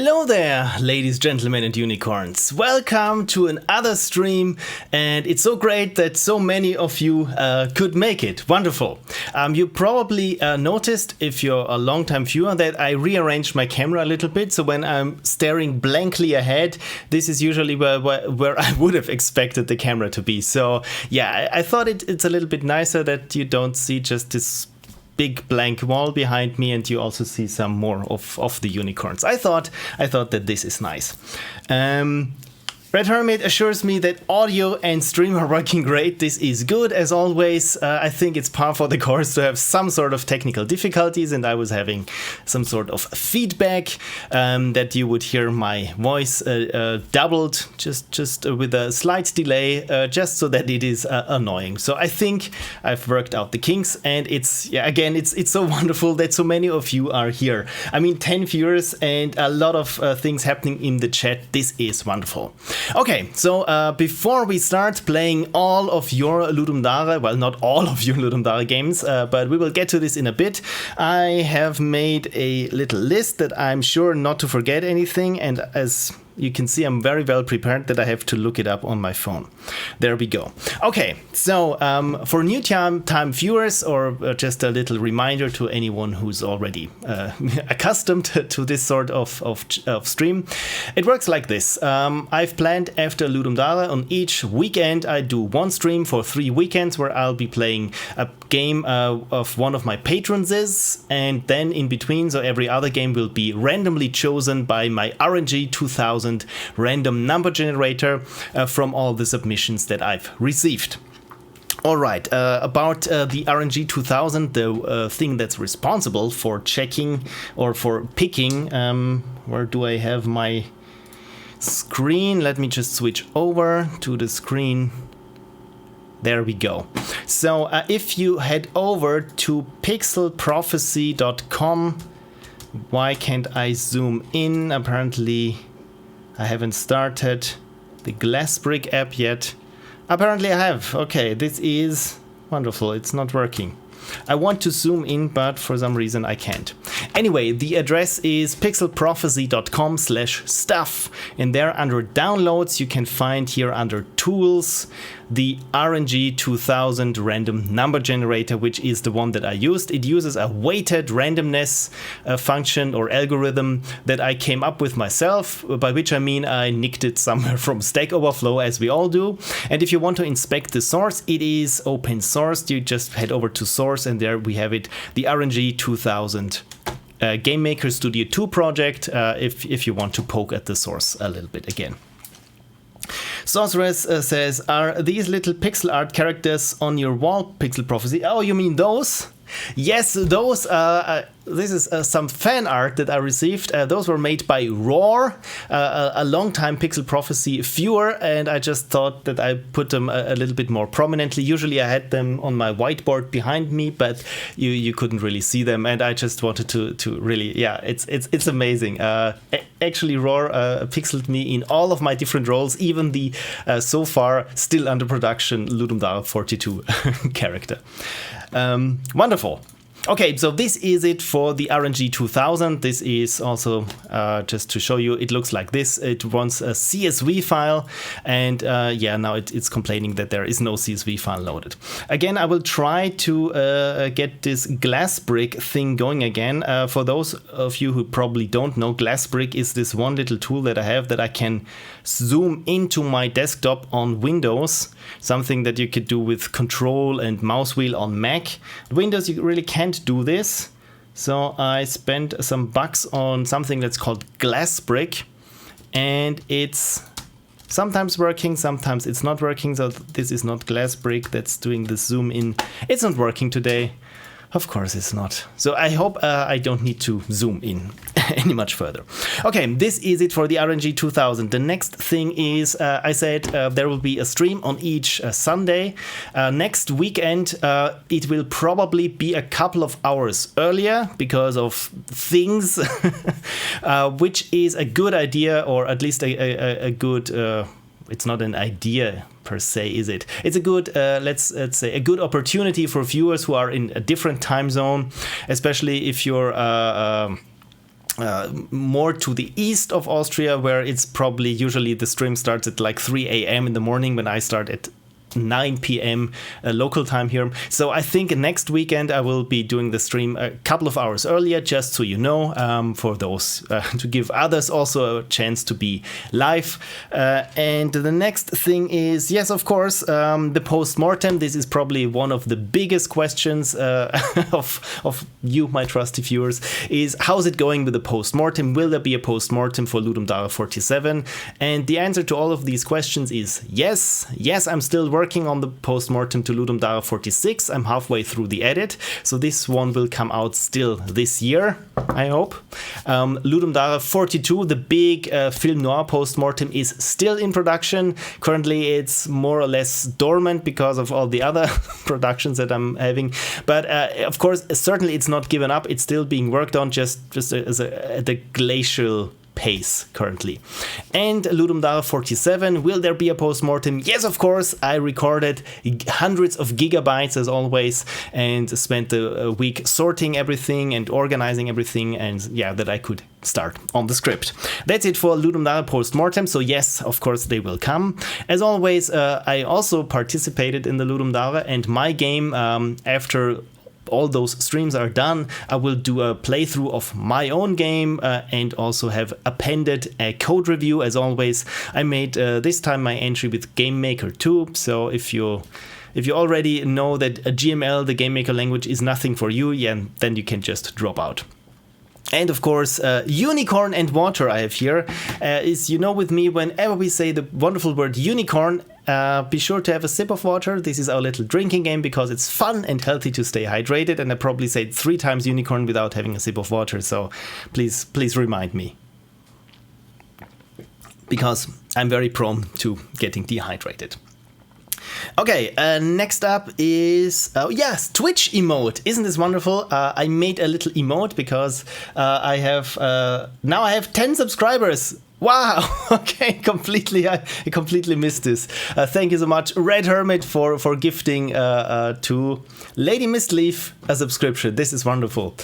Hello there, ladies, gentlemen, and unicorns. Welcome to another stream, and it's so great that so many of you could make it. Wonderful. You probably noticed, if you're a long-time viewer, that I rearranged my camera a little bit, so when I'm staring blankly ahead, this is usually where I would have expected the camera to be. So yeah, I thought it's a little bit nicer that you don't see just this big blank wall behind me, and you also see some more of the unicorns. I thought that this is nice. RedHermit assures me that audio and stream are working great. This is good as always. I think it's par for the course to have some sort of technical difficulties, and I was having some sort of feedback that you would hear my voice doubled just with a slight delay, just so that it is annoying. So I think I've worked out the kinks, and it's so wonderful that so many of you are here. I mean, 10 viewers and a lot of things happening in the chat. This is wonderful. Okay, so before we start playing all of your Ludum Dare, well, not all of your Ludum Dare games, but we will get to this in a bit, I have made a little list that I'm sure not to forget anything, and as you can see, I'm very well prepared that I have to look it up on my phone. There we go. Okay, so for new time viewers, or just a little reminder to anyone who's already accustomed to this sort of stream, it works like this. I've planned after Ludum Dare on each weekend I do one stream for 3 weekends where I'll be playing a game of one of my patrons, and then in between, so every other game will be randomly chosen by my RNG 2000 random number generator from all the submissions that I've received. Alright, about the RNG 2000, the thing that's responsible for checking or for picking, where do I have my screen? Let me just switch over to the screen. There we go. So if you head over to pixelprophecy.com, why can't I zoom in? Apparently I haven't started the Glassbrick app yet. Apparently I have. Okay, this is wonderful. It's not working. I want to zoom in, but for some reason I can't. Anyway, the address is pixelprophecy.com/stuff, and there under downloads you can find here under tools the RNG 2000 random number generator, which is the one that I used. It uses a weighted randomness function or algorithm that I came up with myself, by which I mean I nicked it somewhere from Stack Overflow, as we all do. And if you want to inspect the source, it is open sourced. You just head over to source, and there we have it, the RNG 2000 Game Maker Studio 2 project, if you want to poke at the source a little bit again. Sorceress says, are these little pixel art characters on your wall, Pixel Prophecy? Oh, you mean those? Yes, those. This is some fan art that I received. Those were made by Roar, a long-time Pixel Prophecy viewer, and I just thought that I put them a little bit more prominently. Usually I had them on my whiteboard behind me, but you couldn't really see them, and I just wanted to really, yeah, it's amazing. Actually, Roar pixeled me in all of my different roles, even the so far still under production Ludum Dare 42 character. Wonderful. Okay, so this is it for the RNG 2000. This is also just to show you, it looks like this. It wants a CSV file, and yeah, now it's complaining that there is no CSV file loaded. Again, I will try to get this Glassbrick thing going again. For those of you who probably don't know, Glassbrick is this one little tool that I have that I can zoom into my desktop on Windows, something that you could do with Control and mouse wheel on Mac. Windows, you really can't do this, so I spent some bucks on something that's called Glassbrick, and it's sometimes working, sometimes it's not working. So this is not Glassbrick that's doing the zoom in. It's not working today. Of course it's not. So I hope I don't need to zoom in any much further. Okay, this is it for the RNG 2000. The next thing is, I said there will be a stream on each Sunday. Next weekend, it will probably be a couple of hours earlier because of things, which is a good idea, or at least a good... it's not an idea per se, is it? It's a good, let's say, a good opportunity for viewers who are in a different time zone, especially if you're more to the east of Austria, where it's probably usually the stream starts at like 3 a.m. in the morning when I start at 9 p.m. Local time here. So I think next weekend I will be doing the stream a couple of hours earlier, just so you know, for those to give others also a chance to be live. And the next thing is, yes, of course, the post-mortem. This is probably one of the biggest questions of you, my trusty viewers, is how's it going with the post-mortem? Will there be a post-mortem for Ludum Dare 47? And the answer to all of these questions is yes. Yes, I'm still working on the post-mortem to Ludum Dare 46. I'm halfway through the edit, so this one will come out still this year, I hope. Ludum Dare 42, the big film noir post-mortem, is still in production. Currently it's more or less dormant because of all the other productions that I'm having, but of course certainly it's not given up. It's still being worked on, just at a glacial pace currently. And Ludum Dare 47, will there be a post-mortem? Yes, of course. I recorded hundreds of gigabytes as always and spent a week sorting everything and organizing everything, and yeah, that I could start on the script. That's it for Ludum Dare post-mortem. So yes, of course they will come. As always, I also participated in the Ludum Dare, and my game, after all those streams are done, I will do a playthrough of my own game and also have appended a code review. As always, I made this time my entry with Game Maker 2. So if you already know that a GML, the Game Maker language, is nothing for you, yeah, then you can just drop out. And of course, unicorn and water I have here is, you know, with me, whenever we say the wonderful word unicorn, be sure to have a sip of water. This is our little drinking game because it's fun and healthy to stay hydrated. And I probably said 3 times unicorn without having a sip of water. So please remind me, because I'm very prone to getting dehydrated. Okay, next up is, yes, Twitch emote. Isn't this wonderful? I made a little emote because I have, now I have 10 subscribers. Wow, okay, I completely missed this. Thank you so much, RedHermit, for gifting to Lady Mistleaf a subscription. This is wonderful.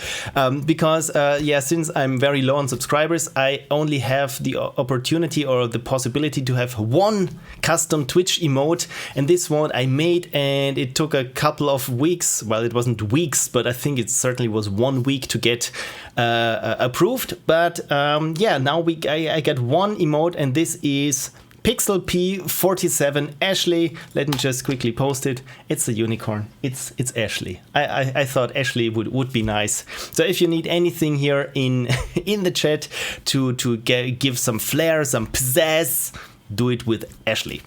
Because, yeah, since I'm very low on subscribers, I only have the opportunity or the possibility to have one custom Twitch emote. And this one I made, and it took a couple of weeks. Well, it wasn't weeks, but I think it certainly was 1 week to get approved. But yeah, now I got one emote, and this is Pixel P47 Ashley. Let me just quickly post it. It's a unicorn. It's Ashley. I thought Ashley would be nice. So if you need anything here in the chat to give some flair, some pizzazz, do it with Ashley.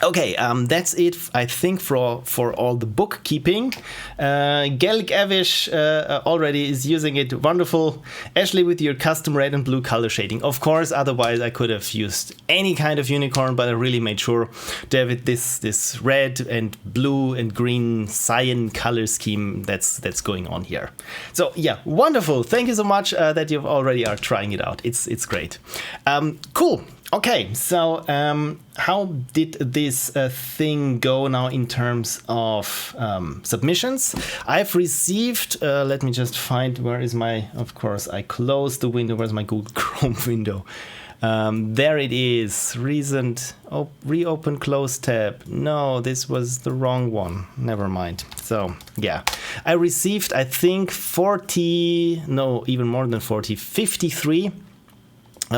Okay, that's it, I think, for all the bookkeeping. Gelg Avish already is using it. Wonderful. Ashley, with your custom red and blue color shading. Of course, otherwise I could have used any kind of unicorn, but I really made sure to have it this red and blue and green cyan color scheme that's going on here. So yeah, wonderful. Thank you so much that you already are trying it out. It's great. Cool. Okay, so how did this thing go now in terms of submissions? I've received, let me just find, where is my, of course, I closed the window, where's my Google Chrome window? There it is, recent, reopen, close tab. No, this was the wrong one, never mind. So, yeah, I received, I think, 40, no, even more than 40, 53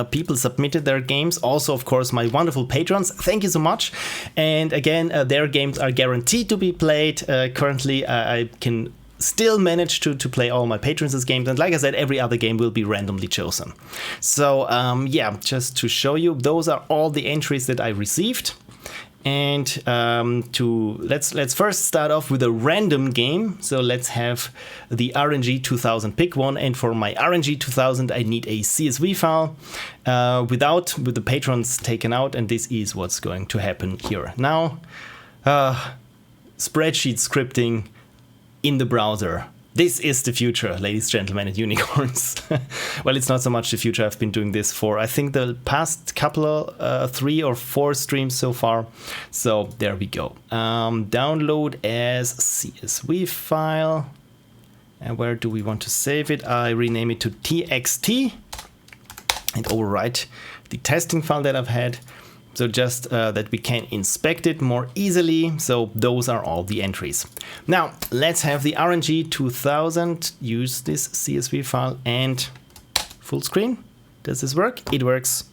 people submitted their games. Also, of course, my wonderful patrons. Thank you so much. And again, their games are guaranteed to be played. Currently, I can still manage to play all my patrons' games. And like I said, every other game will be randomly chosen. So, yeah, just to show you, those are all the entries that I received. And let's first start off with a random game. So let's have the RNG 2000 pick one. And for my RNG 2000, I need a CSV file with the patrons taken out. And this is what's going to happen here. Now, spreadsheet scripting in the browser. This is the future, ladies, gentlemen, and unicorns. Well, it's not so much the future. I've been doing this for, I think, the past couple of 3 or 4 streams so far. So there we go. Download as CSV file. And where do we want to save it? I rename it to TXT. and overwrite the testing file that I've had. So just that we can inspect it more easily. So those are all the entries. Now let's have the RNG 2000, use this CSV file and full screen. Does this work? It works.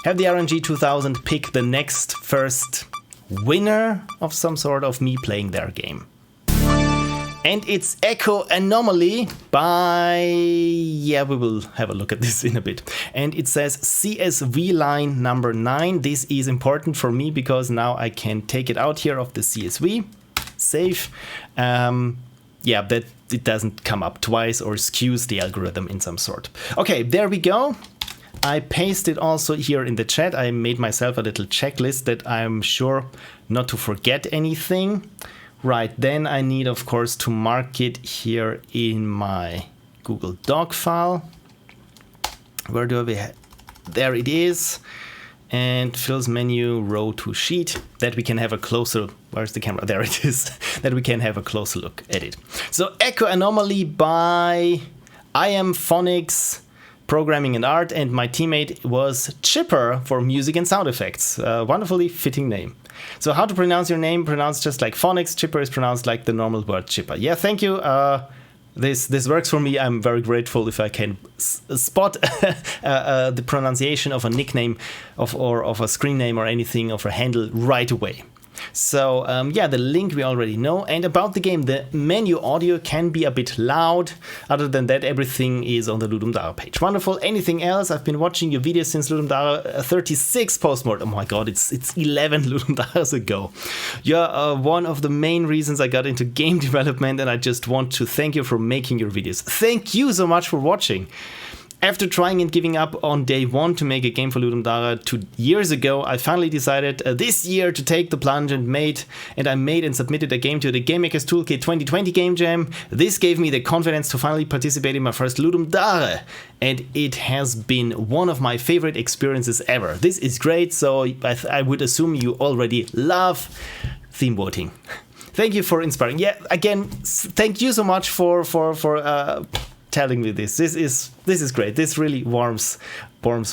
Have the RNG 2000 pick the next first winner of some sort of me playing their game. And it's Echo Anomaly by, yeah, we will have a look at this in a bit. And it says CSV line number 9. This is important for me because now I can take it out here of the CSV, save. Yeah, that it doesn't come up twice or skews the algorithm in some sort. Okay, there we go. I pasted also here in the chat. I made myself a little checklist that I'm sure not to forget anything. Right, then I need, of course, to mark it here in my Google Doc file. Where do we have? There it is. And fills menu, row to sheet, that we can have a closer, where's the camera? There it is, that we can have a closer look at it. So Echo Anomaly by I Am Fonics, Programming and Art, and my teammate was Chipper for music and sound effects. Wonderfully fitting name. So how to pronounce your name? Pronounced just like phonics. Chipper is pronounced like the normal word chipper. Yeah, thank you. This works for me. I'm very grateful if I can spot the pronunciation of a nickname or of a screen name or anything of a handle right away. So yeah, the link we already know. And about the game, the menu audio can be a bit loud. Other than that, everything is on the Ludum Dare page. Wonderful. Anything else? I've been watching your videos since Ludum Dare 36 postmortem. Oh my god, it's 11 Ludum Dares ago. You're one of the main reasons I got into game development, and I just want to thank you for making your videos. Thank you so much for watching. After trying and giving up on day one to make a game for Ludum Dare 2 years ago, I finally decided this year to take the plunge and I made and submitted a game to the Game Maker's Toolkit 2020 Game Jam. This gave me the confidence to finally participate in my first Ludum Dare, and it has been one of my favorite experiences ever. This is great, so I would assume you already love theme voting. Thank you for inspiring. Yeah, again, thank you so much for telling me this. This is great. This really warms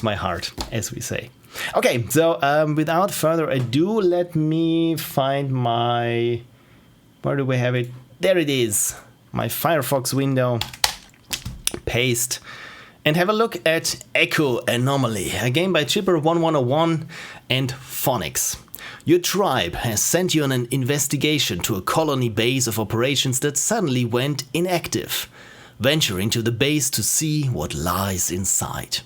my heart, as we say. Okay, so without further ado, let me find my, where do we have it? There it is, my Firefox window. Paste and have a look at Echo Anomaly, a game by Chipper1101 and Fonics. Your tribe has sent you on an investigation to a colony base of operations that suddenly went inactive. Venture into the base to see what lies inside.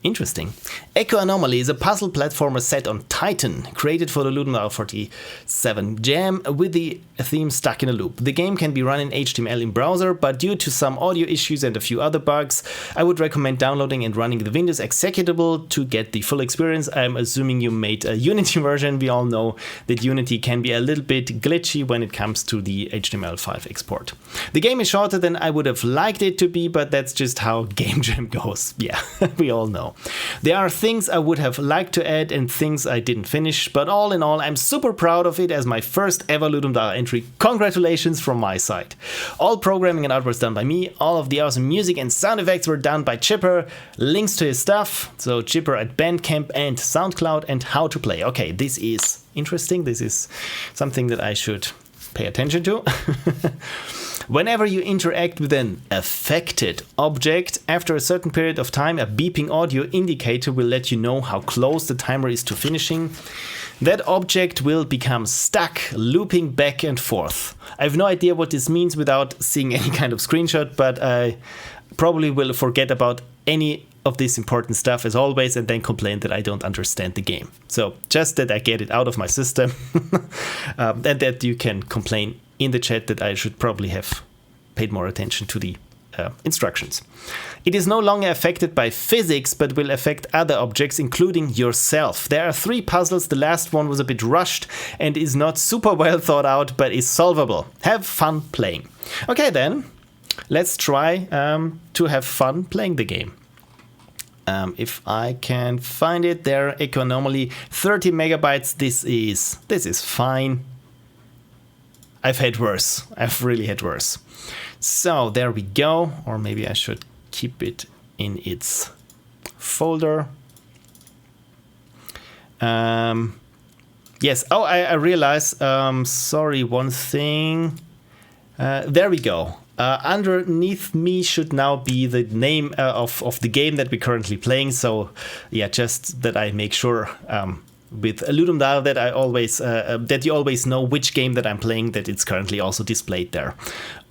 Interesting. Echo Anomaly is a puzzle platformer set on Titan, created for the Ludum Dare 47 Jam with the theme stuck in a loop. The game can be run in HTML in browser, but due to some audio issues and a few other bugs, I would recommend downloading and running the Windows executable to get the full experience. I'm assuming you made a Unity version. We all know that Unity can be a little bit glitchy when it comes to the HTML5 export. The game is shorter than I would have liked it to be, but that's just how Game Jam goes. Yeah, we all know. There are things I would have liked to add and things I didn't finish, but all in all, I'm super proud of it as my first ever Ludum Dare entry. Congratulations from my side. All programming and art was done by me. All of the awesome music and sound effects were done by Chipper. Links to his stuff, so Chipper at Bandcamp and SoundCloud, and how to play. Okay, this is interesting. This is something that I should pay attention to. Whenever you interact with an affected object, after a certain period of time, a beeping audio indicator will let you know how close the timer is to finishing. That object will become stuck, looping back and forth. I have no idea what this means without seeing any kind of screenshot, but I probably will forget about any of this important stuff as always and then complain that I don't understand the game. So just that I get it out of my system and that you can complain in the chat that I should probably have paid more attention to the instructions. It is no longer affected by physics, but will affect other objects, including yourself. There are 3 puzzles. The last one was a bit rushed and is not super well thought out, but is solvable. Have fun playing. Okay then, let's try to have fun playing the game. If I can find it there, Echo Anomaly, 30 megabytes. This is fine. I've had worse. I've really had worse. So there we go. Or maybe I should keep it in its folder. Yes. Oh, I realize. Sorry, one thing. There we go. Underneath me should now be the name of the game that we're currently playing. So, yeah, just that I make sure with Ludum Dare that I always that you always know which game that I'm playing, that it's currently also displayed there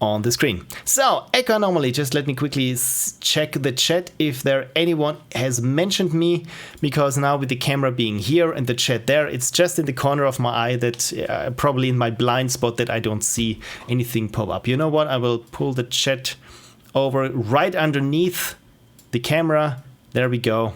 on the screen. So, Echo Anomaly, just let me quickly check the chat if there anyone has mentioned me, because now with the camera being here and the chat there, it's just in the corner of my eye that probably in my blind spot that I don't see anything pop up. You know what? I will pull the chat over right underneath the camera. There we go.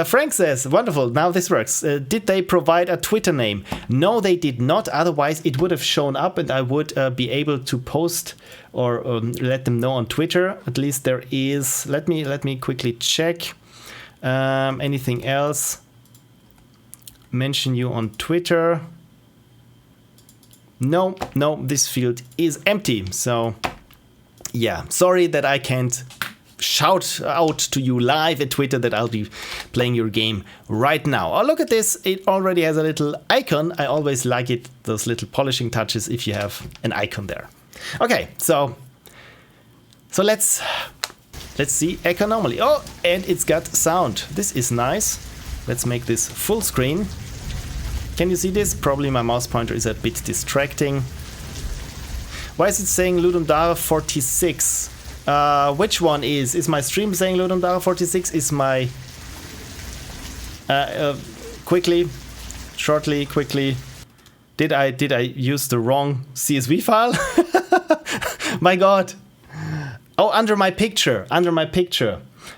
Frank says, wonderful, now this works. Did they provide a Twitter name? No, they did not. Otherwise, it would have shown up and I would be able to post or let them know on Twitter. At least there is. Let me quickly check. Anything else? Mention you on Twitter. No, this field is empty. So, yeah, sorry that I can't shout out to you live at Twitter that I'll be playing your game right now. Oh, look at this. It already has a little icon. I always like it, those little polishing touches, if you have an icon there. Okay, so let's see Echo Anomaly. Oh, and it's got sound. This is nice. Let's make this full screen. Can you see this? Probably my mouse pointer is a bit distracting. Why is it saying Ludum Dare 46? Which one is my stream saying Ludum Dare 46? Is my quickly did I use the wrong CSV file? My god. Oh, under my picture.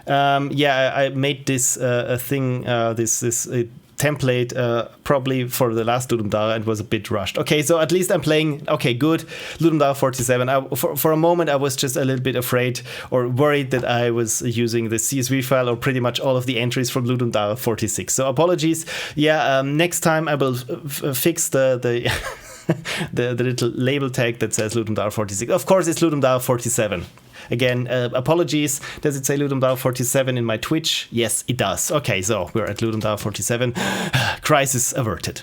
Yeah, I made this thing, this template probably for the last Ludum Dare and was a bit rushed. Okay, so at least I'm playing, okay, good, Ludum Dare 47. For a moment I was just a little bit afraid or worried that I was using the CSV file or pretty much all of the entries from Ludum Dare 46. So apologies. Yeah, next time I will fix the the little label tag that says Ludum Dare 46. Of course, it's Ludum Dare 47. Again, apologies. Does it say Ludum Dare 47 in my Twitch? Yes, it does. Okay, so we're at Ludum Dare 47. Crisis averted.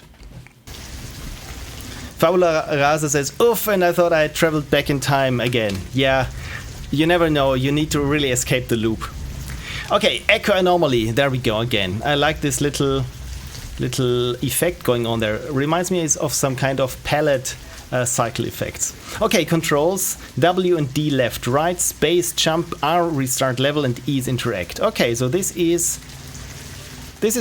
Fabula Raza says, oof, and I thought I had traveled back in time again. Yeah, you never know. You need to really escape the loop. Okay, Echo Anomaly. There we go again. I like this little effect going on there. Reminds me of some kind of palette cycle effects. Okay, controls: W and D left, right, space, jump, R restart level, and E is interact. Okay, so this is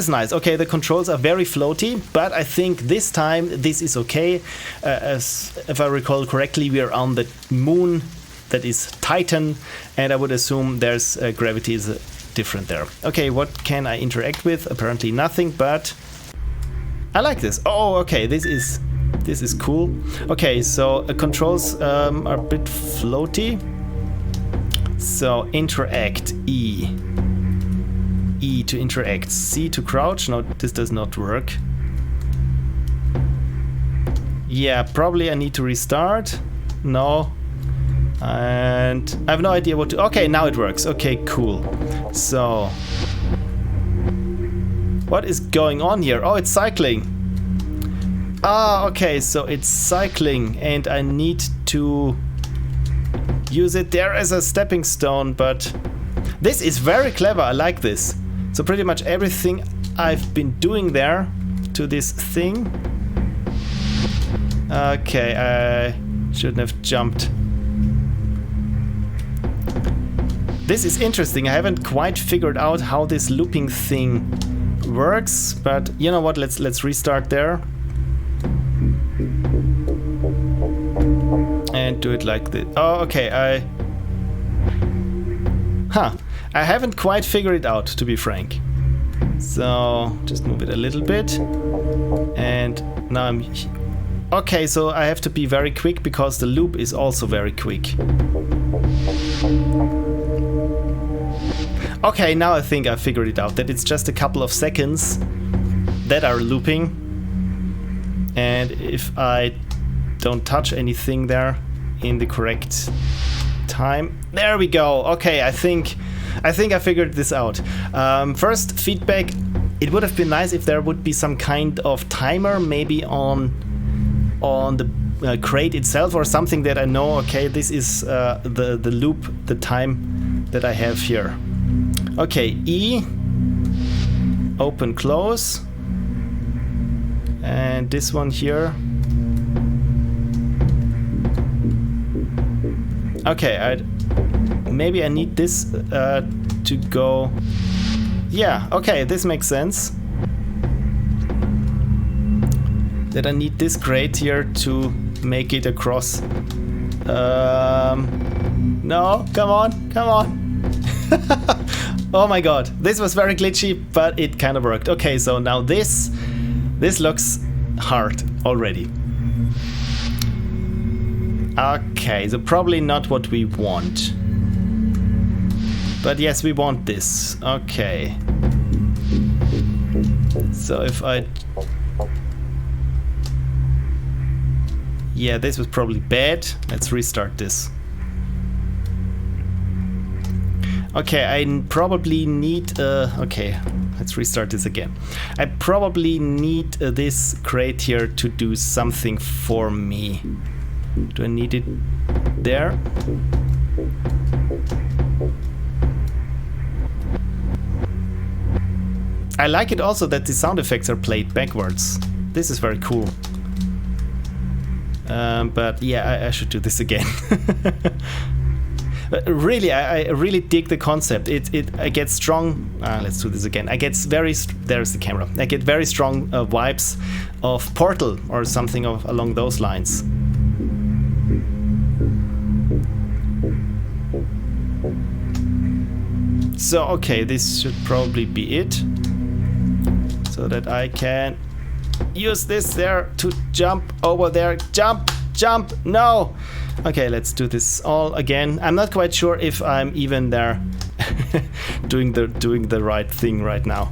nice. Okay, the controls are very floaty, but I think this time this is okay. As if I recall correctly, we are on the moon that is Titan, and I would assume there's gravity is different there. Okay, what can I interact with? Apparently nothing, but I like this. Oh, okay, this is cool. Okay, so controls are a bit floaty. So interact, E to interact, C to crouch. No, this does not work. Yeah, probably I need to restart. No. And I have no idea what to... Okay, now it works. Okay, cool. So what is going on here? Oh, it's cycling. Ah, okay, so it's cycling and I need to use it there as a stepping stone, but this is very clever. I like this. So pretty much everything I've been doing there to this thing. Okay, I shouldn't have jumped. This is interesting. I haven't quite figured out how this looping thing works, but you know what? Let's restart there. And do it like this. Oh, okay, I haven't quite figured it out, to be frank. So just move it a little bit. And now I'm... Okay, so I have to be very quick because the loop is also very quick. Okay, now I think I figured it out, that it's just a couple of seconds that are looping. And if I don't touch anything there in the correct time, there we go. Okay, I think I think I figured this out. First, feedback. It would have been nice if there would be some kind of timer, maybe on the crate itself or something that I know, okay, this is the loop, the time that I have here. Okay, E, open, close, and this one here. Okay, maybe I need this to go. Yeah, okay, this makes sense. That I need this crate here to make it across. No, come on, come on. Oh my god, this was very glitchy, but it kind of worked. Okay, so now this looks hard already. Okay, so probably not what we want. But yes, we want this. Okay. So if I... Yeah, this was probably bad. Let's restart this. Okay, I probably need... okay, let's restart this again. I probably need this crate here to do something for me. Do I need it there? I like it also that the sound effects are played backwards. This is very cool. But yeah, I should do this again. Really, I really dig the concept. I get strong. Let's do this again. I get very. There's the camera. I get very strong vibes of Portal or something along those lines. So okay, this should probably be it. So that I can use this there to jump over there. Jump, jump, no! Okay, let's do this all again. I'm not quite sure if I'm even there doing the right thing right now.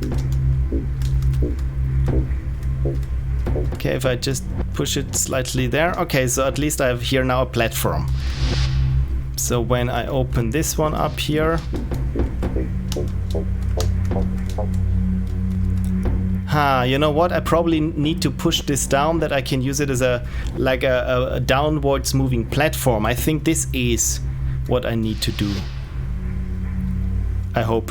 Okay, if I just push it slightly there. Okay, so at least I have here now a platform. So when I open this one up here, you know what? I probably need to push this down that I can use it as a downwards moving platform. I think this is what I need to do. I hope.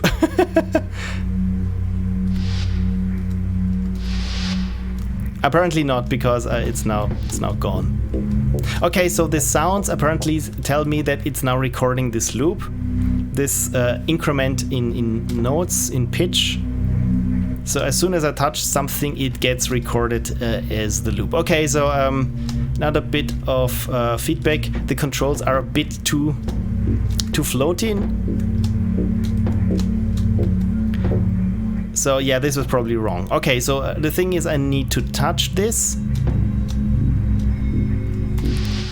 Apparently not, because it's now gone. Okay, so the sounds apparently tell me that it's now recording this loop, this increment in notes, in pitch. So as soon as I touch something, it gets recorded as the loop. Okay, so another bit of feedback. The controls are a bit too floating. So yeah, this was probably wrong. Okay, so the thing is I need to touch this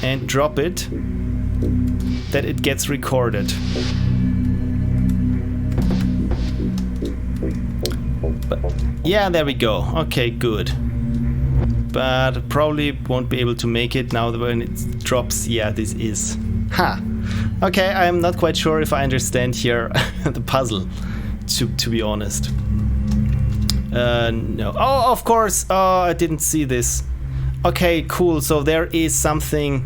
and drop it, that it gets recorded. But yeah, there we go. Okay, good. But probably won't be able to make it now when it drops. Yeah, this is... Ha! Okay, I'm not quite sure if I understand here the puzzle, to be honest. No. Oh, of course! Oh, I didn't see this. Okay, cool. So there is something,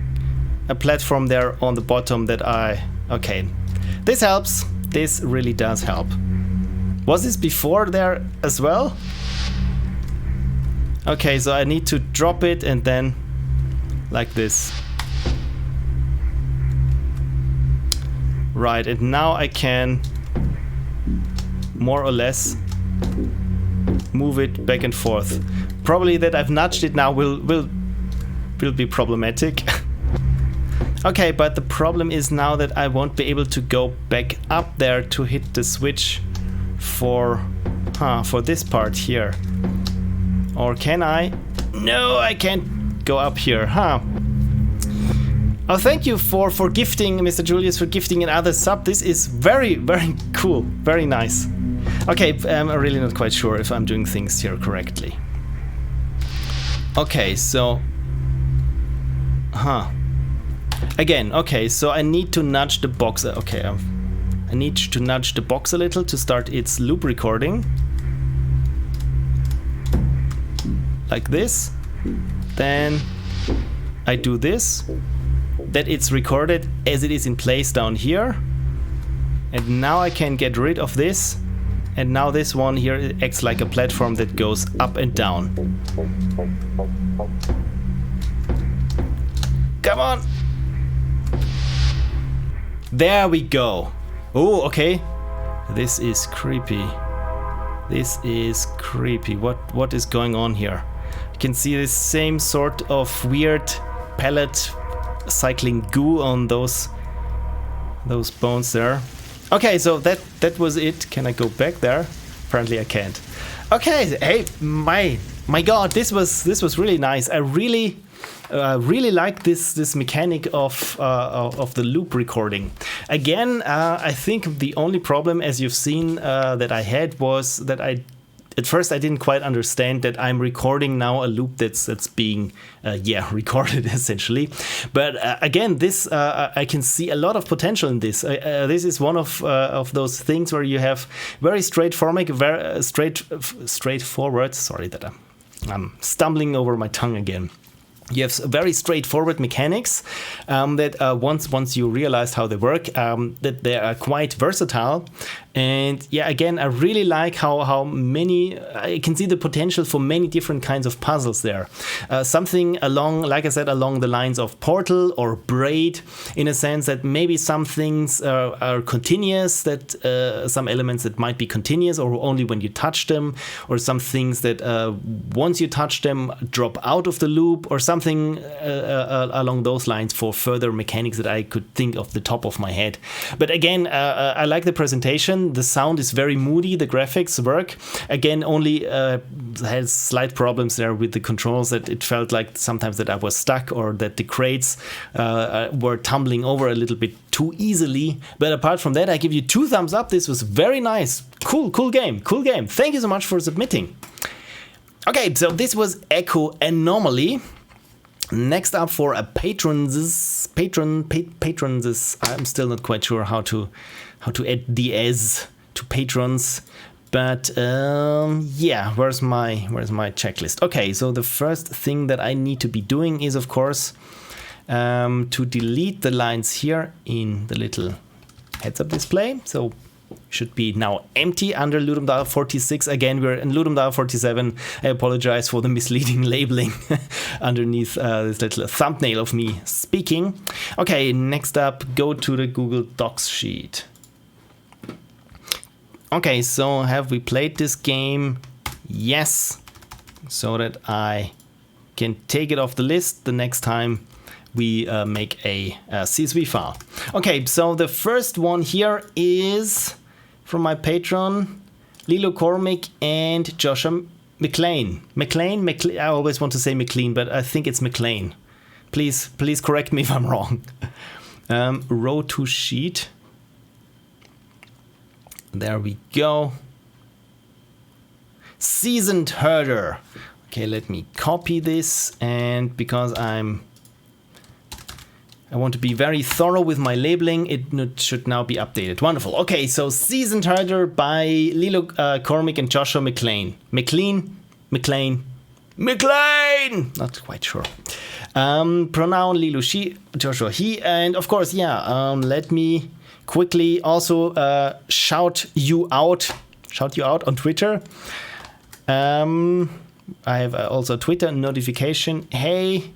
a platform there on the bottom that I... Okay. This helps. This really does help. Was this before there as well? Okay, so I need to drop it and then like this. Right, and now I can more or less move it back and forth. Probably that I've nudged it now will be problematic. Okay, but the problem is now that I won't be able to go back up there to hit the switch for this part here. Or can I? No, I can't go up here. Oh, thank you for gifting, Mr. Julius, for gifting another sub. This is very, very cool. Very nice. Okay, I'm really not quite sure if I'm doing things here correctly. Okay, so... Again, okay, so I need to nudge the box. Okay, I need to nudge the box a little to start its loop recording. Like this. Then I do this. That it's recorded as it is in place down here. And now I can get rid of this. And now this one here acts like a platform that goes up and down. Come on! There we go. Oh, okay. This is creepy. This is creepy. What is going on here? You can see this same sort of weird palette cycling goo on those bones there. Okay, so that was it. Can I go back there? Apparently I can't. Okay, hey, my God, this was really nice. I really like this mechanic of the loop recording. Again, I think the only problem, as you've seen, that I had was that at first I didn't quite understand that I'm recording now a loop that's being recorded essentially. But again, this I can see a lot of potential in this. This is one of those things where you have very straightforward. Sorry that I'm stumbling over my tongue again. You have very straightforward mechanics that once you realize how they work, that they are quite versatile. And yeah, again, I really like how many, I can see the potential for many different kinds of puzzles there. Something along, like I said, along the lines of Portal or Braid, in a sense that maybe some things are continuous, that some elements that might be continuous or only when you touch them, or some things that once you touch them drop out of the loop, or something along those lines for further mechanics that I could think of the top of my head. But again, I like the presentation. The sound is very moody. The graphics work. Again, only has slight problems there with the controls, that it felt like sometimes that I was stuck, or that the crates were tumbling over a little bit too easily. But apart from that, I give you 2 thumbs up. This was very nice. Cool game. Thank you so much for submitting. Okay, so this was Echo Anomaly. Next up for a patrons, I'm still not quite sure how to add the S to patrons, but yeah, where's my checklist? Okay, so the first thing that I need to be doing is, of course, to delete the lines here in the little heads-up display. So should be now empty under Ludum Dare 46. Again, we're in Ludum Dare 47. I apologize for the misleading labeling underneath this little thumbnail of me speaking. Okay, next up, go to the Google Docs sheet. Okay, so have we played this game? Yes, so that I can take it off the list the next time we make a CSV file. Okay, so the first one here is from my patron, Lilo Cormick and Joshua Mclean. McLean? I always want to say McLean, but I think it's McLean. Please correct me if I'm wrong. Row to sheet. There we go. Seasoned Herder. Okay, let me copy this, and because I want to be very thorough with my labeling, it should now be updated. Wonderful. Okay, so Seasoned Herder by Lilo Cormick and Joshua Mclean. McLean. Not quite sure. Pronoun Lilo, she, Joshua, he, and of course, yeah. Let me quickly also shout you out on Twitter. I have also a Twitter notification. Hey,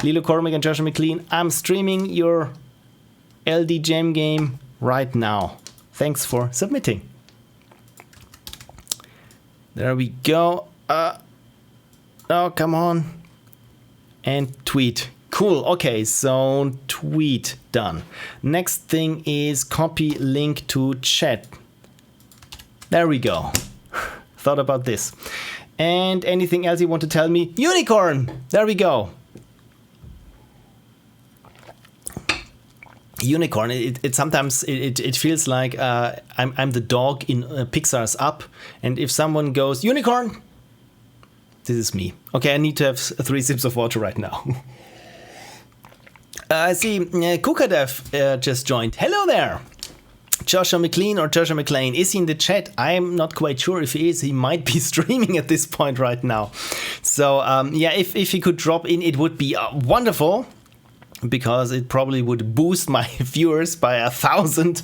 Lilo Cormick and Joshua Mclean, I'm streaming your LD Jam game right now. Thanks for submitting. There we go. Oh, come on. And tweet. Cool. Okay, so tweet done. Next thing is copy link to chat. There we go. Thought about this. And anything else you want to tell me? Unicorn! There we go. Unicorn. It sometimes it feels like I'm the dog in Pixar's Up, and if someone goes unicorn, this is me. Okay, I need to have 3 sips of water right now. I see Kukadev just joined. Hello there. Joshua Mclean or Joshua Mclean, is he in the chat? I'm not quite sure if he is. He might be streaming at this point right now. So yeah, if he could drop in, it would be wonderful, because it probably would boost my viewers by 1,000.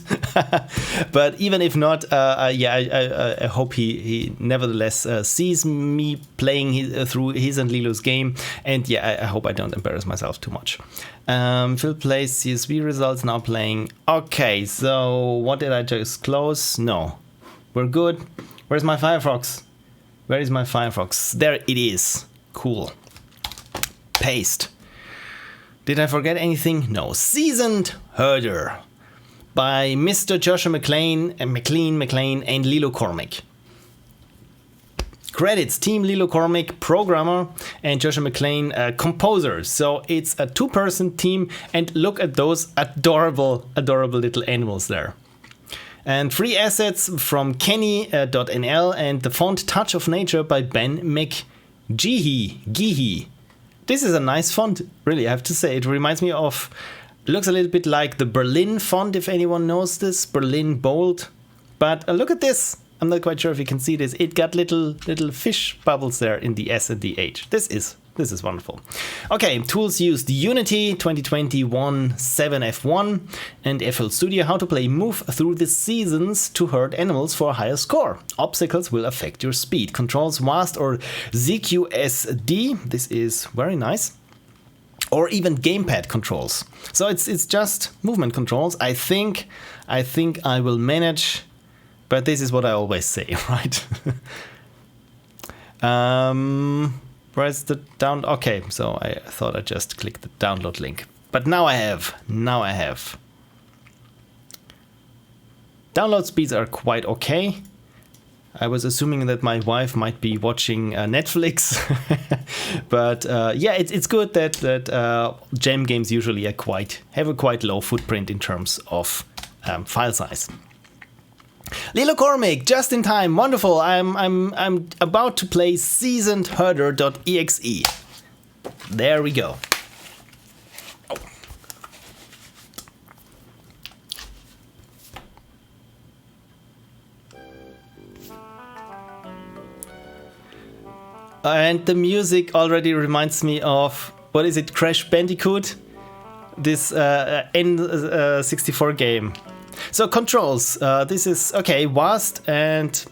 But even if not, yeah, I hope he nevertheless sees me playing through his and Lilo's game. And yeah, I hope I don't embarrass myself too much. Phil plays CSV results, now playing. Okay, so what did I just close? No, we're good. Where's my Firefox? Where is my Firefox? There it is. Cool. Paste. Did I forget anything? No. Seasoned Herder by Mr. Joshua Mclean and Lilo Cormick. Credits: Team Lilo Cormick, programmer, and Joshua Mclean, composer. So it's a two-person team, and look at those adorable little animals there. And free assets from Kenny.nl and the font Touch of Nature by Ben McGeehee. This is a nice font, really, I have to say. It reminds me of, looks a little bit like the Berlin font, if anyone knows this, Berlin Bold. But look at this. I'm not quite sure if you can see this. It got little fish bubbles there in the S and the H. This is wonderful. Okay, tools used: Unity 2021 7F1 and FL Studio. How to play Move through the seasons to herd animals for a higher score. Obstacles will affect your speed. Controls WASD or ZQSD. This is very nice. Or even gamepad controls. So it's just movement controls. I think I will manage. But this is what I always say, right? Where's the down? Okay, so I thought I just clicked the download link. But now I have. Download speeds are quite okay. I was assuming that my wife might be watching Netflix. But yeah, it's good that gem games usually have a quite low footprint in terms of file size. Lilo Cormick, just in time, wonderful. I'm about to play Seasoned Herder.exe. There we go. And the music already reminds me of, what is it, Crash Bandicoot? This N64 game. So controls, this is, okay, WASD and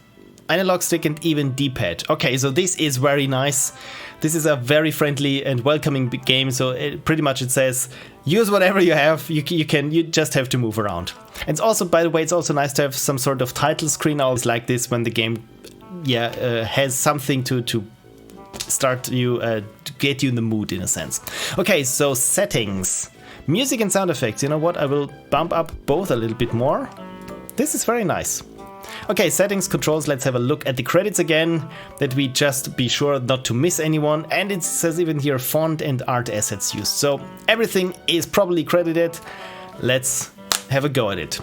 analog stick and even D-pad. Okay, so this is very nice. This is a very friendly and welcoming game, so pretty much it says, use whatever you have, you just have to move around. And it's also, by the way, it's also nice to have some sort of title screen. I always like this when the game, has something to start you, to get you in the mood in a sense. Okay, so settings. Music and sound effects, you know what, I will bump up both a little bit more. This is very nice. Okay, settings, controls, let's have a look at the credits again, that we just be sure not to miss anyone. And it says even here font and art assets used. So everything is probably credited. Let's have a go at it.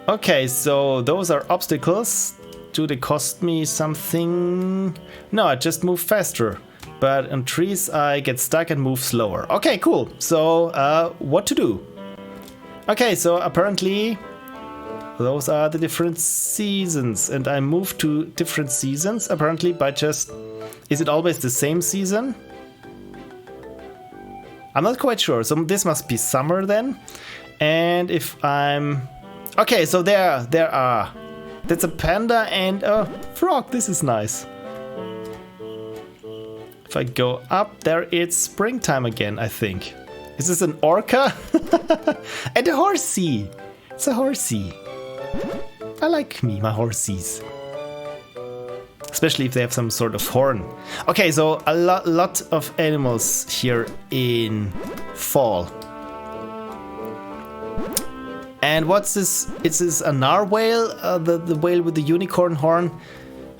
Okay, so those are obstacles. Do they cost me something? No, I just move faster. But on trees I get stuck and move slower. Okay, cool. So what to do? Okay, so apparently those are the different seasons, and I move to different seasons apparently by just, is it always the same season? I'm not quite sure. So this must be summer then. And if I'm, okay, so there are, that's a panda and a frog. This is nice. If I go up there, it's springtime again, I think. Is this an orca? And a horsey. It's a horsey. I like my horsies. Especially if they have some sort of horn. Okay, so a lot of animals here in fall. And what's this? Is this a narwhal? The whale with the unicorn horn?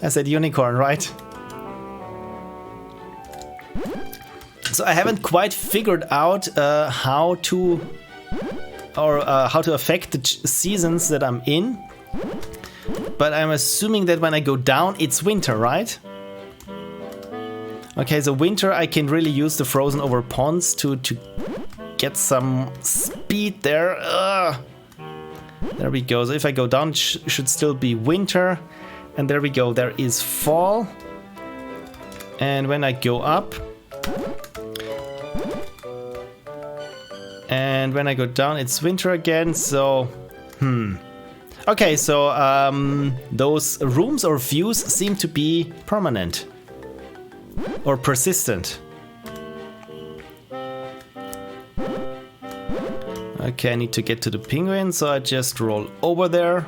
I said unicorn, right? So I haven't quite figured out how to affect the seasons that I'm in. But I'm assuming that when I go down, it's winter, right? Okay, so winter I can really use the frozen over ponds to get some speed there. There we go. So if I go down, it should still be winter. And there we go. There is fall. And when I go up, and when I go down, it's winter again. So, okay, so those rooms or views seem to be permanent or persistent. Okay, I need to get to the penguin, so I just roll over there.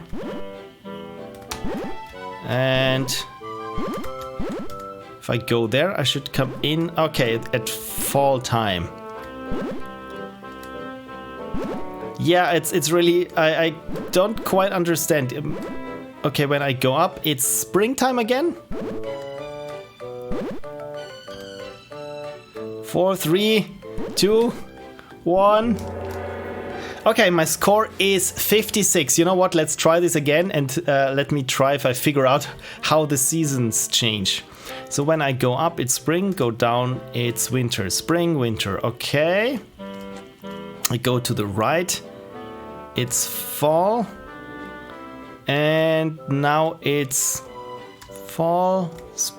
And if I go there, I should come in. Okay, at fall time. Yeah, it's really, I don't quite understand. Okay, when I go up, it's springtime again. 4, 3, 2, 1. Okay, my score is 56. You know what? Let's try this again and let me try if I figure out how the seasons change. So when I go up, it's spring. Go down, it's winter. Spring, winter. Okay. I go to the right. It's fall. And now it's fall.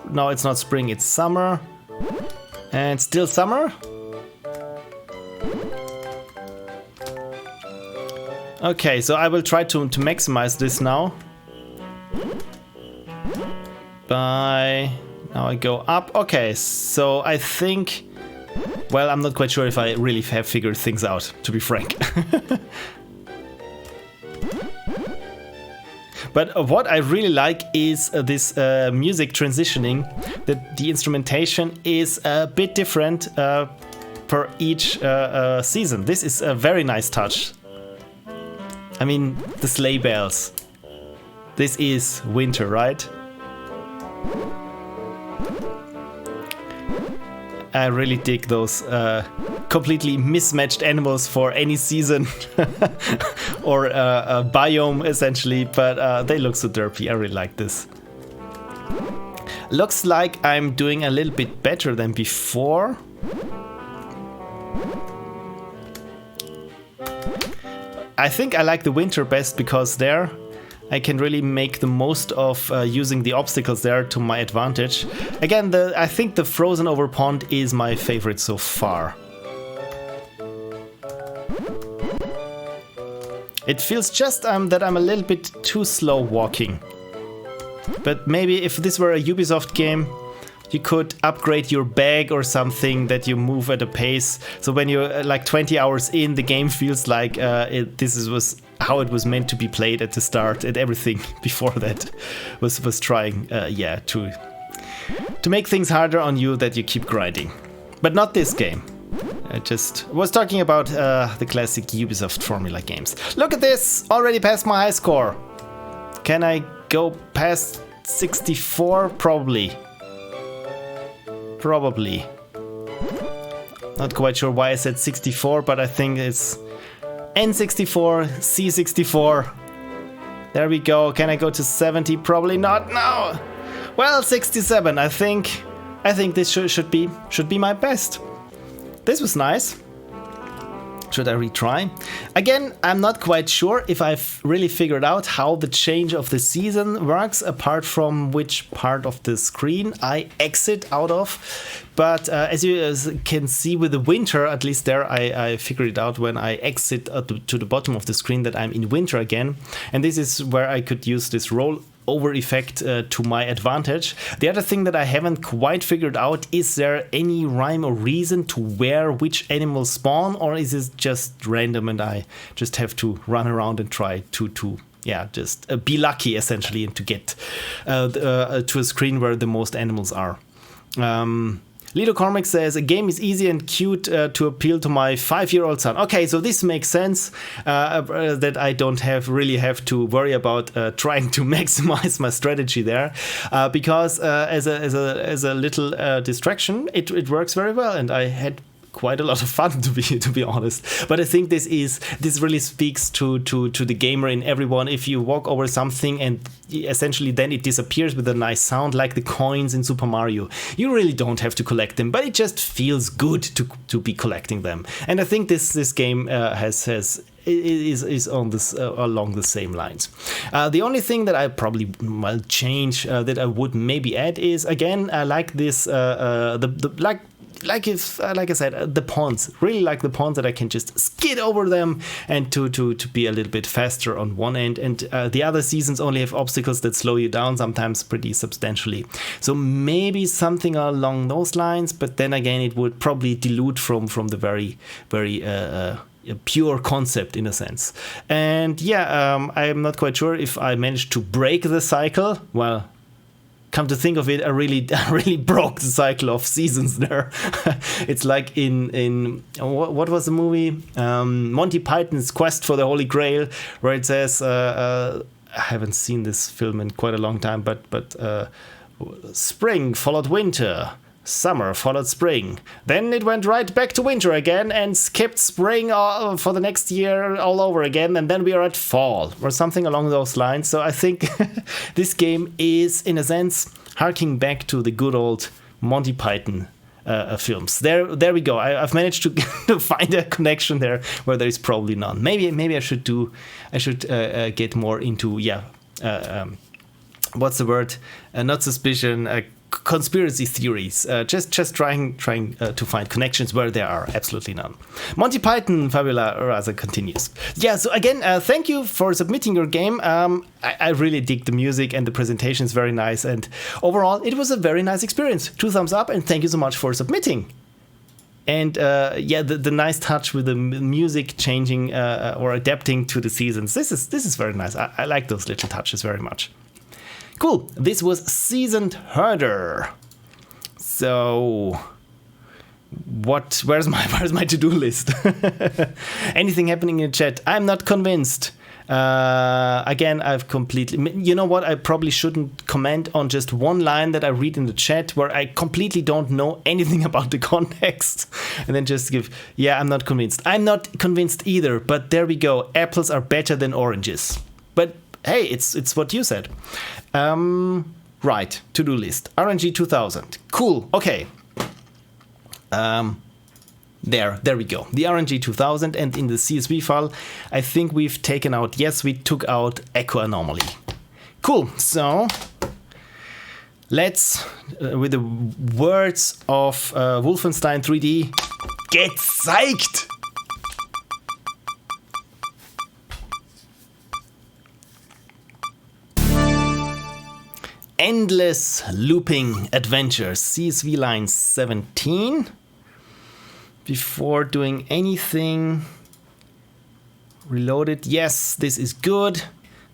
No, it's not spring. It's summer. And still summer. Okay, so I will try to maximize this now. Now I go up. Okay, so I think... Well, I'm not quite sure if I really have figured things out, to be frank. But what I really like is this music transitioning. That the instrumentation is a bit different per each season. This is a very nice touch. I mean, the sleigh bells. This is winter, right? I really dig those completely mismatched animals for any season or a biome, essentially, but they look so derpy. I really like this. Looks like I'm doing a little bit better than before. I think I like the winter best because there I can really make the most of using the obstacles there to my advantage. Again, I think the frozen over pond is my favorite so far. It feels just that I'm a little bit too slow walking. But maybe if this were a Ubisoft game, you could upgrade your bag or something that you move at a pace. So when you're like 20 hours in, the game feels like this was how it was meant to be played at the start, and everything before that was trying, to make things harder on you that you keep grinding. But not this game. I just was talking about the classic Ubisoft formula games. Look at this! Already passed my high score. Can I go past 64? Probably. Probably. Not quite sure why I said 64, but I think it's N64, C64. There we go. Can I go to 70? Probably not. No. Well, 67. I think this should be my best. This was nice. Should I retry? Again, I'm not quite sure if I've really figured out how the change of the season works, apart from which part of the screen I exit out of. But as you can see with the winter, at least there I figured it out when I exit to the bottom of the screen that I'm in winter again. And this is where I could use this roll over effect to my advantage. The other thing that I haven't quite figured out, is there any rhyme or reason to where which animals spawn, or is it just random and I just have to run around and try to just be lucky essentially and to get to a screen where the most animals are. Lido Cormac says, a game is easy and cute to appeal to my 5-year-old son. Okay, so this makes sense that I don't really have to worry about trying to maximize my strategy there, because as a little distraction, it works very well, and I had quite a lot of fun to be honest. But I think this really speaks to the gamer in everyone. If you walk over something and essentially then it disappears with a nice sound, like the coins in Super Mario, you really don't have to collect them, but it just feels good to be collecting them. And I think this game has is on this along the same lines. The only thing that I probably will change that I would maybe add is, again, I like this like I said, the pawns. Really like the pawns that I can just skid over them and to be a little bit faster on one end. And the other seasons only have obstacles that slow you down, sometimes pretty substantially. So maybe something along those lines, but then again, it would probably dilute from the very a pure concept in a sense. And yeah, I'm not quite sure if I managed to break the cycle. Well, come to think of it, I really broke the cycle of seasons there. It's like in what was the movie? Monty Python's Quest for the Holy Grail, where it says, I haven't seen this film in quite a long time, but spring followed winter. Summer followed spring. Then it went right back to winter again and skipped spring for the next year all over again. And then we are at fall or something along those lines. So I think this game is, in a sense, harking back to the good old Monty Python films. There we go. I've managed to find a connection there where there is probably none. Maybe I should get more into what's the word? Not suspicion. Conspiracy theories, just trying to find connections where there are absolutely none. Monty Python Fabula Raza continues. Yeah, so again, thank you for submitting your game. I really dig the music and the presentation is very nice, and overall it was a very nice experience. 2 thumbs up, and thank you so much for submitting. And the nice touch with the music changing or adapting to the seasons. This is very nice. I like those little touches very much. Cool. This was Seasoned Herder. So, where's my to-do list? Anything happening in the chat? I'm not convinced. Again, I've completely... You know what? I probably shouldn't comment on just one line that I read in the chat where I completely don't know anything about the context. And then just give... Yeah, I'm not convinced. I'm not convinced either, but there we go. Apples are better than oranges. But hey, it's what you said. Right, to-do list. RNG 2000. Cool, okay. There we go. The RNG 2000, and in the CSV file, I think we've taken out, yes, we took out Echo Anomaly. Cool, so let's, with the words of Wolfenstein 3D, get psyched! Endless Looping Adventures, CSV line 17. Before doing anything, reload it. Yes, this is good.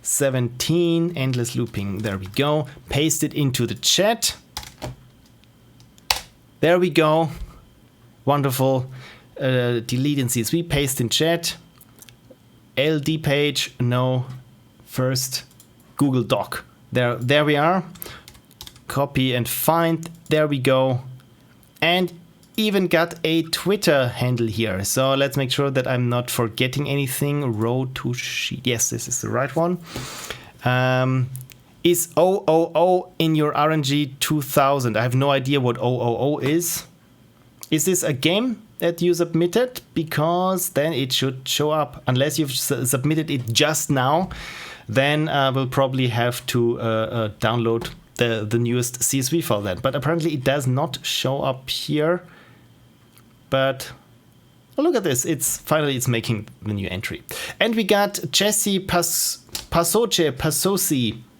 17, Endless Looping, there we go. Paste it into the chat. There we go. Wonderful. Delete in CSV, paste in chat. LD page, no. First, Google Doc. There we are. Copy and find. There we go. And even got a Twitter handle here. So let's make sure that I'm not forgetting anything. Road to sheet. Yes, this is the right one. Is 000 in your RNG 2000? I have no idea what 000 is. Is this a game that you submitted? Because then it should show up. Unless you've submitted it just now, then we'll probably have to download the newest CSV file then. But apparently it does not show up here. But oh, look at this. It's making the new entry. And we got Jesse Pasoci.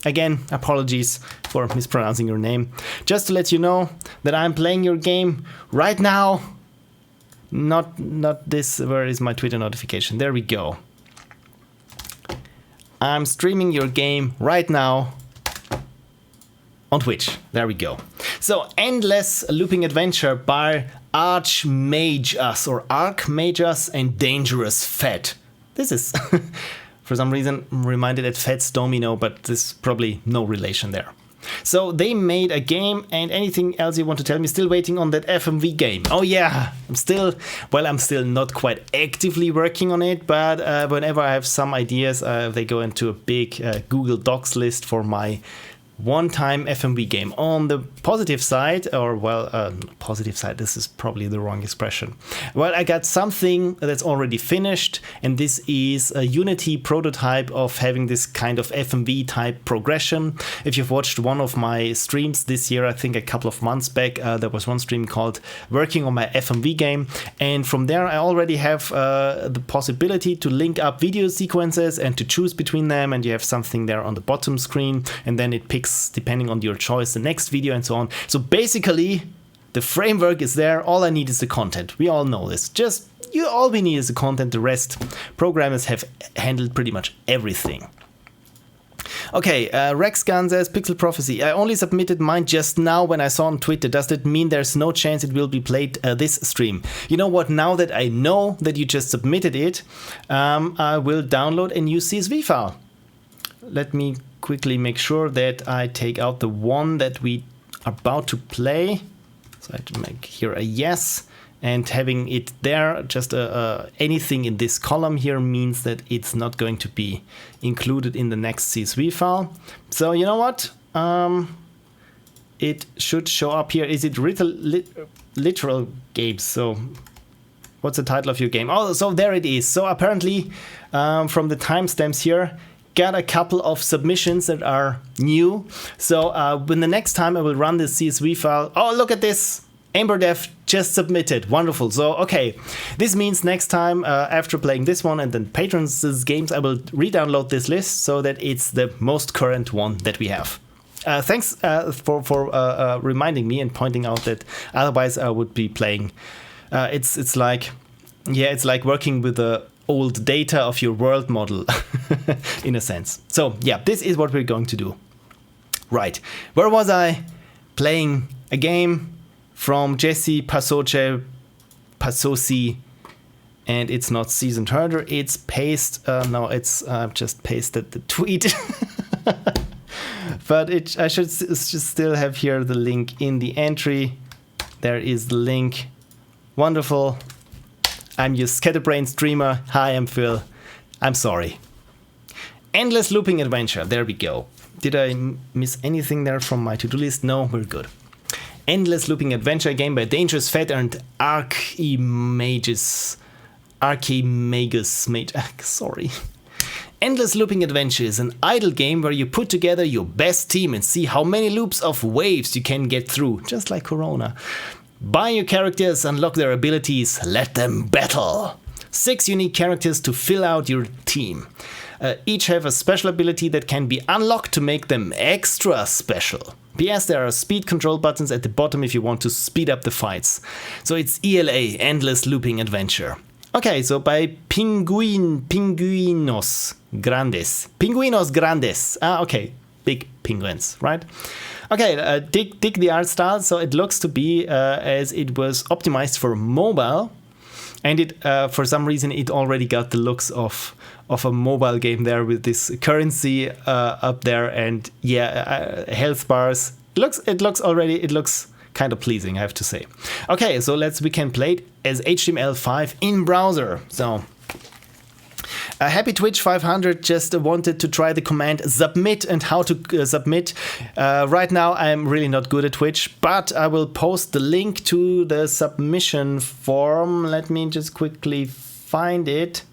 Again, apologies for mispronouncing your name. Just to let you know that I'm playing your game right now. Not this. Where is my Twitter notification? There we go. I'm streaming your game right now on Twitch. There we go. So, Endless Looping Adventure by Archimagus and DangerousFat. This is, for some reason, reminded at Fats Domino, but there's probably no relation there. So they made a game, and anything else you want to tell me? Still waiting on that FMV game. Oh yeah, I'm still not quite actively working on it, but whenever I have some ideas, they go into a big Google Docs list for my one-time FMV game. On the positive side, or well, positive side, this is probably the wrong expression. Well, I got something that's already finished, and this is a Unity prototype of having this kind of FMV type progression. If you've watched one of my streams this year, I think a couple of months back, there was one stream called Working on My FMV Game, and from there I already have the possibility to link up video sequences and to choose between them, and you have something there on the bottom screen, and then it picks, depending on your choice, the next video and so on. So basically the framework is there, all I need is the content. We all know this. All we need is the content, the rest programmers have handled pretty much everything. Okay, Rex Gun says, Pixel Prophecy, I only submitted mine just now when I saw on Twitter. Does that mean there's no chance it will be played this stream? You know what, now that I know that you just submitted it, I will download a new CSV file. Let me quickly make sure that I take out the one that we are about to play. So I have to make here a yes, and having it there, just anything in this column here means that it's not going to be included in the next CSV file. So you know what? It should show up here. Is it literal games? So what's the title of your game? Oh, so there it is. So apparently from the timestamps here, got a couple of submissions that are new. So when the next time I will run this CSV file, oh, look at this, AmberDev just submitted, wonderful. So okay, this means next time after playing this one and then patrons' games, I will re-download this list so that it's the most current one that we have. Thanks for reminding me and pointing out that otherwise I would be playing. It's like working with the old data of your world model in a sense. So yeah, this is what we're going to do. Right, where was I? Playing a game from Jesse Pasoce, and it's not Seasoned Herder, it's Paste. No, it's just pasted the tweet. But I should still have here the link in the entry. There is the link. Wonderful. I'm your Scatterbrain streamer. Hi, I'm Phil. I'm sorry. Endless Looping Adventure. There we go. Did I miss anything there from my to-do list? No, we're good. Endless Looping Adventure game by DangerousFat and Archimagus. Sorry. Endless Looping Adventure is an idle game where you put together your best team and see how many loops of waves you can get through, just like Corona. Buy your characters, unlock their abilities, let them battle. 6 unique characters to fill out your team. Each have a special ability that can be unlocked to make them extra special. P.S. there are speed control buttons at the bottom if you want to speed up the fights. So it's ELA, Endless Looping Adventure. Okay, so by Pinguinos Grandes. Okay, big penguins, right? Okay, dig the art style. So it looks to be as it was optimized for mobile, and it for some reason it already got the looks of a mobile game there with this currency up there, and yeah, health bars. It looks kind of pleasing, I have to say. Okay, so we can play it as HTML5 in browser. So Happy Twitch 500 just wanted to try the command submit and how to submit. Right now I'm really not good at Twitch, but I will post the link to the submission form. Let me just quickly find it.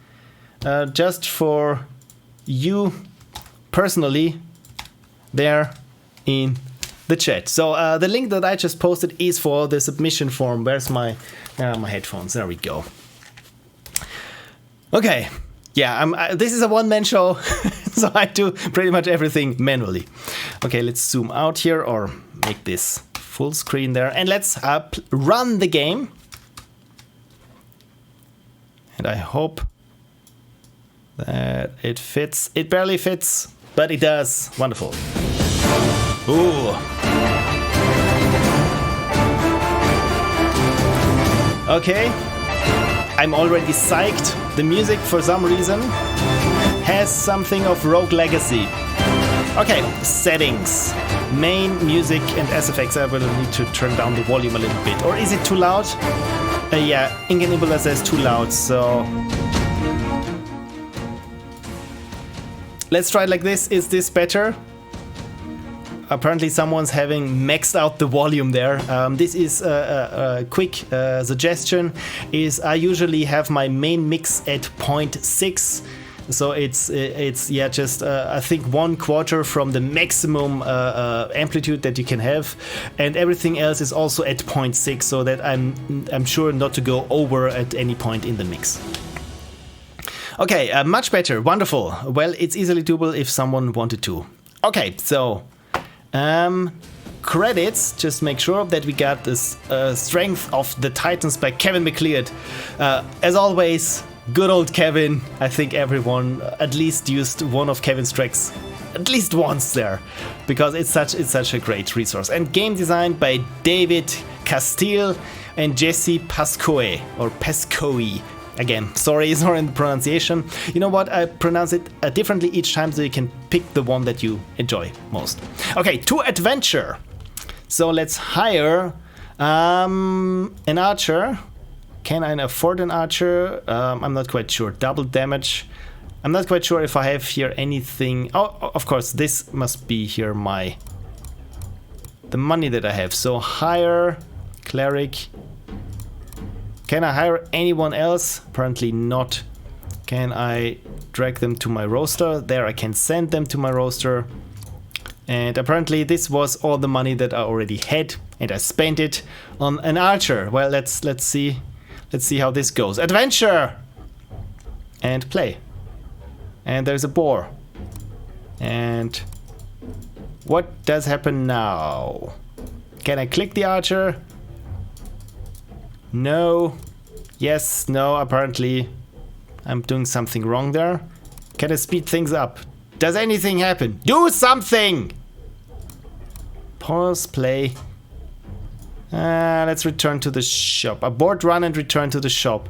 Just for you personally there in the chat. So the link that I just posted is for the submission form. Where's my headphones? There we go. Okay. Yeah, this is a one-man show, so I do pretty much everything manually. Okay, let's zoom out here or make this full screen there, and let's run the game. And I hope that it fits. It barely fits, but it does. Wonderful. Ooh. Okay. I'm already psyched. The music, for some reason, has something of Rogue Legacy. Okay, settings. Main, music, and SFX. I will need to turn down the volume a little bit. Or is it too loud? Yeah, Ingenibula says too loud, so... Let's try it like this. Is this better? apparently someone's having maxed out the volume there. This is a quick suggestion. Is I usually have my main mix at 0.6. So it's yeah, just I think 1/4 from the maximum amplitude that you can have, and everything else is also at 0.6, so that I'm sure not to go over at any point in the mix. Okay, much better, wonderful. Well, it's easily doable if someone wanted to. Okay, so credits. Just make sure that we got this Strength of the Titans by Kevin Mclean. As always. Good old Kevin. I think everyone at least used one of Kevin's tracks at least once there, because it's such a great resource. And game design by David Castile and Jesse Pascoe or Pascoe. Again, sorry in the pronunciation. You know what? I pronounce it differently each time, so you can pick the one that you enjoy most. Okay, to adventure. So let's hire an archer. Can I afford an archer? I'm not quite sure. Double damage. I'm not quite sure if I have here anything. Oh, of course, this must be here the money that I have. So hire cleric. Can I hire anyone else? Apparently not. Can I drag them to my roster? There, I can send them to my roster. And apparently this was all the money that I already had, and I spent it on an archer. Well, let's see. Let's see how this goes. Adventure! And play. And there's a boar. And what does happen now? Can I click the archer? No. Yes, no, apparently I'm doing something wrong there. Can I speed things up? Does anything happen? Do something! Pause, play. Let's return to the shop. Abort run and return to the shop.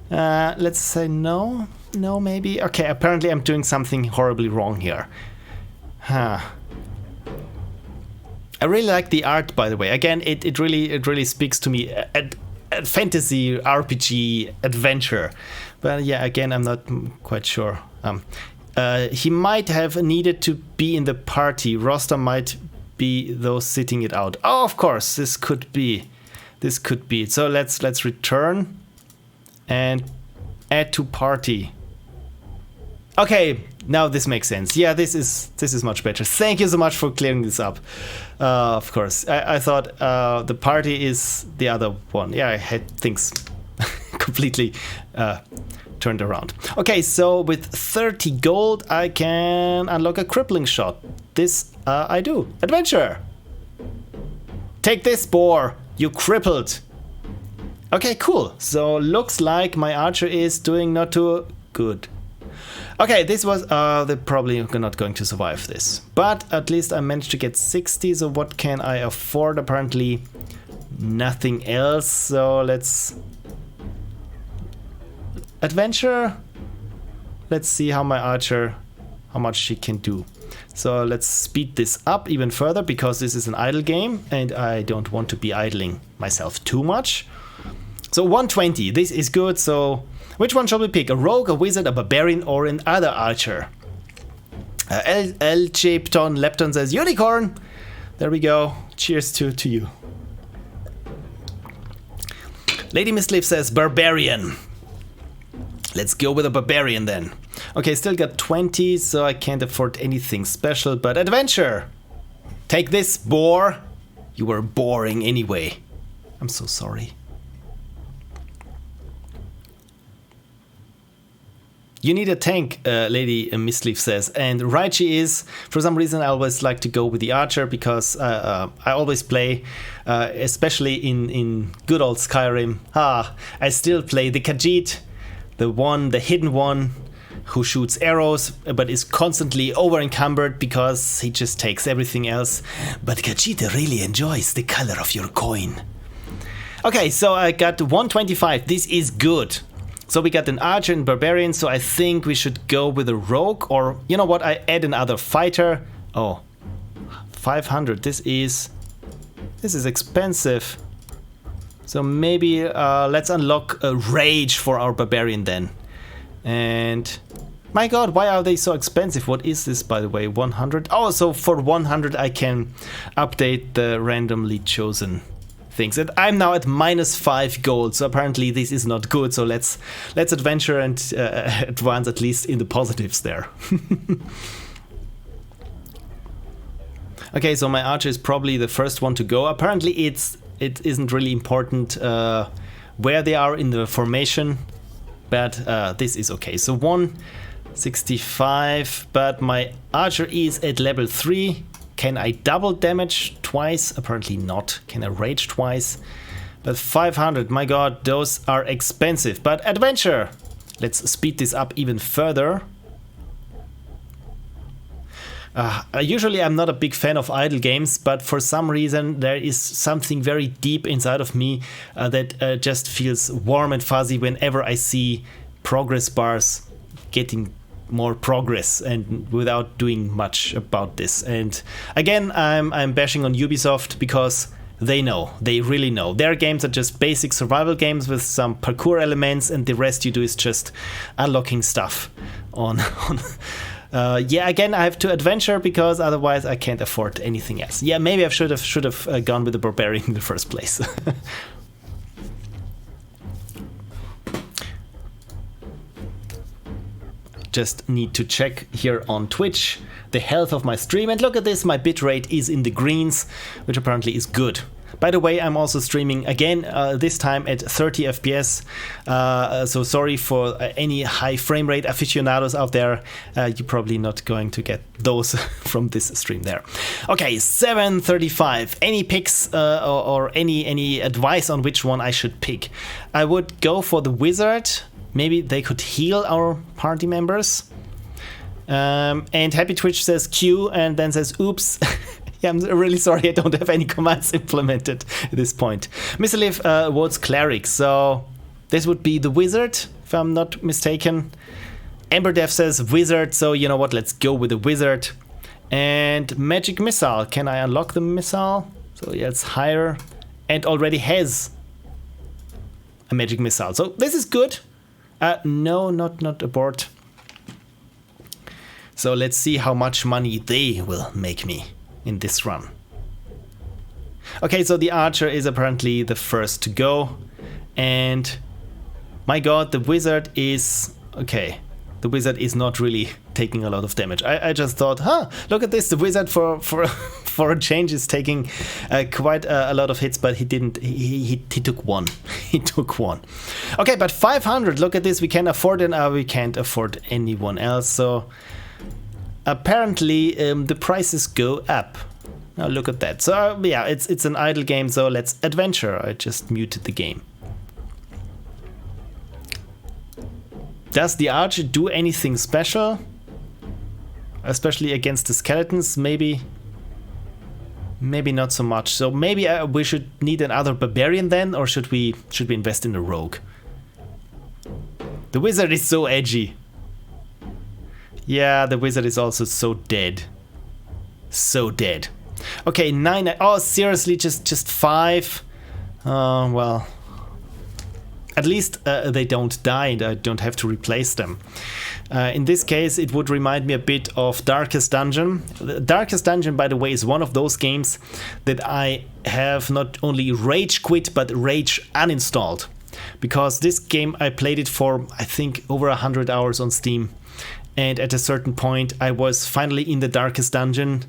Let's say no. No, maybe. Okay, apparently I'm doing something horribly wrong here. Huh. I really like the art, by the way. Again, it really speaks to me. A fantasy RPG adventure. But yeah, again, I'm not quite sure. He might have needed to be in the party. Roster might be those sitting it out. Oh, of course, this could be. So let's return and add to party. Okay, now this makes sense. Yeah, this is much better. Thank you so much for clearing this up. Of course, I thought the party is the other one. Yeah, I had things completely turned around. Okay, so with 30 gold, I can unlock a crippling shot. This I do. Adventure! Take this, boar! You crippled! Okay, cool. So looks like my archer is doing not too good. Okay, this was... they're probably not going to survive this. But at least I managed to get 60, so what can I afford? Apparently nothing else, so let's... Adventure? Let's see how my archer... how much she can do. So let's speed this up even further, because this is an idle game and I don't want to be idling myself too much. So 120, this is good. So which one shall we pick? A rogue, a wizard, a barbarian, or an other archer? Lepton says unicorn. There we go. Cheers to you. Lady Misleaf says barbarian. Let's go with a barbarian then. Okay, still got 20, so I can't afford anything special, but adventure! Take this, boar! You were boring anyway. I'm so sorry. You need a tank, Lady Misleaf says, and right she is. For some reason I always like to go with the archer, because I always play, especially in good old Skyrim. I still play the Khajiit, the hidden one, who shoots arrows, but is constantly over-encumbered because he just takes everything else. But Khajiit really enjoys the color of your coin. Okay, so I got 125. This is good. So we got an archer and barbarian, so I think we should go with a rogue, or you know what, I add another fighter. Oh, 500. This is expensive. So maybe let's unlock a rage for our barbarian then. And My god, why are they so expensive? What is this, by the way? 100? Oh, so for 100 I can update the randomly chosen things. And I'm now at -5 gold, so apparently this is not good. So let's adventure and advance at least in the positives there. Okay, so my archer is probably the first one to go. Apparently it isn't really important where they are in the formation, but this is okay. So 165, but my archer is at level 3. Can I double damage twice? Apparently not. Can I rage twice? But 500, my god, those are expensive. But adventure! Let's speed this up even further. Usually I'm not a big fan of idle games, but for some reason there is something very deep inside of me that just feels warm and fuzzy whenever I see progress bars getting more progress and without doing much about this. And again, I'm bashing on Ubisoft because they know, they really know. Their games are just basic survival games with some parkour elements, and the rest you do is just unlocking stuff on yeah, again, I have to adventure because otherwise I can't afford anything else. Yeah, maybe I should have gone with the barbarian in the first place. Just need to check here on Twitch the health of my stream, and look at this, my bitrate is in the greens, which apparently is good. By the way, I'm also streaming again, this time at 30 FPS, so sorry for any high frame rate aficionados out there. You're probably not going to get those from this stream there. Okay, 735. Any picks or any advice on which one I should pick? I would go for the wizard. Maybe they could heal our party members. And Happy Twitch says Q and then says oops. Yeah, I'm really sorry I don't have any commands implemented at this point. Mr. Liv votes cleric, so this would be the wizard, if I'm not mistaken. Emberdev says wizard, so you know what, let's go with the wizard. And magic missile, can I unlock the missile? So yeah, it's higher and already has a magic missile, so this is good. No, not abort. So let's see how much money they will make me in this run. Okay, so the archer is apparently the first to go, and my god, the wizard is okay. The wizard is not really taking a lot of damage. I just thought, look at this, the wizard for for a change is taking quite a lot of hits, but he didn't. He took one. He took one. Okay, but 500. Look at this. We can afford it. We can't afford anyone else. So apparently the prices go up. Now look at that. So yeah, it's an idle game. So let's adventure. I just muted the game. Does the archer do anything special? Especially against the skeletons? Maybe not so much. So maybe we should need another barbarian then, or should we invest in a rogue? The wizard is so edgy. Yeah, the wizard is also so dead. So dead. Okay, 9. Oh, seriously, just 5. Well. At least they don't die and I don't have to replace them. In this case, it would remind me a bit of Darkest Dungeon. Darkest Dungeon, by the way, is one of those games that I have not only rage quit, but rage uninstalled. Because this game, I played it for, I think, over 100 hours on Steam. And at a certain point, I was finally in the Darkest Dungeon.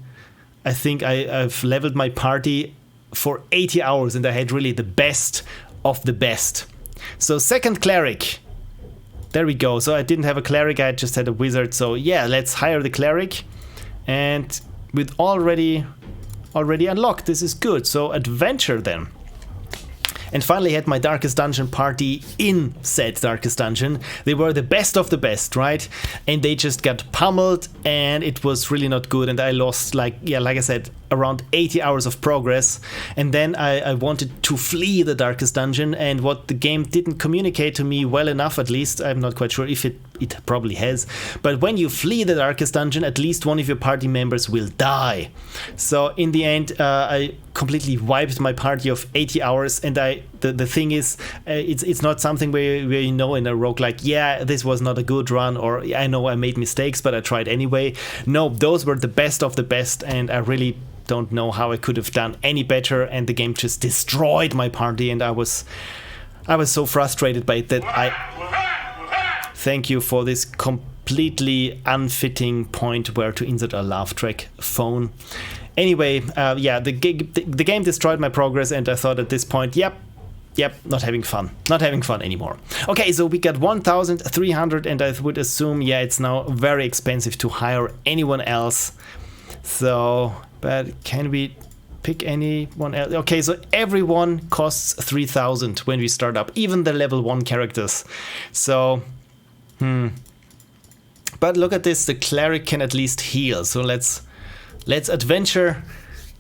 I think I've leveled my party for 80 hours and I had really the best of the best. So second cleric, there we go. So I didn't have a cleric, I just had a wizard. So yeah, let's hire the cleric, and with already unlocked, this is good. So adventure then. And finally had my Darkest Dungeon party in said Darkest Dungeon. They were the best of the best, right? And they just got pummeled and it was really not good. And I lost, like I said, around 80 hours of progress. And then I wanted to flee the Darkest Dungeon, and what the game didn't communicate to me well enough, at least, I'm not quite sure if it probably has, but when you flee the Darkest Dungeon, at least one of your party members will die. So in the end, I completely wiped my party of 80 hours. And the thing is, it's not something where you know in a roguelike, yeah, this was not a good run, or I know I made mistakes, but I tried anyway. No, those were the best of the best, and I really don't know how I could have done any better, and the game just destroyed my party, and I was so frustrated by it that I thank you for this completely unfitting point where to insert a laugh track phone. Anyway, yeah, the game destroyed my progress, and I thought at this point, yep, not having fun anymore. Okay, so we got 1,300, and I would assume, yeah, it's now very expensive to hire anyone else. So, but can we pick anyone else? Okay, so everyone costs 3,000 when we start up, even the level 1 characters. So, but look at this, the cleric can at least heal. So let's adventure.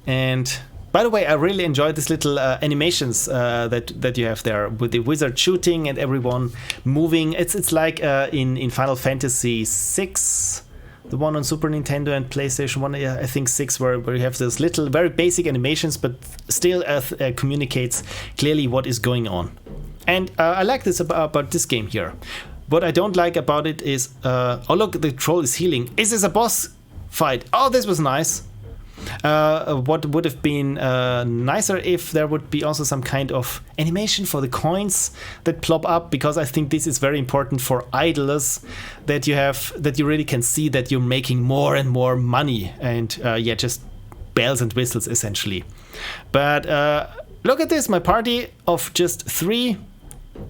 And by the way, I really enjoyed these little animations that you have there with the wizard shooting and everyone moving. It's like in Final Fantasy VI, the one on Super Nintendo and PlayStation 1, I think 6, where you have those little, very basic animations, but still communicates clearly what is going on. And I like this about this game here. What I don't like about it is, oh look, the troll is healing. Is this a boss fight? Oh, this was nice. What would have been nicer if there would be also some kind of animation for the coins that plop up, because I think this is very important for idlers, that you really can see that you're making more and more money, and yeah, just bells and whistles essentially. But look at this, my party of just 3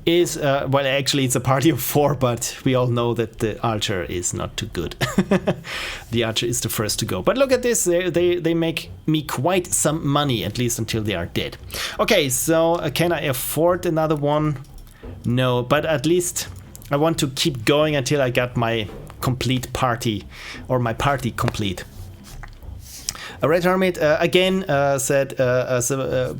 is well, actually it's a party of 4, but we all know that the archer is not too good. The archer is the first to go, but look at this, they make me quite some money, at least until they are dead. Okay, so can I afford another one? No, but at least I want to keep going until I got my complete party, or my party complete. RedHermit again said,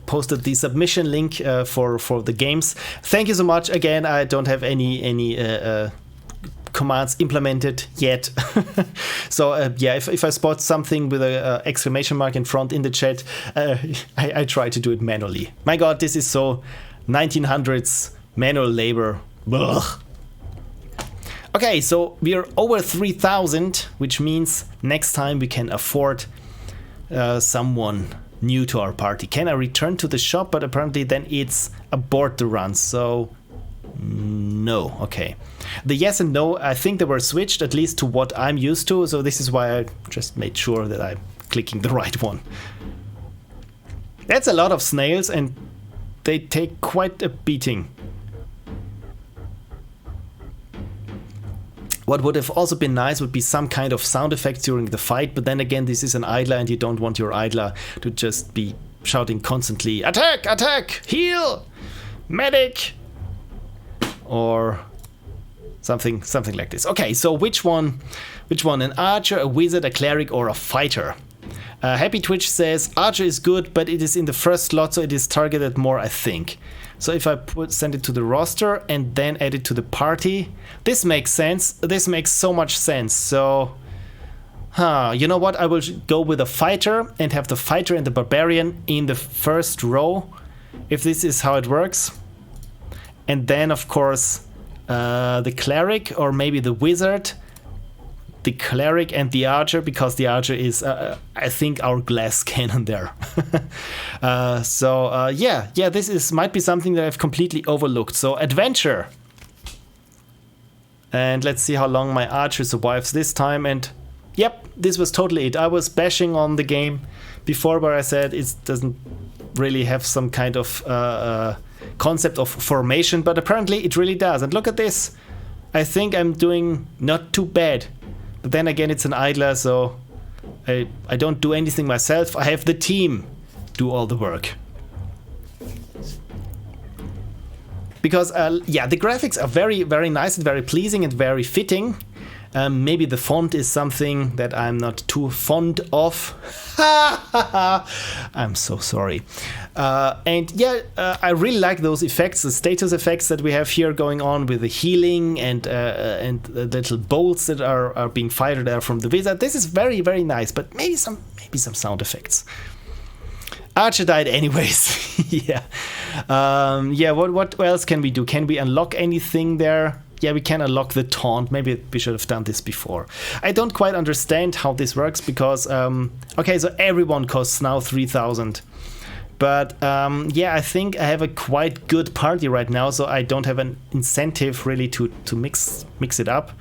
posted the submission link for the games. Thank you so much. Again, I don't have any commands implemented yet. So yeah, if I spot something with a exclamation mark in front in the chat, I try to do it manually. My God, this is so 1900s manual labor. Ugh. Okay, so we are over 3,000, which means next time we can afford someone new to our party. Can I return to the shop? But apparently then it's abort the run, so no. Okay, the yes and no, I think they were switched, at least to what I'm used to, so this is why I just made sure that I'm clicking the right one. That's a lot of snails, and they take quite a beating. What would have also been nice would be some kind of sound effects during the fight, but then again, this is an idler, and you don't want your idler to just be shouting constantly, attack, attack, heal, medic, or something like this. Okay, so which one, an archer, a wizard, a cleric, or a fighter? Happy Twitch says archer is good, but it is in the first slot, so it is targeted more, I think. So if I send it to the roster and then add it to the party, this makes sense. This makes so much sense. So, you know what? I will go with a fighter and have the fighter and the barbarian in the first row, if this is how it works. And then, of course, the cleric, or maybe the wizard, the cleric and the archer, because the archer is, I think, our glass cannon there. So yeah, this might be something that I've completely overlooked. So adventure, and let's see how long my archer survives this time. And yep, this was totally it. I was bashing on the game before, where I said it doesn't really have some kind of concept of formation, but apparently it really does. And look at this. I think I'm doing not too bad. But then again, it's an idler, so I don't do anything myself. I have the team do all the work. Because, yeah, the graphics are very, very nice and very pleasing and very fitting. Maybe the font is something that I'm not too fond of. I'm so sorry. And yeah, I really like those effects, the status effects that we have here going on with the healing and the little bolts that are being fired there from the wizard. This is very, very nice, but maybe some sound effects. Archer died anyways. Yeah. Yeah, what else can we do? Can we unlock anything there? Yeah, we can unlock the taunt. Maybe we should have done this before. I don't quite understand how this works because, okay, so everyone costs now 3,000. But yeah, I think I have a quite good party right now, so I don't have an incentive really to mix it up.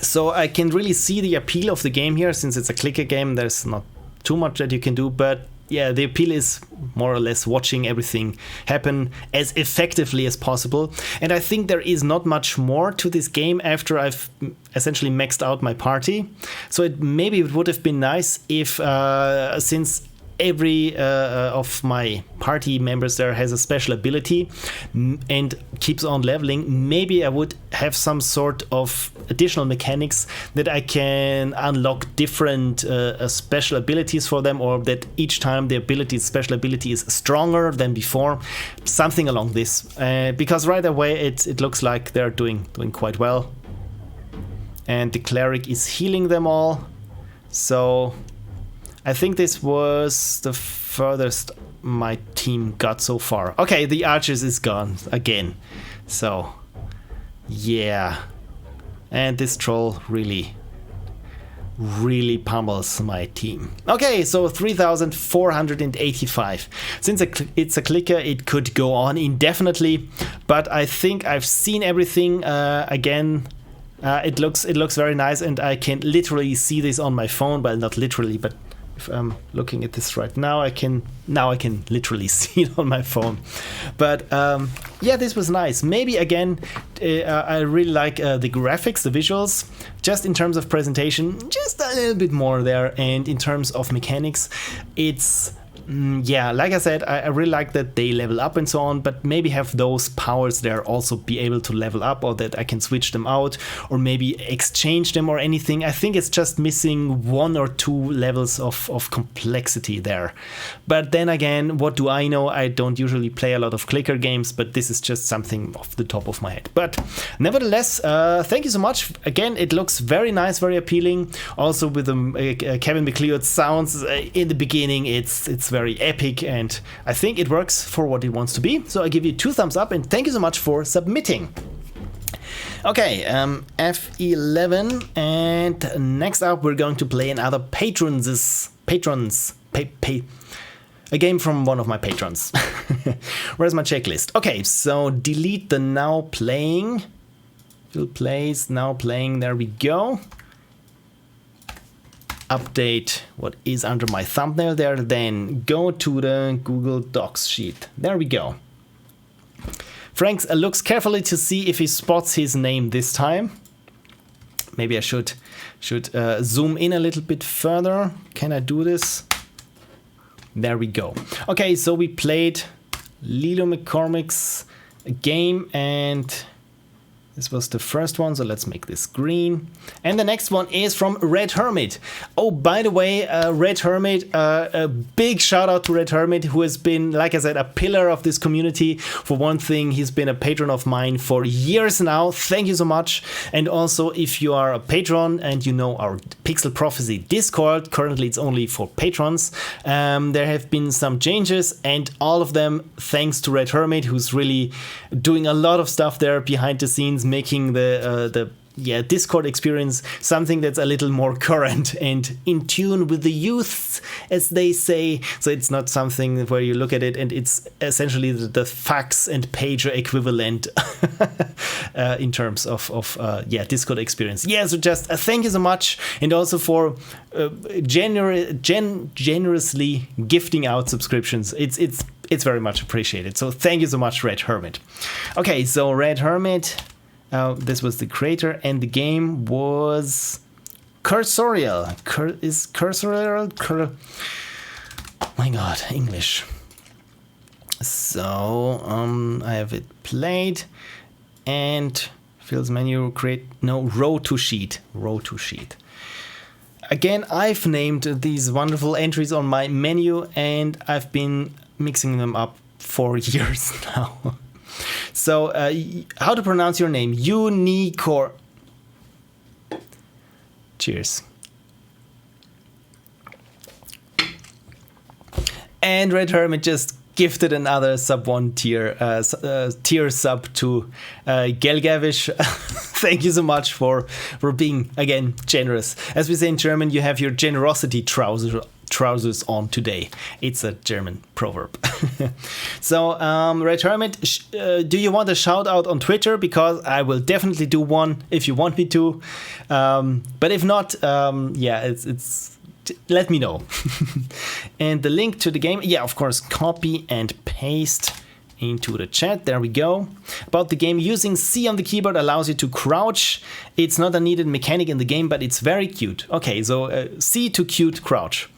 So I can really see the appeal of the game here. Since it's a clicker game, there's not too much that you can do, but yeah, the appeal is more or less watching everything happen as effectively as possible. And I think there is not much more to this game after I've essentially maxed out my party. So maybe it would have been nice if, since every of my party members there has a special ability and keeps on leveling, maybe I would have some sort of additional mechanics that I can unlock different special abilities for them, or that each time the special ability is stronger than before, something along this, because right away it looks like they're doing quite well, and the cleric is healing them all. So I think this was the furthest my team got so far. Okay, the archers is gone again. So, yeah. And this troll really pummels my team. Okay, so 3,485. Since it's a clicker, it could go on indefinitely. But I think I've seen everything again. It looks very nice, and I can literally see this on my phone. Well, not literally, but if I'm looking at this right now, I can literally see it on my phone. But yeah, this was nice. Maybe again, I really like the graphics, the visuals, just in terms of presentation, just a little bit more there. And in terms of mechanics, it's yeah, like I said, I really like that they level up and so on, but maybe have those powers there also be able to level up, or that I can switch them out, or maybe exchange them or anything. I think it's just missing 1 or 2 levels of complexity there. But then again, what do I know? I don't usually play a lot of clicker games, but this is just something off the top of my head. But nevertheless, thank you so much. Again, it looks very nice, very appealing. Also with the Kevin MacLeod sounds in the beginning, it's very epic, and I think it works for what it wants to be. So I give you 2 thumbs up, and thank you so much for submitting. Okay, F11, and next up we're going to play another patrons, a game from one of my patrons. Where's my checklist? Okay, so delete the now playing. Fill plays, now playing, there we go. Update what is under my thumbnail there, then go to the Google Docs sheet. There we go. Frank looks carefully to see if he spots his name this time. Maybe I should zoom in a little bit further. Can I do this? There we go. Okay, so we played Lilo McCormick's game, and this was the first one, so let's make this green. And the next one is from RedHermit. Oh, by the way, RedHermit, a big shout out to RedHermit, who has been, like I said, a pillar of this community. For one thing, he's been a patron of mine for years now. Thank you so much. And also, if you are a patron and you know our Pixel Prophecy Discord, currently it's only for patrons, there have been some changes, and all of them thanks to RedHermit, who's really doing a lot of stuff there behind the scenes, making the Discord experience something that's a little more current and in tune with the youths, as they say. So it's not something where you look at it and it's essentially the fax and pager equivalent in terms of Discord experience. Yeah, so just thank you so much, and also for generously gifting out subscriptions. It's very much appreciated. So thank you so much, RedHermit. Okay, so RedHermit. This was the creator, and the game was Cursorial. Is Cursorial? My God, English. So I have it played, and fills menu, row to sheet. Again, I've named these wonderful entries on my menu, and I've been mixing them up for years now. So, how to pronounce your name? Unicor. Cheers. And RedHermit just gifted another sub 1 tier tier sub to Gelgavish. Thank you so much for being, again, generous. As we say in German, you have your generosity trousers on today. It's a German proverb. So, RedHermit, do you want a shout out on Twitter? Because I will definitely do one if you want me to. But if not, yeah, let me know. And the link to the game, yeah, of course, copy and paste into the chat. There we go. About the game, using C on the keyboard allows you to crouch. It's not a needed mechanic in the game, but it's very cute. Okay, so C to cute crouch.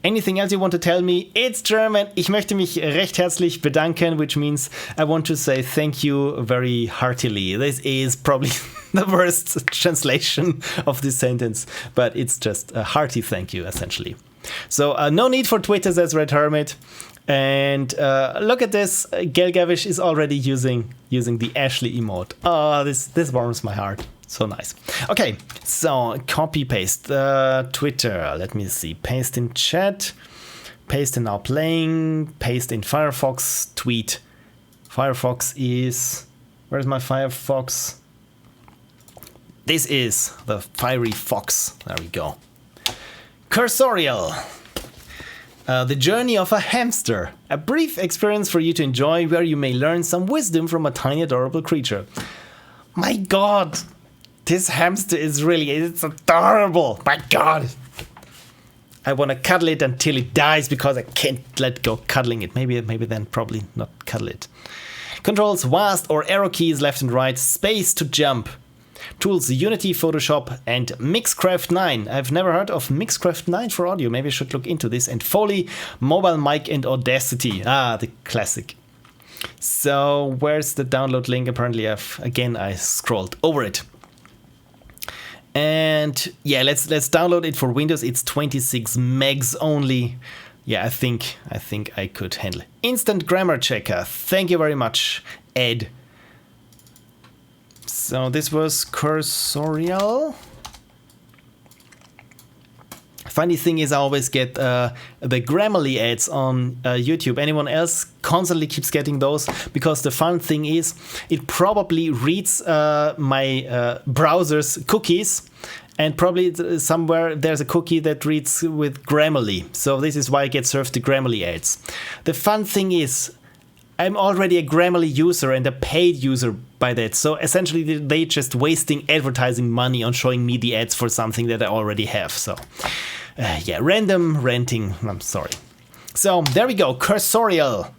Anything else you want to tell me? It's German. Ich möchte mich recht herzlich bedanken, which means I want to say thank you very heartily. This is probably the worst translation of this sentence, but it's just a hearty thank you, essentially. So no need for Twitter, says RedHermit. And look at this. Gelgavish is already using the Ashley emote. Oh, this warms my heart. So nice. Okay, so copy paste Twitter. Let me see. Paste in chat. Paste in now playing. Paste in Firefox. Tweet. Firefox is. Where's my Firefox? This is the fiery fox. There we go. Cursorial. The journey of a hamster. A brief experience for you to enjoy, where you may learn some wisdom from a tiny adorable creature. My God. This hamster is it's adorable. My God. I want to cuddle it until it dies because I can't let go cuddling it. Maybe then probably not cuddle it. Controls WASD or arrow keys left and right. Space to jump. Tools Unity, Photoshop, and Mixcraft 9. I've never heard of Mixcraft 9 for audio. Maybe I should look into this. And Foley, Mobile Mic, and Audacity. Ah, the classic. So where's the download link? Apparently I scrolled over it. And yeah, let's download it for Windows. It's 26 megs only. Yeah, I think I could handle it. Instant grammar checker. Thank you very much, Ed. So this was Cursorial. Funny thing is, I always get the Grammarly ads on YouTube. Anyone else constantly keeps getting those? Because the fun thing is, it probably reads my browser's cookies, and probably somewhere there's a cookie that reads with Grammarly. So this is why I get served the Grammarly ads. The fun thing is, I'm already a Grammarly user and a paid user by that. So essentially, they just wasting advertising money on showing me the ads for something that I already have. So yeah, random ranting. I'm sorry. So there we go, Cursorial.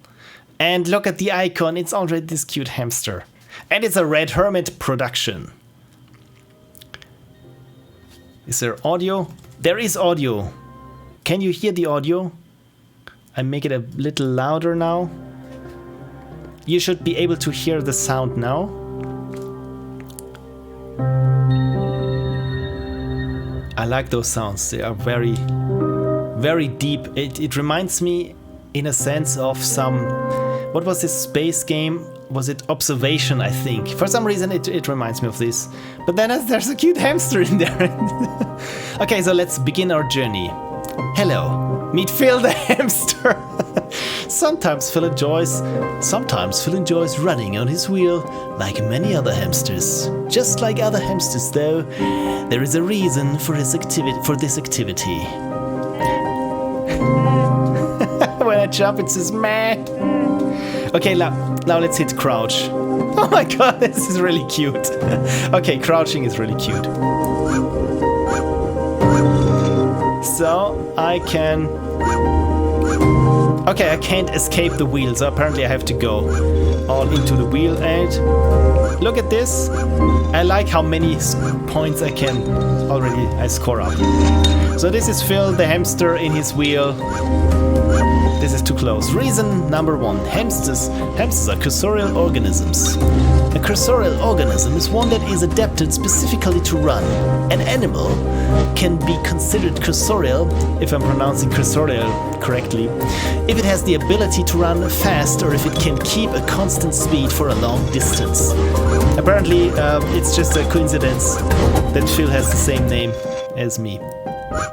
And look at the icon. It's already this cute hamster. And it's a RedHermit production. Is there audio? There is audio. Can you hear the audio? I make it a little louder now. You should be able to hear the sound now. I like those sounds. They are very, very deep. It reminds me, in a sense, of some... What was this space game? Was it Observation, I think? For some reason, it reminds me of this. But then there's a cute hamster in there. Okay, so let's begin our journey. Hello, meet Phil the hamster. Sometimes Phil enjoys running on his wheel, like many other hamsters. Just like other hamsters, though, there is a reason for this activity. When I jump, it says meh. Okay, now let's hit crouch. Oh my God, this is really cute. Okay, crouching is really cute. So I can... Okay, I can't escape the wheel, so apparently I have to go all into the wheel. And look at this. I like how many points I score up. So this is Phil the hamster in his wheel. This is too close. Reason number 1. Hamsters are cursorial organisms. A cursorial organism is one that is adapted specifically to run. An animal can be considered cursorial, if I'm pronouncing cursorial correctly, if it has the ability to run fast or if it can keep a constant speed for a long distance. Apparently, it's just a coincidence that Phil has the same name as me.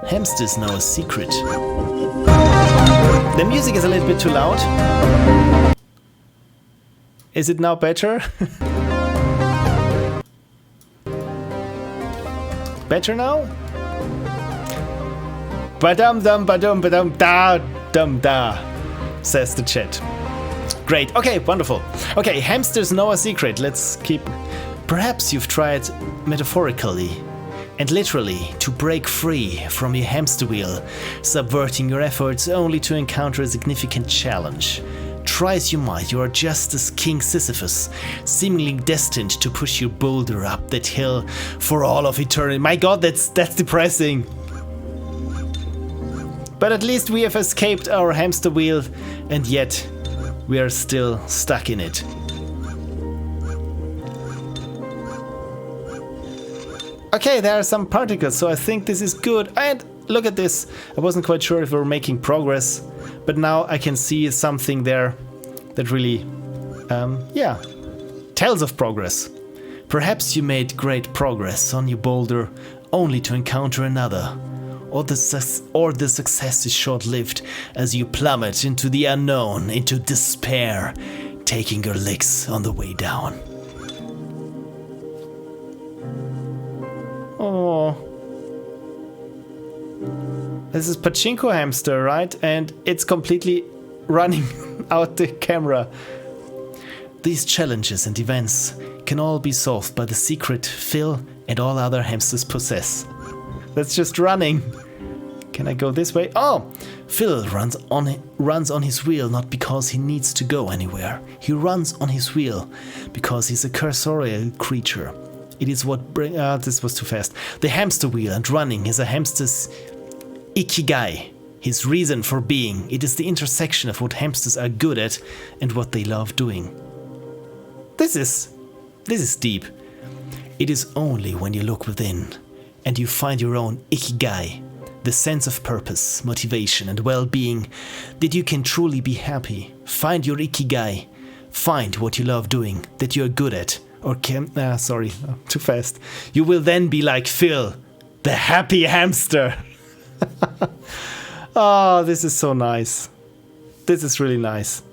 Hamsters know a secret. The music is a little bit too loud. Is it now better? Better now? Badum dum badum badum da dum da, says the chat. Great. Okay, wonderful. Okay, hamsters know a secret. Let's keep. Perhaps you've tried metaphorically and literally to break free from your hamster wheel, subverting your efforts only to encounter a significant challenge. Try as you might, you are just as King Sisyphus, seemingly destined to push your boulder up that hill for all of eternity. My god, that's depressing. But at least we have escaped our hamster wheel, and yet we are still stuck in it. Okay, there are some particles, so I think this is good. And look at this. I wasn't quite sure if we were making progress, but now I can see something there that really, tells of progress. Perhaps you made great progress on your boulder only to encounter another, or the success is short-lived as you plummet into the unknown, into despair, taking your licks on the way down. Oh, this is Pachinko Hamster, right? And it's completely running out the camera. These challenges and events can all be solved by the secret Phil and all other hamsters possess. That's just running. Can I go this way? Oh, Phil runs on his wheel not because he needs to go anywhere. He runs on his wheel because he's a cursorial creature. It is what this was too fast. The hamster wheel and running is a hamster's ikigai, his reason for being. It is the intersection of what hamsters are good at and what they love doing. This is deep. It is only when you look within and you find your own ikigai, the sense of purpose, motivation and well-being, that you can truly be happy. Find your ikigai. Find what you love doing, that you are good at. Or too fast. You will then be like Phil, the happy hamster. Oh, this is so nice. This is really nice.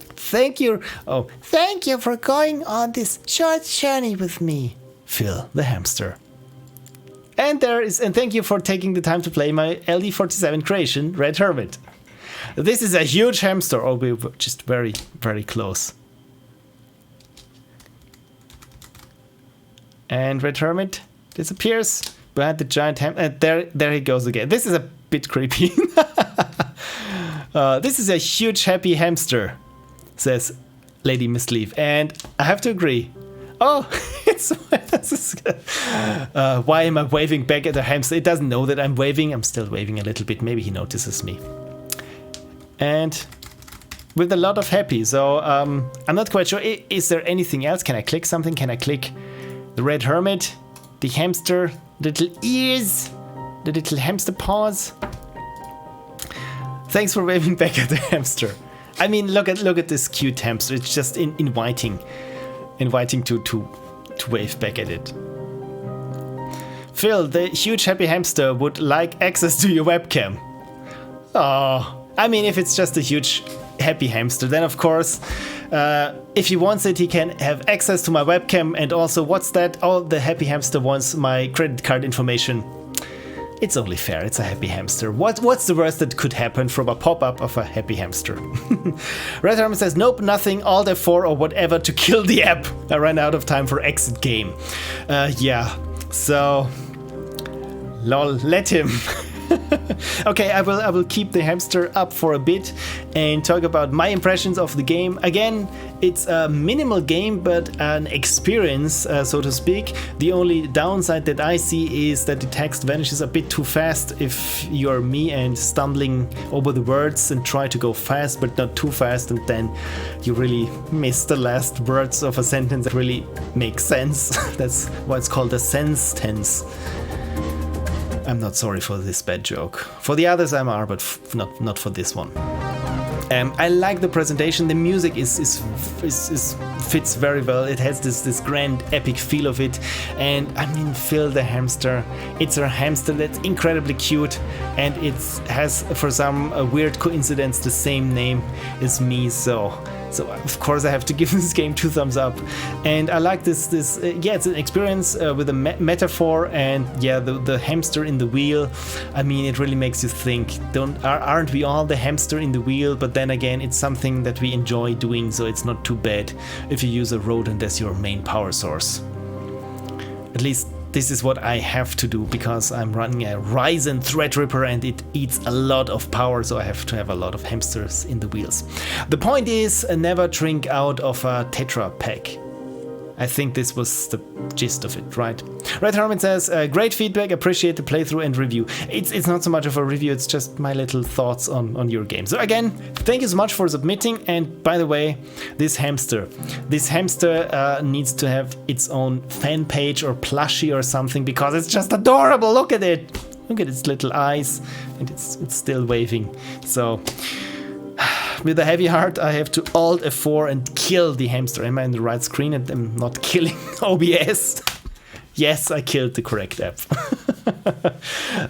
Thank you. Oh, thank you for going on this short journey with me, Phil, the hamster. And thank you for taking the time to play my LD47 creation, RedHermit. This is a huge hamster. Oh, we were just very, very close. And RedHermit disappears behind the giant there he goes again. This is a bit creepy. This is a huge happy hamster, says Lady Misleaf, and I have to agree. Oh, why am I waving back at the hamster? It doesn't know that I'm waving. I'm still waving a little bit. Maybe he notices me. And with a lot of happy. So I'm not quite sure. Is there anything else? Can I click something? Can I click the RedHermit, the hamster, little ears, the little hamster paws? Thanks for waving back at the hamster. I mean, look at this cute hamster. It's just inviting to wave back at it. Phil, the huge happy hamster would like access to your webcam. Oh, I mean, if it's just a huge happy hamster, then of course, if he wants it, he can have access to my webcam. And also, what's that? Oh, the happy hamster wants my credit card information. It's only fair. It's a happy hamster. What's the worst that could happen from a pop-up of a happy hamster? RedHermit says, nope, nothing, Alt F4 or whatever to kill the app. I ran out of time for exit game. Yeah, so lol, let him. Okay, I will keep the hamster up for a bit and talk about my impressions of the game. Again, it's a minimal game, but an experience, so to speak. The only downside that I see is that the text vanishes a bit too fast if you're me and stumbling over the words and try to go fast, but not too fast, and then you really miss the last words of a sentence that really makes sense. That's why it's called a sense tense. I'm not sorry for this bad joke. For the others I are, but not for this one. I like the presentation. The music fits very well. It has this grand epic feel of it, and I mean, Phil the hamster. It's a hamster that's incredibly cute, and it has, for some weird coincidence, the same name as me. So of course I have to give this game 2 thumbs up. And I like this yeah, it's an experience with a metaphor, and yeah, the hamster in the wheel. I mean, it really makes you think, aren't we all the hamster in the wheel? But then again, it's something that we enjoy doing, so it's not too bad if you use a rodent as your main power source. At least this is what I have to do, because I'm running a Ryzen Threadripper and it eats a lot of power, so I have to have a lot of hamsters in the wheels. The point is, never drink out of a Tetra pack. I think this was the gist of it, right? RedHermit says, great feedback, appreciate the playthrough and review. It's not so much of a review, it's just my little thoughts on your game. So again, thank you so much for submitting. And by the way, this hamster needs to have its own fan page or plushie or something, because it's just adorable. Look at it. Look at its little eyes, and it's still waving. So with a heavy heart, I have to Alt F4 and kill the hamster. Am I in the right screen and I'm not killing OBS? Yes, I killed the correct app.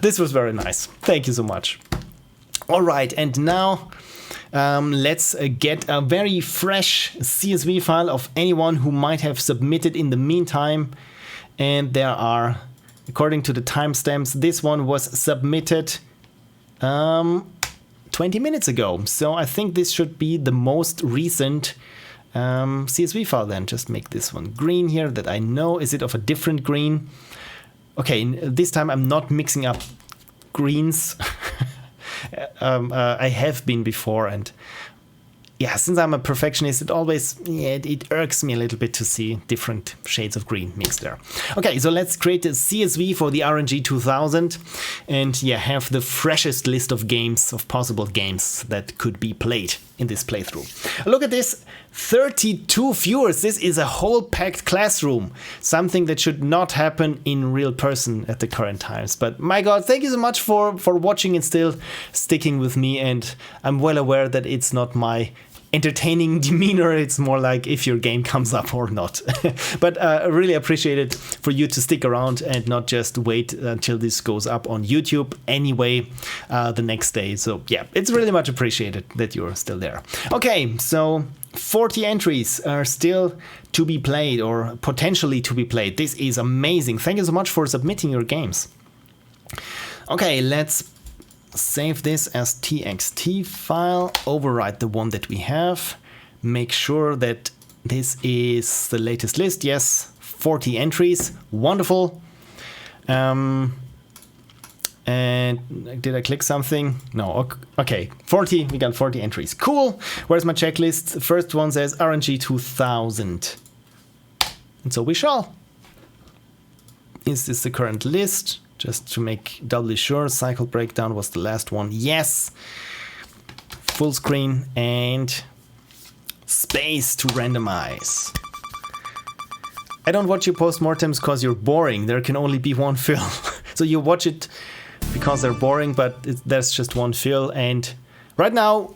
This was very nice. Thank you so much. All right, and now let's get a very fresh CSV file of anyone who might have submitted in the meantime. And there are, according to the timestamps, this one was submitted 20 minutes ago. So I think this should be the most recent CSV file then. Just make this one green here that I know. Is it of a different green? Okay, this time I'm not mixing up greens. I have been before, and yeah, since I'm a perfectionist, it irks me a little bit to see different shades of green mixed there. Okay, so let's create a CSV for the RNG 2000 and yeah, have the freshest list of games, of possible games that could be played in this playthrough. Look at this, 32 viewers. This is a whole packed classroom. Something that should not happen in real person at the current times. But my God, thank you so much for watching and still sticking with me. And I'm well aware that it's not my entertaining demeanor, it's more like if your game comes up or not. But I really appreciate it for you to stick around and not just wait until this goes up on YouTube anyway the next day. So yeah, it's really much appreciated that you're still there. Okay, so 40 entries are still to be played or potentially to be played. This is amazing. Thank you so much for submitting your games. Okay, let's save this as txt file, overwrite the one that we have, make sure that this is the latest list. Yes, 40 entries, wonderful. And did I click something? No, okay, 40, we got 40 entries, cool. Where's my checklist? The first one says RNG 2000, and so we shall. Is this the current list? Just to make doubly sure, Cycle Breakdown was the last one. Yes. Full screen and space to randomize. I don't watch your postmortems because you're boring. There can only be one fill. So you watch it because they're boring, but there's just one fill. And right now,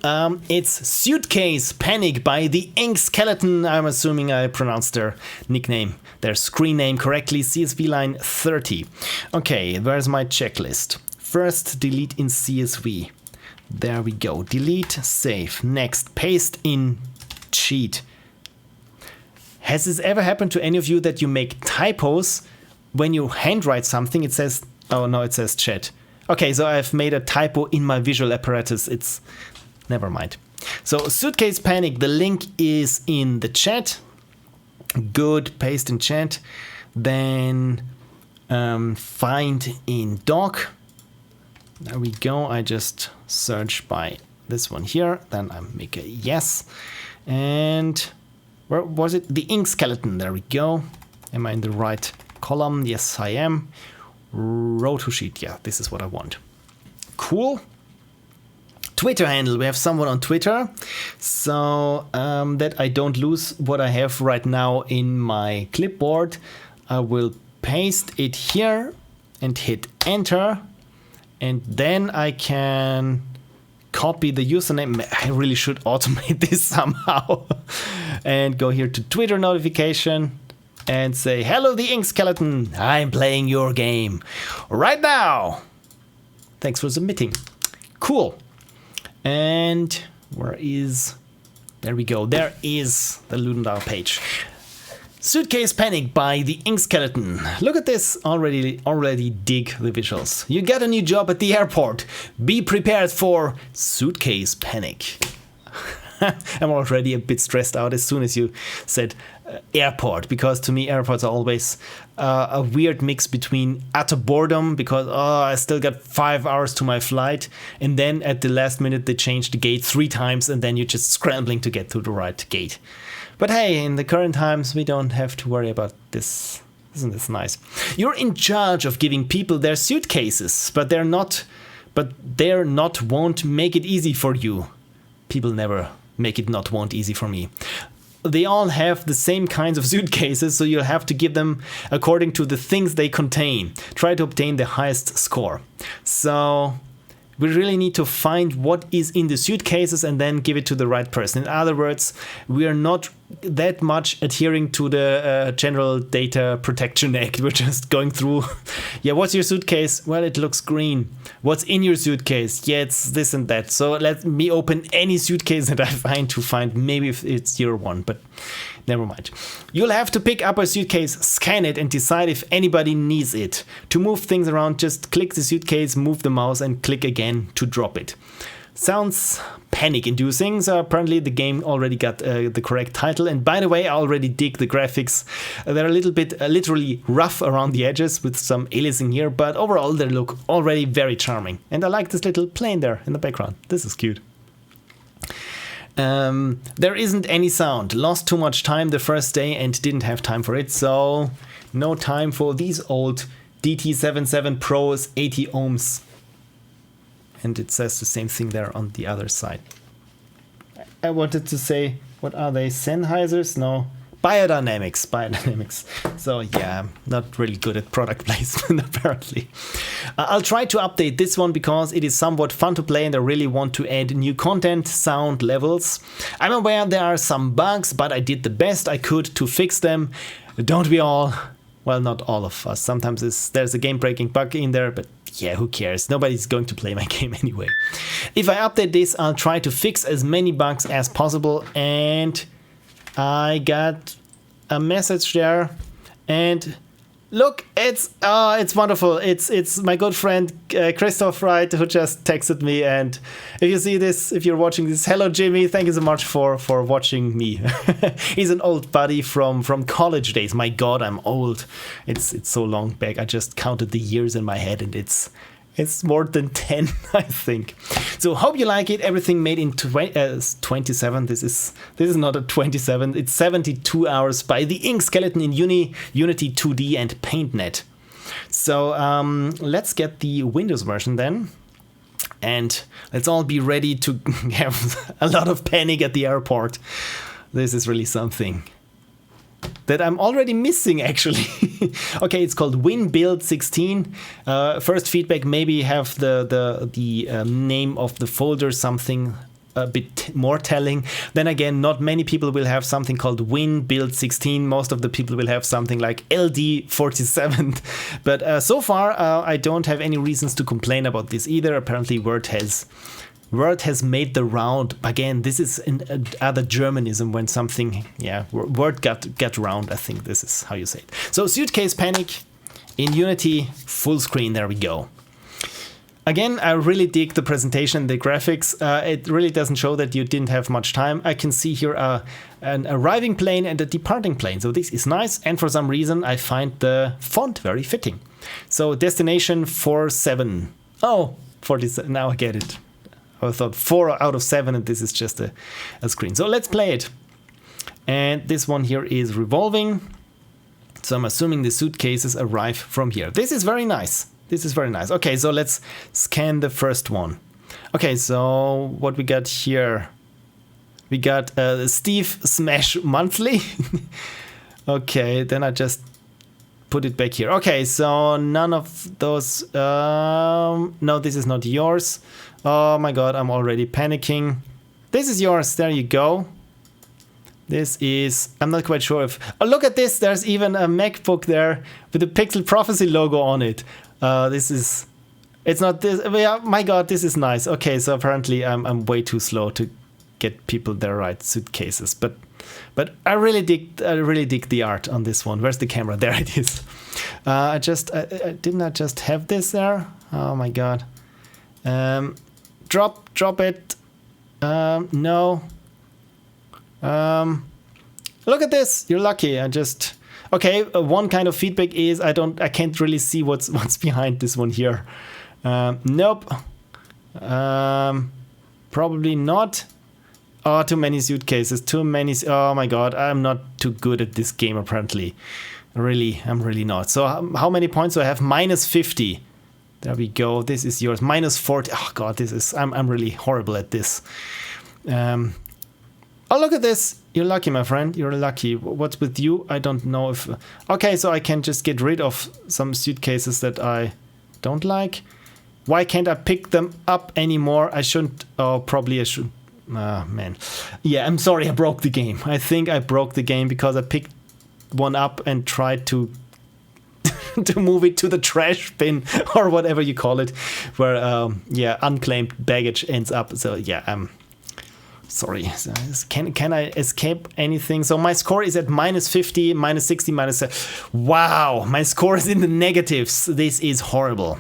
it's Suitcase Panic by TheInkSkeleton. I'm assuming I pronounced their nickname, their screen name correctly. CSV line 30. Okay, where's my checklist? First, delete in CSV. There we go. Delete, save. Next, paste in cheat. Has this ever happened to any of you that you make typos when you handwrite something? It says, oh no, it says chat. Okay, so I've made a typo in my visual apparatus. It's never mind. So Suitcase Panic, the link is in the chat. Good, paste in chat. Then find in doc. There we go. I just search by this one here. Then I make a yes. And where was it? TheInkSkeleton. There we go. Am I in the right column? Yes, I am. Row to sheet. Yeah, this is what I want. Cool. Twitter handle. We have someone on Twitter. So that I don't lose what I have right now in my clipboard, I will paste it here and hit enter. And then I can copy the username. I really should automate this somehow. And go here to Twitter notification and say, hello, TheInkSkeleton. I'm playing your game right now. Thanks for submitting. Cool. And where is... There we go. There is the Ludum Dare page. Suitcase Panic by TheInkSkeleton. Look at this. Already dig the visuals. You got a new job at the airport. Be prepared for Suitcase Panic. I'm already a bit stressed out as soon as you said airport, because to me airports are always a weird mix between utter boredom, because I still got 5 hours to my flight, and then at the last minute they change the gate 3 times and then you're just scrambling to get to the right gate. But hey, in the current times we don't have to worry about this. Isn't this nice? You're in charge of giving people their suitcases, but they're not won't make it easy for you. People never make it not want easy for me. They all have the same kinds of suitcases, so you'll have to give them according to the things they contain. Try to obtain the highest score. So we really need to find what is in the suitcases and then give it to the right person. In other words, we are not that much adhering to the General Data Protection Act. We're just going through, yeah, what's your suitcase? Well, it looks green. What's in your suitcase? Yeah, it's this and that. So let me open any suitcase that I find to find maybe if it's your one, but never mind. You'll have to pick up a suitcase, scan it, and decide if anybody needs it. To move things around, just click the suitcase, move the mouse, and click again to drop it. Sounds panic-inducing, so apparently the game already got the correct title. And by the way, I already dig the graphics. They're a little bit literally rough around the edges with some aliasing here, but overall they look already very charming. And I like this little plane there in the background. This is cute. There isn't any sound. Lost too much time the first day and didn't have time for it, so no time for these old DT77 Pros 80 ohms. And it says the same thing there on the other side. I wanted to say, what are they? Sennheisers? No. Biodynamics. So yeah, not really good at product placement apparently. I'll try to update this one because it is somewhat fun to play and I really want to add new content, sound levels. I'm aware there are some bugs, but I did the best I could to fix them. Don't we all? Well, not all of us. Sometimes there's a game-breaking bug in there, but yeah, who cares? Nobody's going to play my game anyway. If I update this, I'll try to fix as many bugs as possible. And I got a message there, and look, it's wonderful. It's my good friend Christoph Wright who just texted me. And if you see this, if you're watching this, hello Jimmy, thank you so much for watching me. He's an old buddy from college days. My God, I'm old. It's so long back. I just counted the years in my head, and it's more than 10, I think. So hope you like it. Everything made in 27. This is not a 27. It's 72 hours by TheInkSkeleton in Unity 2D and PaintNet. So let's get the Windows version then. And let's all be ready to have a lot of panic at the airport. This is really something that I'm already missing, actually. Okay, it's called WinBuild16. First feedback, maybe have the name of the folder something a bit more telling. Then again, not many people will have something called WinBuild16. Most of the people will have something like LD47. But so far, I don't have any reasons to complain about this either. Apparently, Word has made the round. Again, this is another Germanism when something, yeah, Word got round. I think this is how you say it. So Suitcase Panic in Unity, full screen, there we go. Again, I really dig the presentation, the graphics. It really doesn't show that you didn't have much time. I can see here an arriving plane and a departing plane. So this is nice. And for some reason, I find the font very fitting. So destination 47. Oh, 47. Now I get it. I thought 4 out of 7, and this is just a screen. So let's play it. And this one here is revolving. So I'm assuming the suitcases arrive from here. This is very nice. This is very nice. Okay, so let's scan the first one. Okay, so what we got here? We got Steve Smash Monthly. Okay, then I just put it back here. Okay, so none of those. No, this is not yours. Oh my god, I'm already panicking. This is yours. There you go. This is... I'm not quite sure if... Oh, look at this. There's even a MacBook there with the Pixel Prophecy logo on it. This is... It's not this... Yeah, my god, this is nice. Okay, so apparently I'm way too slow to get people their right suitcases. But I really dig the art on this one. Where's the camera? There it is. Didn't I just have this there? Oh my god. Drop it. No. Look at this. You're lucky. Okay. One kind of feedback is I can't really see what's behind this one here. Nope. Probably not. Oh, too many suitcases. Too many. Oh my god. I'm not too good at this game apparently. I'm really not. So how many points do I have? Minus 50. There we go. This is yours. Minus 40. Oh god, I'm really horrible at this. Oh, look at this. You're lucky, my friend. You're lucky. What's with you? I don't know if... Okay, so I can just get rid of some suitcases that I don't like. Why can't I pick them up anymore? I shouldn't... Oh, probably I should... Ah, man. Yeah, I'm sorry. I broke the game. I think I broke the game because I picked one up and tried to to move it to the trash bin or whatever you call it, where unclaimed baggage ends up. So yeah, sorry. Can I escape anything? So my score is at minus 50, minus 60, minus 7. Wow, my score is in the negatives. This is horrible.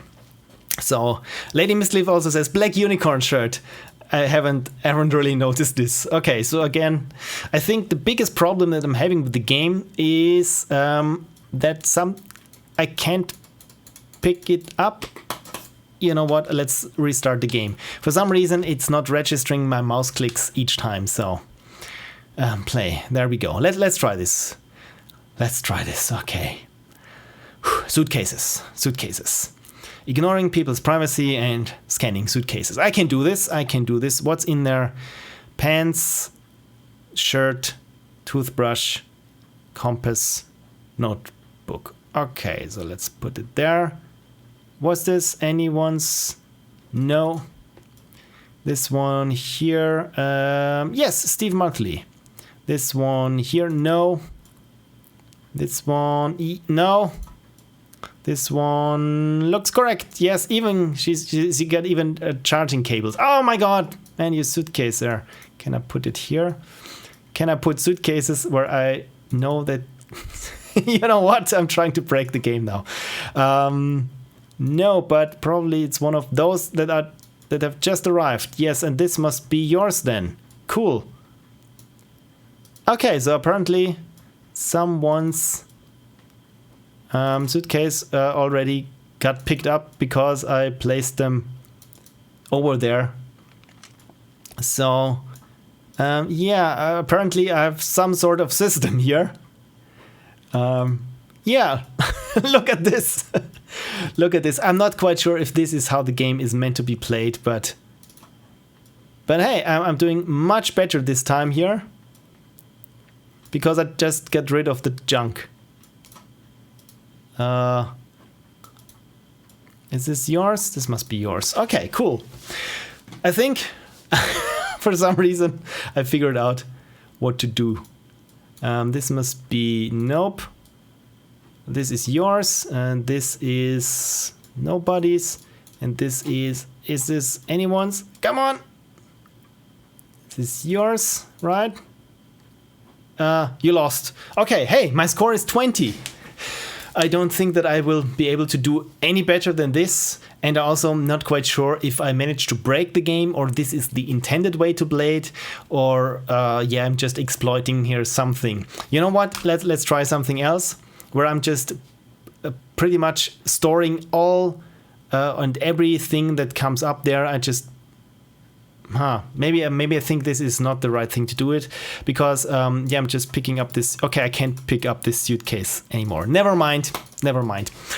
So Lady Misleaf also says black unicorn shirt. I haven't really noticed this. Okay, so again, I think the biggest problem that I'm having with the game is that I can't pick it up. You know what? Let's restart the game. For some reason, it's not registering my mouse clicks each time. So play. There we go. Let's try this. Let's try this. Okay. Suitcases. Ignoring people's privacy and scanning suitcases. I can do this. What's in there? Pants, shirt, toothbrush, compass, notebook. Okay, so let's put it there. Was this anyone's? No. This one here. Yes, Steve Martley. This one here. No. This one. No. This one looks correct. Yes, even she got even charging cables. Oh my god! Man, your suitcase there. Can I put it here? Can I put suitcases where I know that... You know what? I'm trying to break the game now. No, but probably it's one of those that have just arrived. Yes, and this must be yours then. Cool. Okay, so apparently someone's suitcase already got picked up because I placed them over there. So yeah, apparently I have some sort of system here. Yeah, look at this. Look at this. I'm not quite sure if this is how the game is meant to be played, but hey, I'm doing much better this time here because I just got rid of the junk. Is this yours? This must be yours. Okay, cool. I think for some reason I figured out what to do. This must be... Nope. This is yours, and this is nobody's, and this is this anyone's? Come on! This is yours, right? You lost. Okay, hey, my score is 20. I don't think that I will be able to do any better than this, and I also am not quite sure if I managed to break the game or this is the intended way to play it, or yeah, I'm just exploiting here something. You know what? Let's try something else where I'm just pretty much storing all and everything that comes up there. I just maybe I think this is not the right thing to do it because yeah, I'm just picking up this. Okay, I can't pick up this suitcase anymore. Never mind.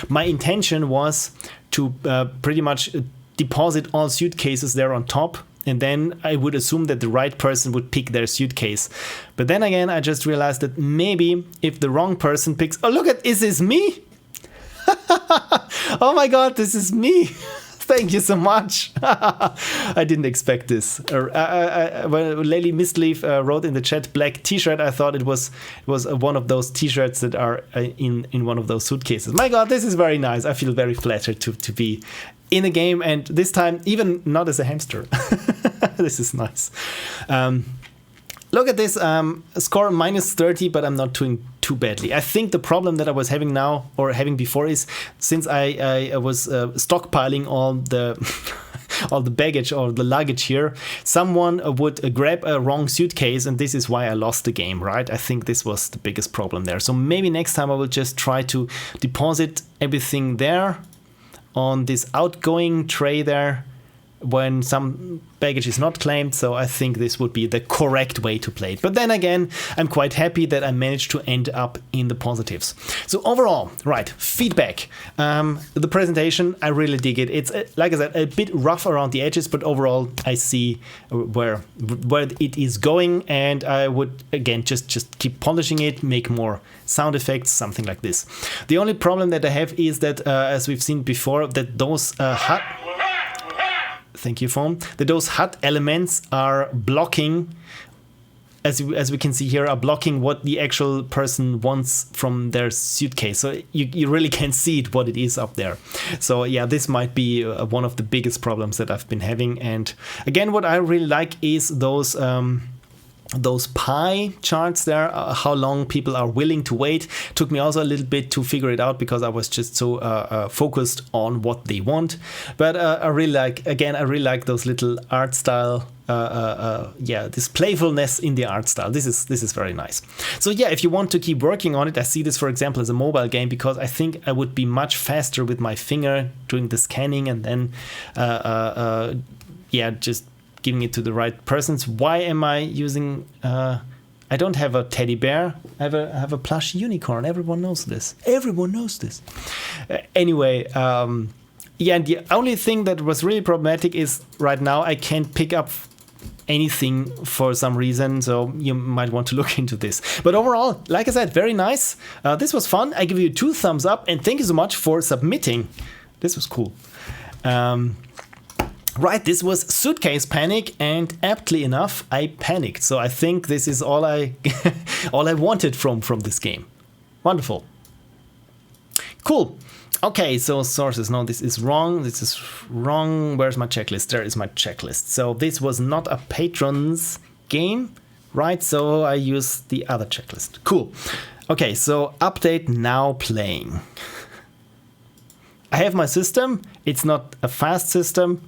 My intention was to pretty much deposit all suitcases there on top, and then I would assume that the right person would pick their suitcase. But then again, I just realized that maybe if the wrong person picks... Oh, look at... Is this me? Oh my god, this is me. Thank you so much. I didn't expect this. When Lady Mistleaf wrote in the chat black t-shirt, I thought it was one of those t-shirts that are in one of those suitcases. My god, this is very nice. I feel very flattered to be in a game, and this time even not as a hamster. This is nice. Look at this score -30, but I'm not doing too badly. I think the problem that I was having now, or having before, is since I was stockpiling all the all the baggage or the luggage here, someone would grab a wrong suitcase, and this is why I lost the game, right? I think this was the biggest problem there. So maybe next time I will just try to deposit everything there on this outgoing tray there when some baggage is not claimed. So I think this would be the correct way to play it. But then again, I'm quite happy that I managed to end up in the positives. So overall, right, feedback. The presentation, I really dig it. It's, like I said, a bit rough around the edges, but overall I see where it is going, and I would, again, just keep polishing it, make more sound effects, something like this. The only problem that I have is that, as we've seen before, that those thank you, phone. That those HUD elements are blocking, as we can see here, are blocking what the actual person wants from their suitcase. So you really can't see it, what it is up there. So yeah, this might be one of the biggest problems that I've been having. And again, what I really like is those pie charts there, how long people are willing to wait. Took me also a little bit to figure it out because I was just so focused on what they want. But I really like those little art style, this playfulness in the art style. This is very nice. So yeah, if you want to keep working on it, I see this, for example, as a mobile game, because I think I would be much faster with my finger doing the scanning and then just giving it to the right persons. Why am I using... I don't have a teddy bear. I have a plush unicorn. Everyone knows this. Everyone knows this. Anyway, and the only thing that was really problematic is right now I can't pick up anything for some reason, so you might want to look into this. But overall, like I said, very nice. This was fun. I give you 2 thumbs up, and thank you so much for submitting. This was cool. Right, this was Suitcase Panic, and aptly enough, I panicked. So I think this is all I all I wanted from this game. Wonderful. Cool. Okay, so sources. No, this is wrong. This is wrong. Where's my checklist? There is my checklist. So this was not a patrons game, right? So I use the other checklist. Cool. Okay, so update now playing. I have my system. It's not a fast system,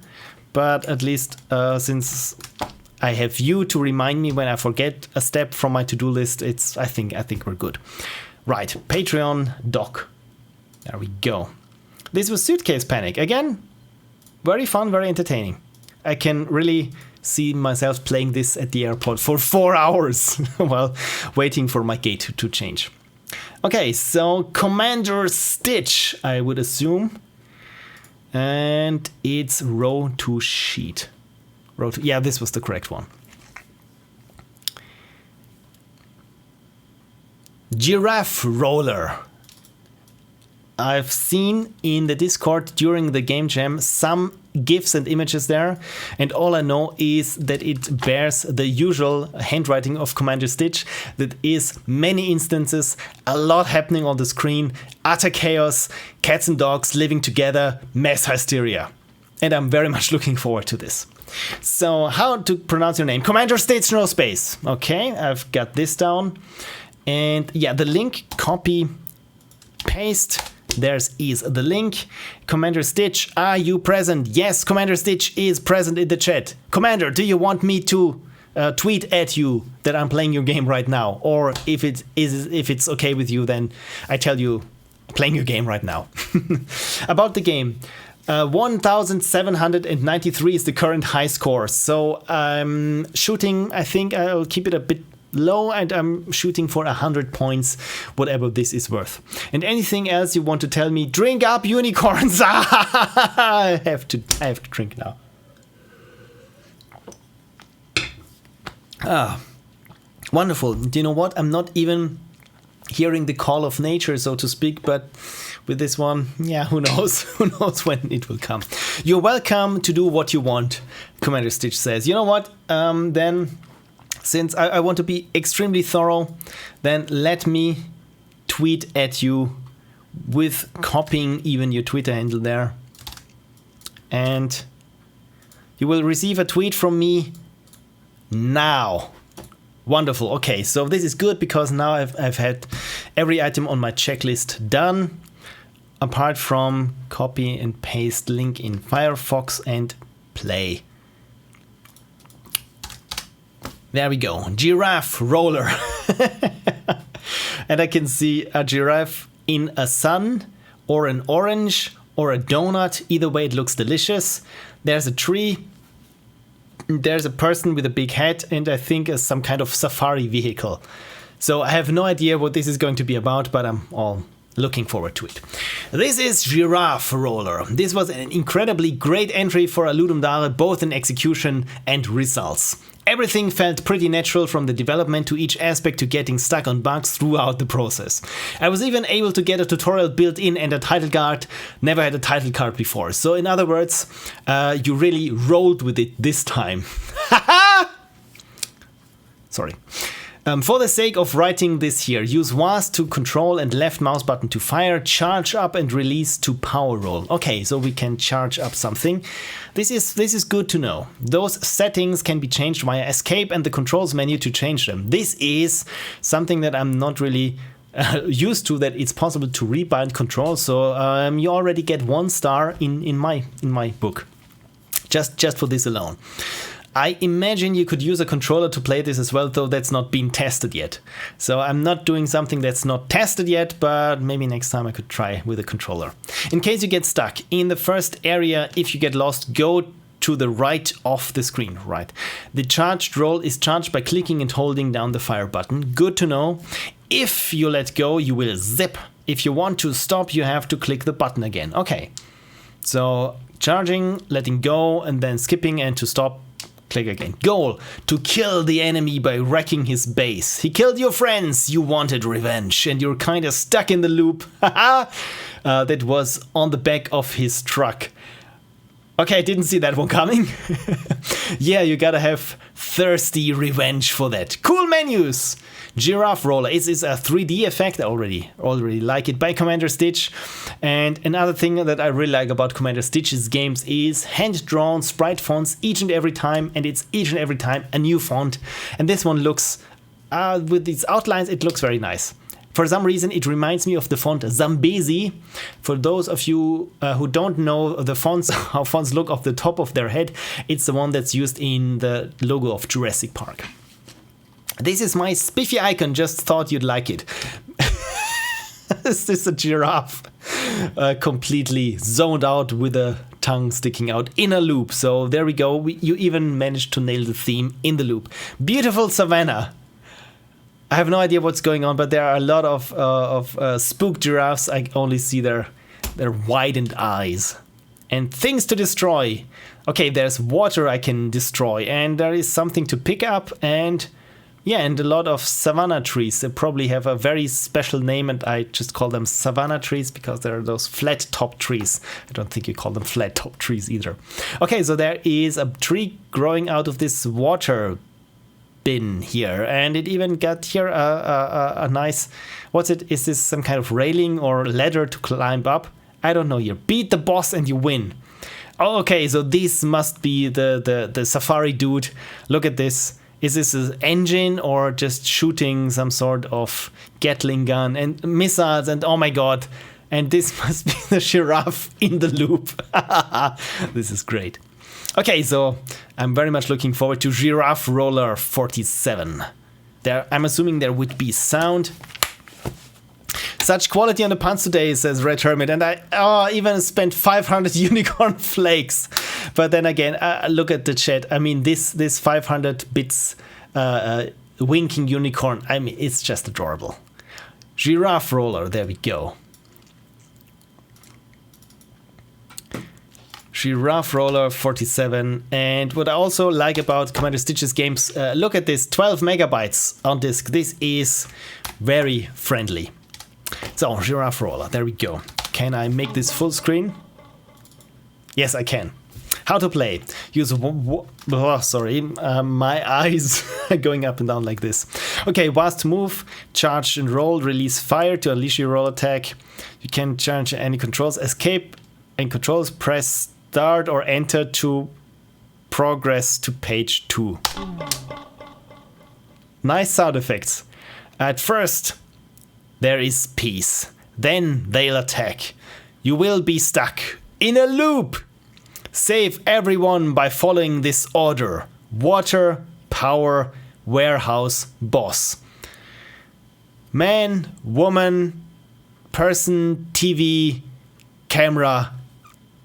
but at least since I have you to remind me when I forget a step from my to-do list, I think we're good. Right, Patreon doc. There we go. This was Suitcase Panic. Again, very fun, very entertaining. I can really see myself playing this at the airport for 4 hours while waiting for my gate to change. Okay, so commanderstitch, I would assume. And it's row to sheet. Yeah, this was the correct one. Giraffe Roller. I've seen in the Discord during the game jam some GIFs and images there, and all I know is that it bears the usual handwriting of Commander Stitch. That is many instances, a lot happening on the screen, utter chaos, cats and dogs living together, mass hysteria. And I'm very much looking forward to this. So how to pronounce your name? Commander Stitch, no space. Okay, I've got this down. And yeah, the link, copy, paste. There's the link. Commander Stitch, are you present? Yes, Commander Stitch is present in the chat. Commander, do you want me to tweet at you that I'm playing your game right now? Or if it's okay with you, then I tell you playing your game right now. About the game. 1,793 is the current high score. So I'm shooting, I think I'll keep it a bit low, and I'm shooting for 100 points, whatever this is worth. And anything else you want to tell me, drink up, unicorns. I have to drink now. Wonderful. Do you know what? I'm not even hearing the call of nature, so to speak, but with this one, yeah, who knows? Who knows when it will come? You're welcome to do what you want, Commander Stitch says. You know what? Then, since I want to be extremely thorough, then let me tweet at you with copying even your Twitter handle there. And you will receive a tweet from me now. Wonderful. Okay, so this is good because now I've had every item on my checklist done, apart from copy and paste link in Firefox and play. There we go. Giraffe Roller. And I can see a giraffe in a sun or an orange or a donut. Either way, it looks delicious. There's a tree. There's a person with a big hat and I think some kind of safari vehicle. So I have no idea what this is going to be about, but I'm all looking forward to it. This is Giraffe Roller. This was an incredibly great entry for a Ludum Dare, both in execution and results. Everything felt pretty natural, from the development to each aspect to getting stuck on bugs throughout the process. I was even able to get a tutorial built in and a title card. Never had a title card before. So in other words, you really rolled with it this time. Sorry. For the sake of writing this here, use WASD to control and left mouse button to fire, charge up and release to power roll. Okay, so we can charge up something. This is good to know. Those settings can be changed via escape and the controls menu to change them. This is something that I'm not really used to, that it's possible to rebind controls. So you already get 1 star in my book, just for this alone. I imagine you could use a controller to play this as well, though that's not been tested yet. So I'm not doing something that's not tested yet, but maybe next time I could try with a controller. In case you get stuck in the first area, if you get lost, go to the right of the screen, right? The charged roll is charged by clicking and holding down the fire button. Good to know. If you let go, you will zip. If you want to stop, you have to click the button again. Okay, so charging, letting go, and then skipping, and to stop, click again. Goal: to kill the enemy by wrecking his base. He killed your friends, you wanted revenge, and you're kinda stuck in the loop. That was on the back of his truck. Okay, I didn't see that one coming. Yeah, you gotta have thirsty revenge for that. Cool menus! Giraffe Roller is a 3D effect. I already like it, by Commander Stitch. And another thing that I really like about Commander Stitch's games is hand-drawn sprite fonts each and every time, and it's each and every time a new font. And this one looks, with these outlines, it looks very nice. For some reason, it reminds me of the font Zambezi. For those of you who don't know the fonts, how fonts look off the top of their head, it's the one that's used in the logo of Jurassic Park. This is my spiffy icon, just thought you'd like it. This is a giraffe completely zoned out with a tongue sticking out in a loop. So there we go, you even managed to nail the theme in the loop. Beautiful savannah. I have no idea what's going on, but there are a lot of spooked giraffes. I only see their widened eyes. And things to destroy. Okay, there's water I can destroy, and there is something to pick up, and yeah, and a lot of savanna trees. They probably have a very special name, and I just call them savanna trees because they're those flat top trees. I don't think you call them flat top trees either. Okay, so there is a tree growing out of this water bin here, and it even got here a nice, what's it? Is this some kind of railing or ladder to climb up? I don't know here. Beat the boss and you win. Oh, okay, so this must be the safari dude. Look at this. Is this an engine or just shooting some sort of Gatling gun and missiles, and oh my god, and this must be the giraffe in the loop. This is great. Okay, so I'm very much looking forward to Giraffe Roller 47. I'm assuming there would be sound. Such quality on the puns today, says RedHermit, and I even spent 500 unicorn flakes. But then again, look at the chat. I mean, this 500 bits winking unicorn, I mean, it's just adorable. Giraffe Roller, there we go. Giraffe Roller 47. And what I also like about Commander Stitch's games, look at this, 12 megabytes on disk. This is very friendly. So, Giraffe Roller, there we go. Can I make this full screen? Yes, I can. How to play. Use my eyes are going up and down like this. Okay, vast move, charge and roll, release fire to unleash your roll attack. You can change any controls, escape and controls, press start or enter to progress to page 2. Nice sound effects. At first, there is peace. Then they'll attack. You will be stuck in a loop. Save everyone by following this order. Water, power, warehouse, boss. Man, woman, person, TV, camera,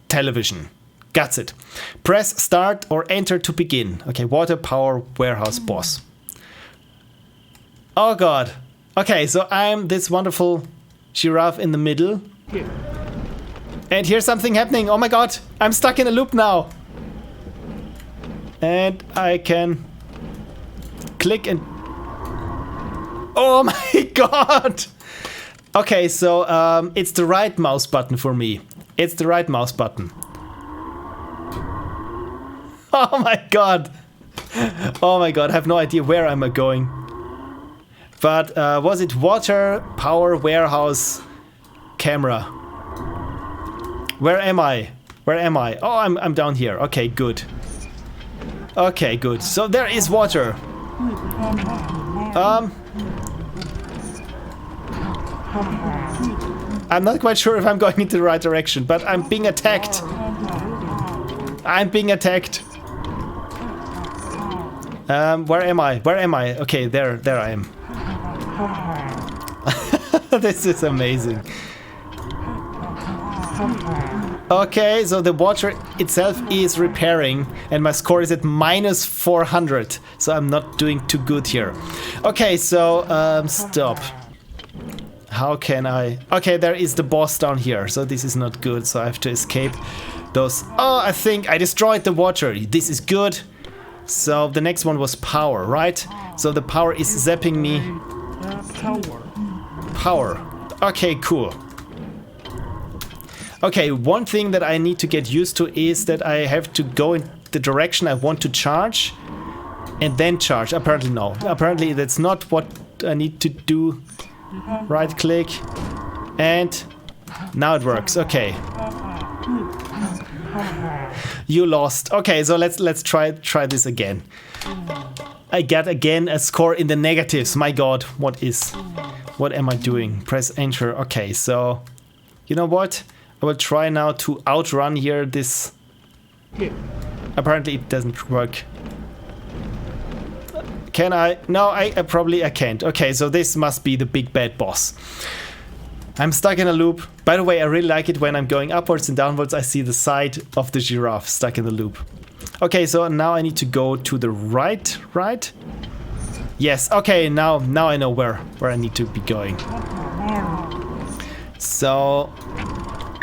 television. That's it. Press start or enter to begin. Okay, water, power, warehouse, boss. Oh god. Okay, so I'm this wonderful giraffe in the middle. And here's something happening. Oh my god, I'm stuck in a loop now. And I can click and... Oh my god! Okay, so it's the right mouse button for me. It's the right mouse button. Oh my god! Oh my god, I have no idea where I'm going. But was it water, power, warehouse, camera? Where am I? Where am I? Oh, I'm down here. Okay, good. Okay, good. So there is water. I'm not quite sure if I'm going into the right direction, but I'm being attacked. I'm being attacked. Where am I? Where am I? Okay, there I am. This is amazing. Okay, so the water itself is repairing and my score is at minus 400. So I'm not doing too good here. Okay, so stop. How can I... Okay, there is the boss down here. So this is not good. So I have to escape those... Oh, I think I destroyed the water. This is good. So the next one was power, right? So the power is zapping me. Power. Okay, cool. Okay, one thing that I need to get used to is that I have to go in the direction I want to charge and then charge. Apparently no. Apparently that's not what I need to do. Right click and now it works. Okay. You lost. Okay, so let's try this again. I got again a score in the negatives. My god, what am I doing? Press enter. Okay, so you know what? I will try now to outrun here this. Apparently it doesn't work. Can I? No, I probably I can't. Okay, so this must be the big bad boss. I'm stuck in a loop. By the way, I really like it when I'm going upwards and downwards. I see the side of the giraffe stuck in the loop. Okay, so now I need to go to the right, right? Yes, okay, now I know where I need to be going. So,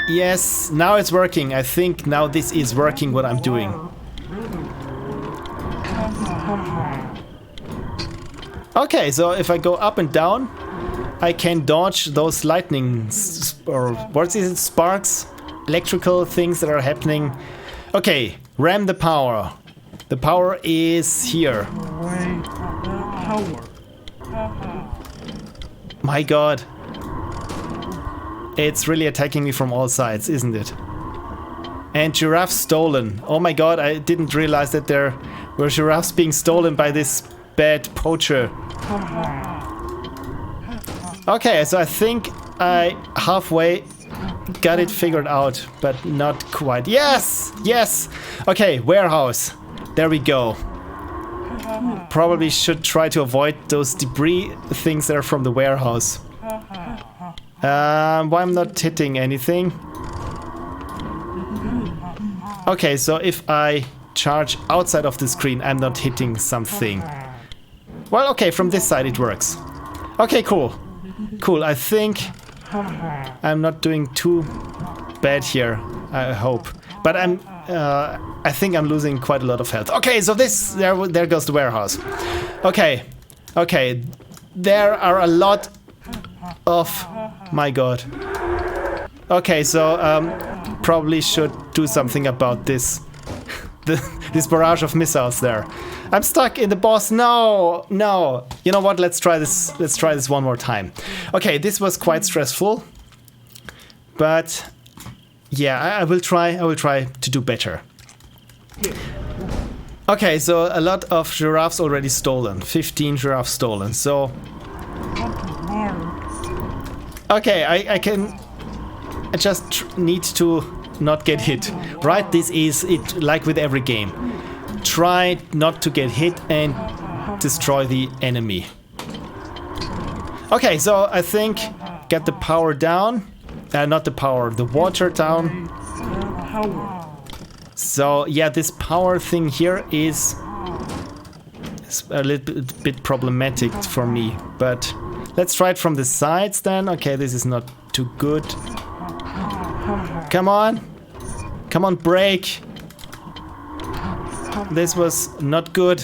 yes, now it's working. I think now this is working what I'm doing. Okay, so if I go up and down, I can dodge those lightning or what is it, sparks, electrical things that are happening. Okay, ram the power. The power is here. My god. It's really attacking me from all sides, isn't it? And giraffe stolen. Oh my god, I didn't realize that there were giraffes being stolen by this bad poacher. Okay, so I think I halfway got it figured out, but not quite. Yes! Yes! Okay, warehouse. There we go. Probably should try to avoid those debris things that are from the warehouse. Why I'm not hitting anything? Okay, so if I charge outside of the screen, I'm not hitting something. Well, okay, from this side it works. Okay, cool. Cool, I think I'm not doing too bad here, I hope. But I'm I think I'm losing quite a lot of health. Okay, so there goes the warehouse. Okay, there are a lot of, my god. Okay, so probably should do something about this. This barrage of missiles there. I'm stuck in the boss. No. You know what? Let's try this. Let's try this one more time. Okay, this was quite stressful, but yeah, I will try. I will try to do better. Okay, so a lot of giraffes already stolen. 15 giraffes stolen. So okay, I just need to not get hit. Right? This is it, like with every game. Try not to get hit and destroy the enemy. Okay, so I think get the power down. Not the power, the water down. So yeah, this power thing here is a little bit problematic for me. But let's try it from the sides then. Okay, this is not too good. Come on. Come on, break. This was not good.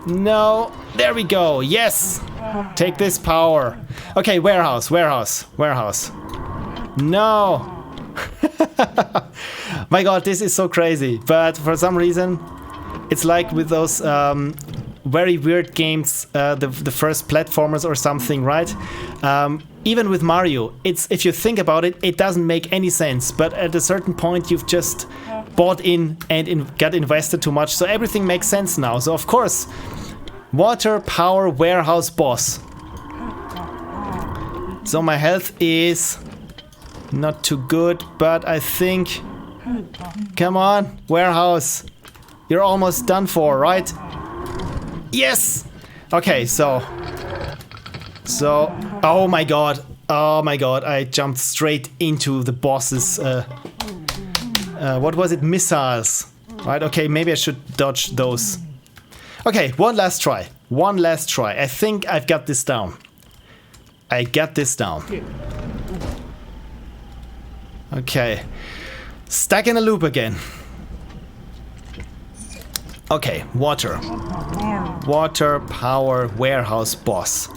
No. There we go. Yes. Take this power. Okay, warehouse. No. My god, this is so crazy. But for some reason, it's like with those very weird games, the first platformers or something, right? Even with Mario, if you think about it, it doesn't make any sense. But at a certain point, you've just bought in and got invested too much. So everything makes sense now. So of course, water, power, warehouse, boss. So my health is not too good, but I think... Come on, warehouse. You're almost done for, right? Yes! Okay, so... oh my god, I jumped straight into the boss's, what was it, missiles, right? Okay, maybe I should dodge those. Okay, one last try, I think I've got this down. Okay, stuck in a loop again. Okay, water, power, warehouse, boss.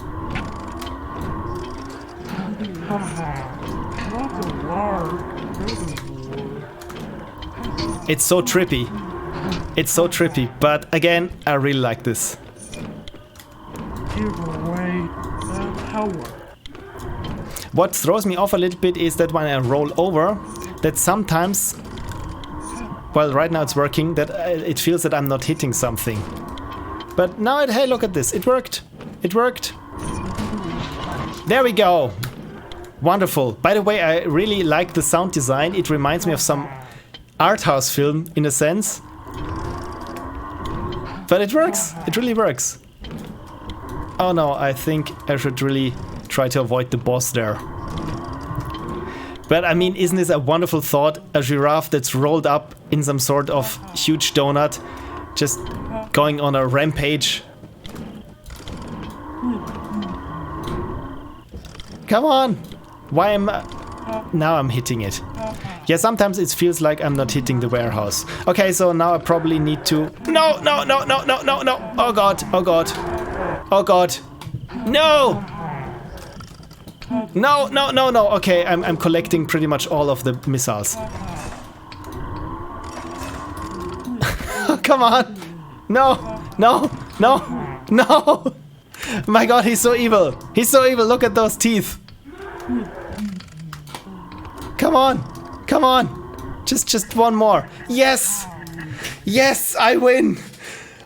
It's so trippy. But again, I really like this. What throws me off a little bit is that when I roll over, that sometimes, well, right now it's working, that it feels that I'm not hitting something. But now, hey, look at this. It worked. There we go. Wonderful. By the way, I really like the sound design. It reminds me of some art house film in a sense. But it works. It really works. Oh no, I think I should really try to avoid the boss there. But I mean, isn't this a wonderful thought? A giraffe that's rolled up in some sort of huge donut, just going on a rampage. Come on! Why am I... Now I'm hitting it. Yeah, sometimes it feels like I'm not hitting the warehouse. Okay, so now I probably need to... No! Oh god. No! No. Okay, I'm collecting pretty much all of the missiles. Come on! No! My god, he's so evil! Look at those teeth! Come on! Just one more. Yes! I win!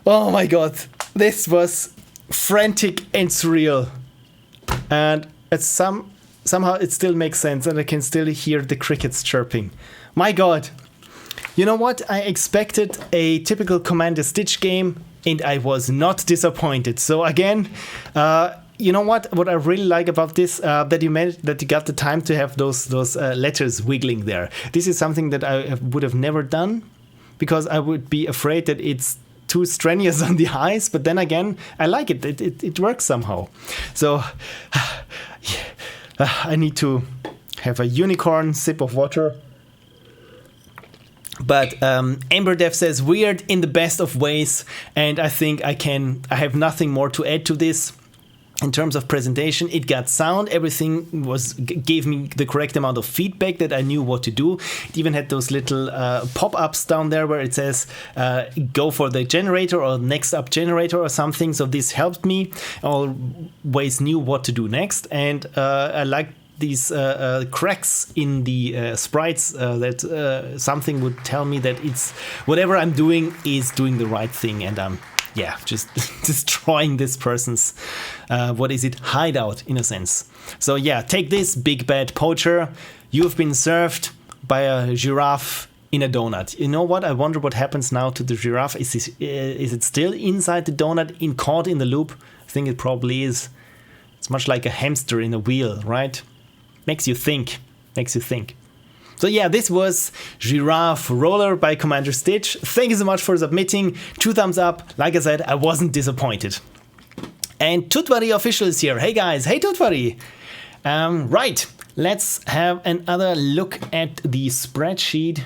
Oh my god. This was frantic and surreal. And it's somehow it still makes sense and I can still hear the crickets chirping. My god. You know what? I expected a typical Commander-Stitch game and I was not disappointed. So again, you know what? What I really like about this, that you got the time to have those letters wiggling there. This is something that I would have never done because I would be afraid that it's too strenuous on the eyes. But then again, I like it. It works somehow. So I need to have a unicorn sip of water. But EmberDev says weird in the best of ways, and I think I have nothing more to add to this. In terms of presentation, it got sound. Everything gave me the correct amount of feedback that I knew what to do. It even had those little pop-ups down there where it says go for the generator or next up generator or something. So this helped me. I always knew what to do next, and I liked these cracks in the sprites that something would tell me that it's whatever I'm doing is doing the right thing, and I'm just destroying this person's hideout in a sense. So yeah, take this, big bad poacher. You've been served by a giraffe in a donut. You know what? I wonder what happens now to the giraffe. Is it still inside the donut, caught in the loop? I think it probably is. It's much like a hamster in a wheel, right? Makes you think. So yeah, this was Giraffe Roller by commanderstitch. Thank you so much for submitting. 2 thumbs up. Like I said, I wasn't disappointed. And Tutvari official is here. Hey guys, hey Tutvari. Right, let's have another look at the spreadsheet.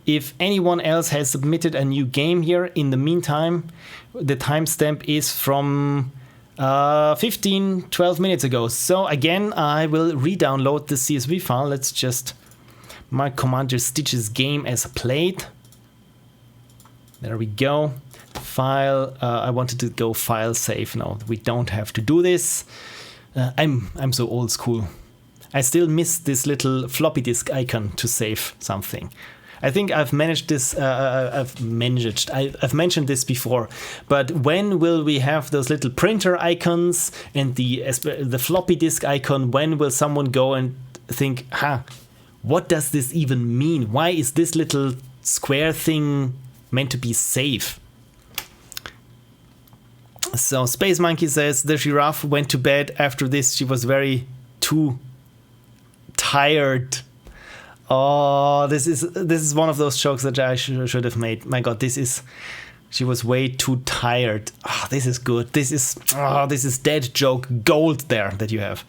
If anyone else has submitted a new game here in the meantime, the timestamp is from 12 minutes ago. So again, I will re-download the CSV file. Let's just mark commanderstitch's game as played. There we go. File. I wanted to go file save. No, we don't have to do this. I'm so old school. I still miss this little floppy disk icon to save something. I think I've managed this. I've mentioned this before. But when will we have those little printer icons and the floppy disk icon? When will someone go and think, what does this even mean? Why is this little square thing meant to be safe? So Space Monkey says the giraffe went to bed after this. She was too tired. Oh, this is one of those jokes that I should have made. My God, she was way too tired. Oh, this is good. This is dead joke gold there that you have.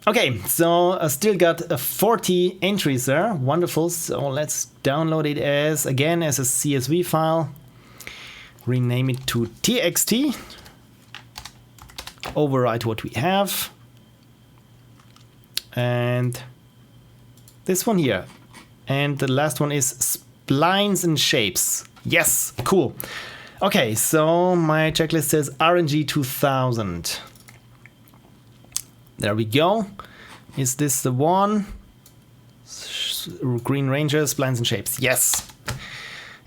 Okay, so I still got 40 entries there. Wonderful. So let's download it as a CSV file. Rename it to txt. Overwrite what we have. And this one here. And the last one is splines and shapes. Yes, cool. Okay, so my checklist says RNG 2000. There we go. Is this the one? Green Ranger, splines and shapes. Yes.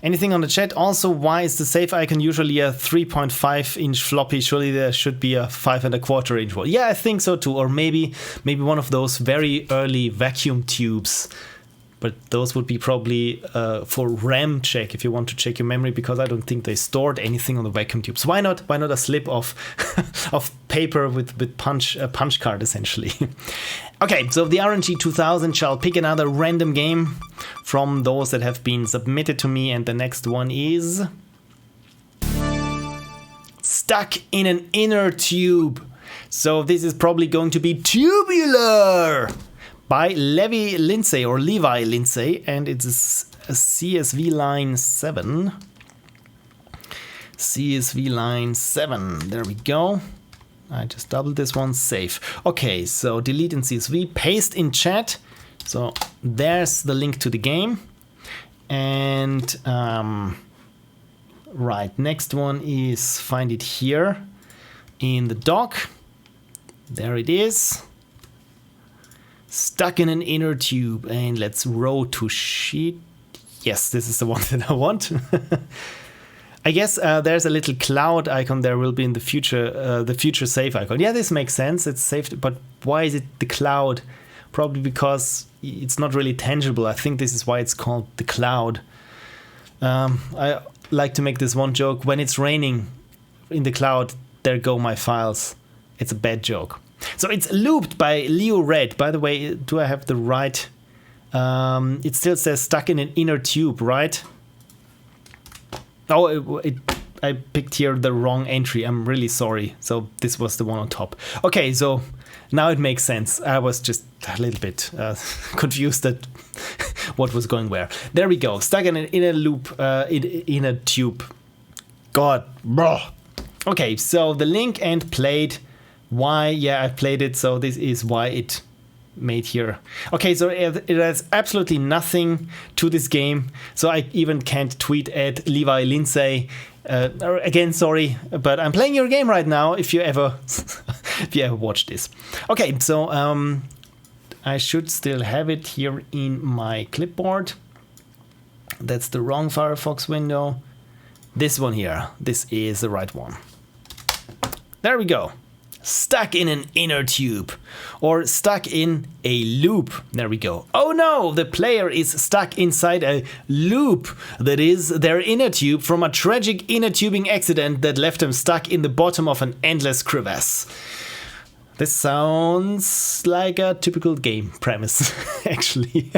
Anything on the chat? Also, why is the save icon usually a 3.5-inch floppy? Surely there should be a 5.25-inch one. Yeah, I think so too. Or maybe one of those very early vacuum tubes. But those would be probably for RAM check if you want to check your memory, because I don't think they stored anything on the vacuum tubes. Why not a slip of paper with punch card essentially? Okay, so the RNG 2000 shall pick another random game from those that have been submitted to me, and the next one is Stuck in an Inner Tube. So this is probably going to be Tubular by Levi Lindsey, and it's a CSV line 7. CSV line 7, there we go. I just doubled this one, save. Okay, so delete in CSV, paste in chat. So there's the link to the game. And right, next one is find it here in the doc. There it is. Stuck in an Inner Tube, and let's row to sheet. Yes, this is the one that I want. I guess there's a little cloud icon there will be in the future save icon. Yeah, this makes sense. It's saved, but why is it the cloud? Probably because it's not really tangible. I think this is why it's called the cloud. I like to make this one joke. When it's raining in the cloud, there go my files. It's a bad joke. So it's looped by Leo Red. By the way, do I have the right? It still says stuck in an inner tube, right? Oh, I picked here the wrong entry. I'm really sorry. So this was the one on top. Okay, so now it makes sense. I was just a little bit confused at what was going where. There we go. Stuck in a loop, in a tube. God, bro. Okay, so the link and played. Why? Yeah, I played it, so this is why it made here. Okay, so it has absolutely nothing to this game, so I even can't tweet at Levi Lindsey. Again, sorry, but I'm playing your game right now. If you ever, if you ever watch this. Okay, so I should still have it here in my clipboard. That's the wrong Firefox window. This one here. This is the right one. There we go. Stuck in an inner tube, or stuck in a loop. There we go. Oh no, the player is stuck inside a loop that is their inner tube from a tragic inner tubing accident that left them stuck in the bottom of an endless crevasse. This sounds like a typical game premise, actually.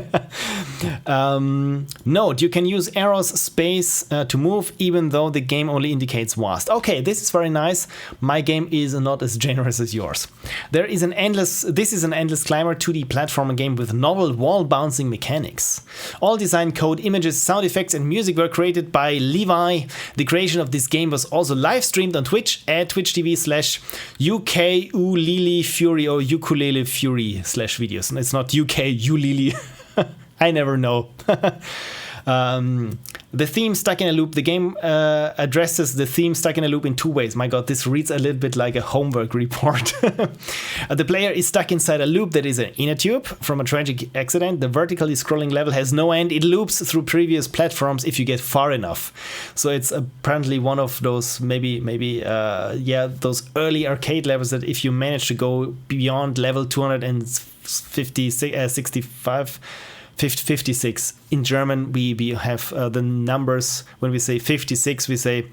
Note, you can use arrows space to move, even though the game only indicates vast. Okay, this is very nice. My game is not as generous as yours. This is an endless climber 2D platformer game with novel wall bouncing mechanics. All design code, images, sound effects, and music were created by Levi. The creation of this game was also live streamed on Twitch at twitch.tv/UKULili Fury or Ukulele Fury /videos. And it's not UK Ulili. I never know. The theme stuck in a loop. The game addresses the theme stuck in a loop in two ways. My god, this reads a little bit like a homework report. The player is stuck inside a loop that is an inner tube from a tragic accident. The vertically scrolling level has no end. It loops through previous platforms if you get far enough. So it's apparently one of those those early arcade levels that if you manage to go beyond level 56. In German, we have the numbers. When we say 56, we say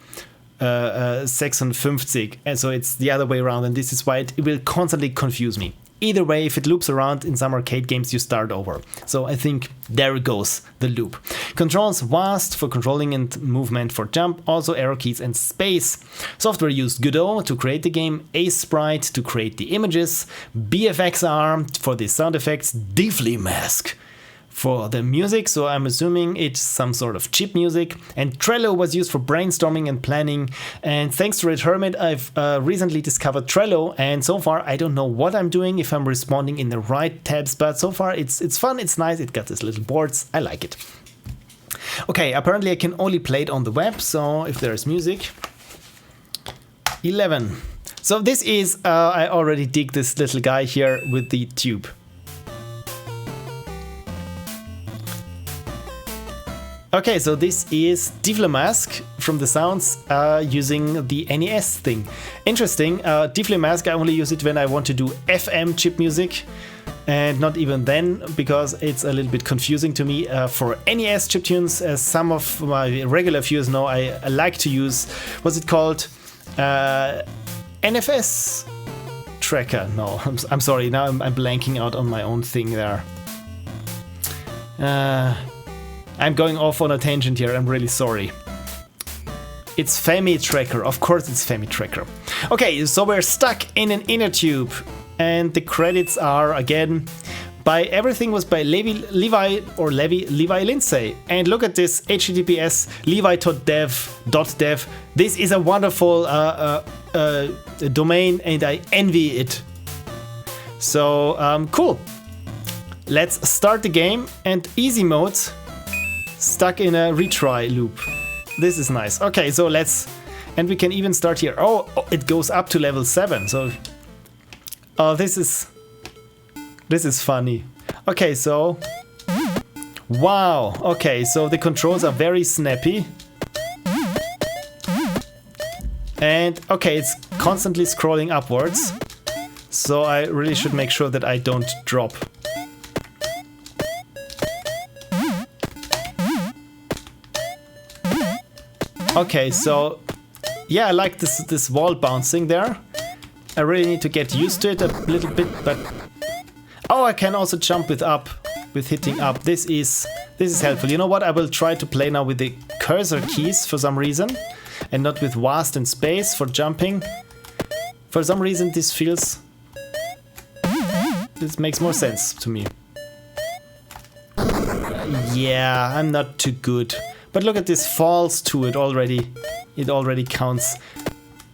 56. And so it's the other way around. And this is why it will constantly confuse me. Either way, if it loops around in some arcade games, you start over. So I think there goes the loop. Controls vast for controlling and movement for jump. Also arrow keys and space. Software used Godot to create the game. Ace Sprite to create the images. BFXR for the sound effects. Deeply Mask for the music, so I'm assuming it's some sort of chip music. And Trello was used for brainstorming and planning. And thanks to RedHermit, I've recently discovered Trello, and so far I don't know what I'm doing, if I'm responding in the right tabs, but so far it's fun, it's nice, it got these little boards, I like it. Okay, apparently I can only play it on the web, so if there's music. 11. So this is, I already dig this little guy here with the tube. Okay, so this is Deeply Mask from the sounds using the NES thing. Interesting, Deeply Mask, I only use it when I want to do FM chip music, and not even then, because it's a little bit confusing to me. For NES chiptunes, as some of my regular viewers know, I like to use, what's it called? NFS tracker. No, I'm sorry, now I'm blanking out on my own thing there. I'm going off on a tangent here, I'm really sorry. It's Femi Tracker, of course it's Femi Tracker. Okay, so we're stuck in an inner tube, and the credits are, again, everything was by Levi Lindsey. And look at this, https levi.dev. This is a wonderful domain, and I envy it. So, cool. Let's start the game, and easy modes. Stuck in a retry loop. This is nice. Okay, so and we can even start here. Oh, it goes up to level 7. So, this is funny. Okay, so, wow. Okay, so the controls are very snappy. And okay, it's constantly scrolling upwards. So I really should make sure that I don't drop. Okay, so yeah, I like this wall bouncing there. I really need to get used to it a little bit, but oh, I can also jump with hitting up. This is helpful. You know what? I will try to play now with the cursor keys for some reason, and not with vast and space for jumping. For some reason, this makes more sense to me. Yeah, I'm not too good. But look at this falls too, it already counts.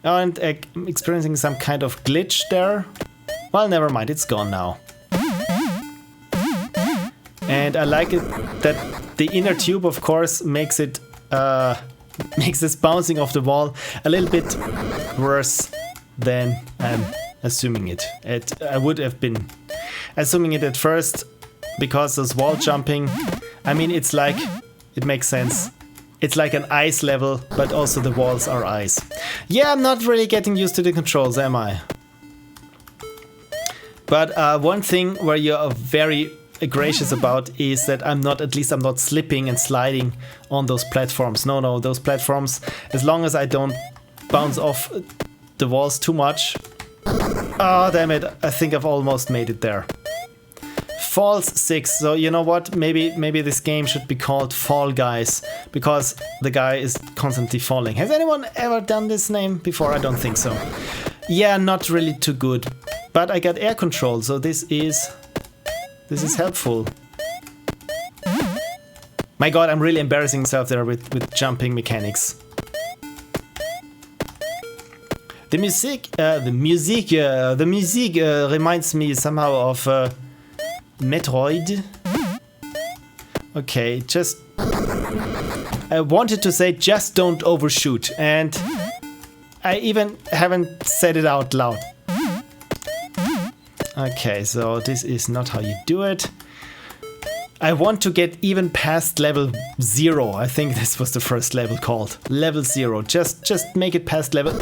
Oh, and I'm experiencing some kind of glitch there. Well, never mind, it's gone now. And I like it that the inner tube, of course, makes it makes this bouncing off the wall a little bit worse than I'm assuming it. I would have been assuming it at first, because those wall jumping, I mean, it's like, it makes sense. It's like an ice level, but also the walls are ice. Yeah, I'm not really getting used to the controls, am I? But one thing where you're very gracious about is that at least I'm not slipping and sliding on those platforms. No, those platforms, as long as I don't bounce off the walls too much. Oh, damn it, I think I've almost made it there. Falls 6, so you know what, maybe this game should be called Fall Guys, because the guy is constantly falling. Has anyone ever done this name before? I don't think so. Yeah, not really too good, but I got air control, so this is helpful. My god, I'm really embarrassing myself there with jumping mechanics. The music reminds me somehow of Metroid. Okay, I wanted to say just don't overshoot, and I even haven't said it out loud. Okay, so this is not how you do it. I want to get even past level 0. I think this was the first level called. Level 0. Just make it past level...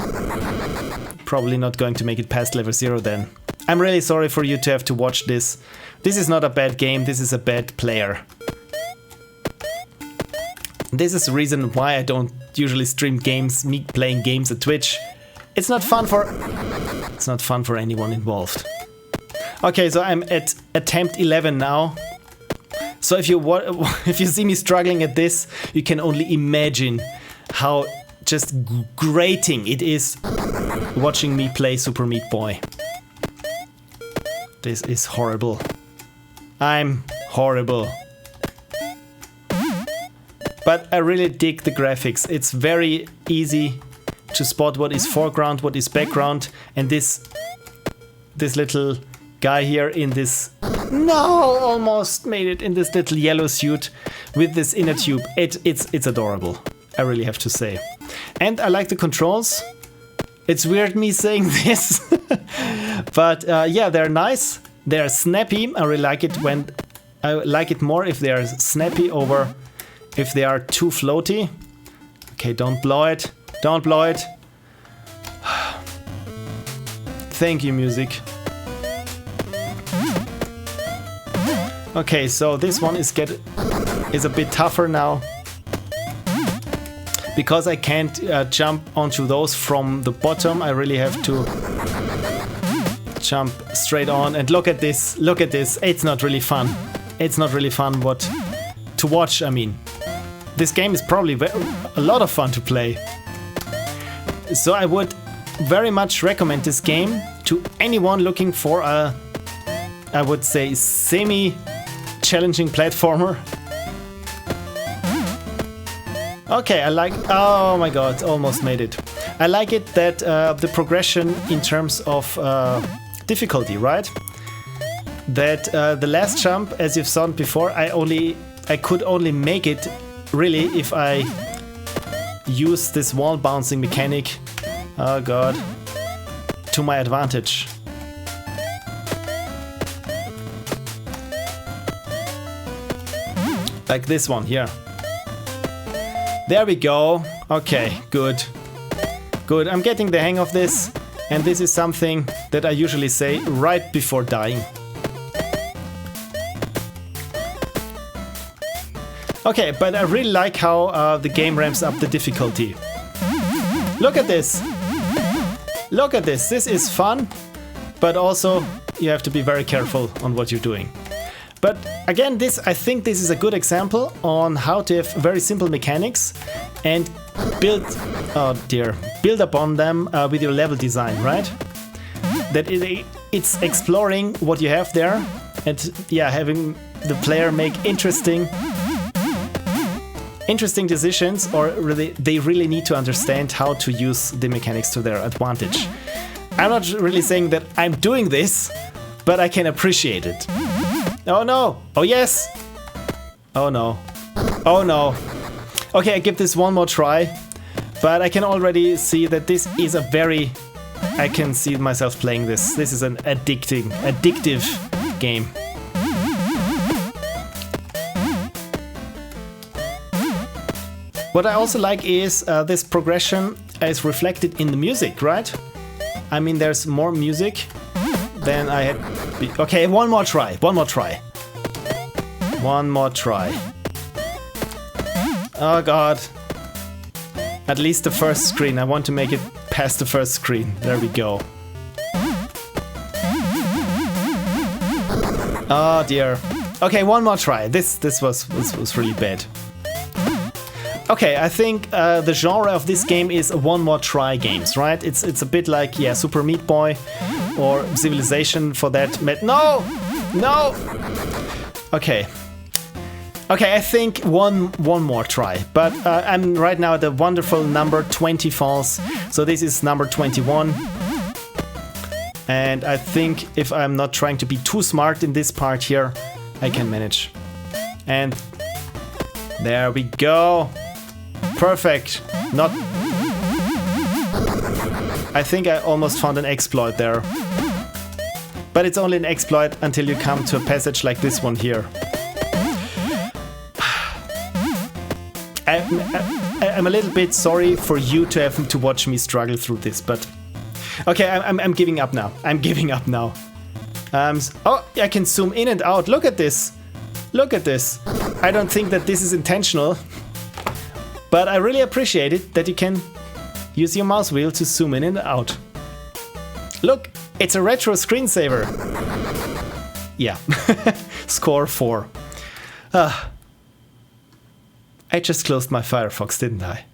Probably not going to make it past level 0 then. I'm really sorry for you to have to watch this. This is not a bad game, this is a bad player. This is the reason why I don't usually stream games, me playing games at Twitch. It's not fun for anyone involved. Okay, so I'm at attempt 11 now. So if you see me struggling at this, you can only imagine how just grating it is watching me play Super Meat Boy. This is horrible. I'm horrible. But I really dig the graphics. It's very easy to spot what is foreground, what is background, and this little guy here in this... No, almost made it, in this little yellow suit with this inner tube. It's adorable, I really have to say. And I like the controls. It's weird me saying this, but yeah, they're nice. They're snappy. I really like it when... I like it more if they are snappy over if they are too floaty. Okay, don't blow it. Don't blow it. Thank you, music. Okay, so this one is a bit tougher now. Because I can't jump onto those from the bottom, I really have to jump straight on. And look at this, look at this. It's not really fun. It's not really fun to watch, I mean. This game is probably a lot of fun to play. So I would very much recommend this game to anyone looking for a, I would say, semi-challenging platformer. Okay, I like... Oh my god, almost made it. I like it that the progression in terms of difficulty, right? That the last jump, as you've seen before, I could only make it really if I use this wall bouncing mechanic, oh god, to my advantage. Like this one here. There we go. Okay, good. Good, I'm getting the hang of this, and this is something that I usually say right before dying. Okay, but I really like how the game ramps up the difficulty. Look at this! Look at this! This is fun, but also you have to be very careful on what you're doing. But again, I think this is a good example on how to have very simple mechanics and build upon them with your level design, right? That it's exploring what you have there and yeah, having the player make interesting interesting decisions, or they really need to understand how to use the mechanics to their advantage. I'm not really saying that I'm doing this, but I can appreciate it. Oh no! Oh yes! Oh no. Oh no. Okay, I give this one more try, but I can already see that this is a very... I can see myself playing this. This is an addictive game. What I also like is this progression is reflected in the music, right? I mean, there's more music than I had... Okay, one more try. One more try. One more try. Oh god. At least the first screen. I want to make it past the first screen. There we go. Oh dear. Okay, one more try. This was really bad. Okay, I think the genre of this game is one more try games, right? It's a bit like, yeah, Super Meat Boy or Civilization for that. No! No! Okay. Okay, I think one more try. But I'm right now at the wonderful number 20 falls. So this is number 21. And I think if I'm not trying to be too smart in this part here, I can manage. And there we go. Perfect. Not... I think I almost found an exploit there. But it's only an exploit until you come to a passage like this one here. I'm a little bit sorry for you to have to watch me struggle through this, but... Okay, I'm giving up now. I'm giving up now. Oh, I can zoom in and out. Look at this. Look at this. I don't think that this is intentional. But I really appreciate it that you can use your mouse wheel to zoom in and out. Look, it's a retro screensaver. Yeah, score 4. I just closed my Firefox, didn't I?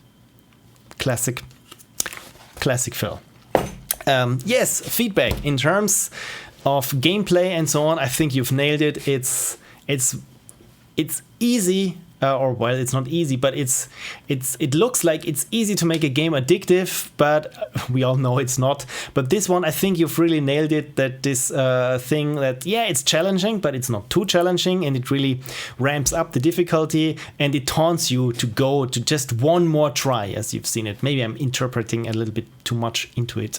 Classic. Classic Phil. Yes, feedback in terms of gameplay and so on. I think you've nailed it. It's easy. Or well, it's not easy, but it looks like it's easy to make a game addictive, but we all know it's not. But this one, I think you've really nailed it. That this thing that, yeah, it's challenging, but it's not too challenging, and it really ramps up the difficulty, and it taunts you to go to just one more try, as you've seen it. Maybe I'm interpreting a little bit too much into it.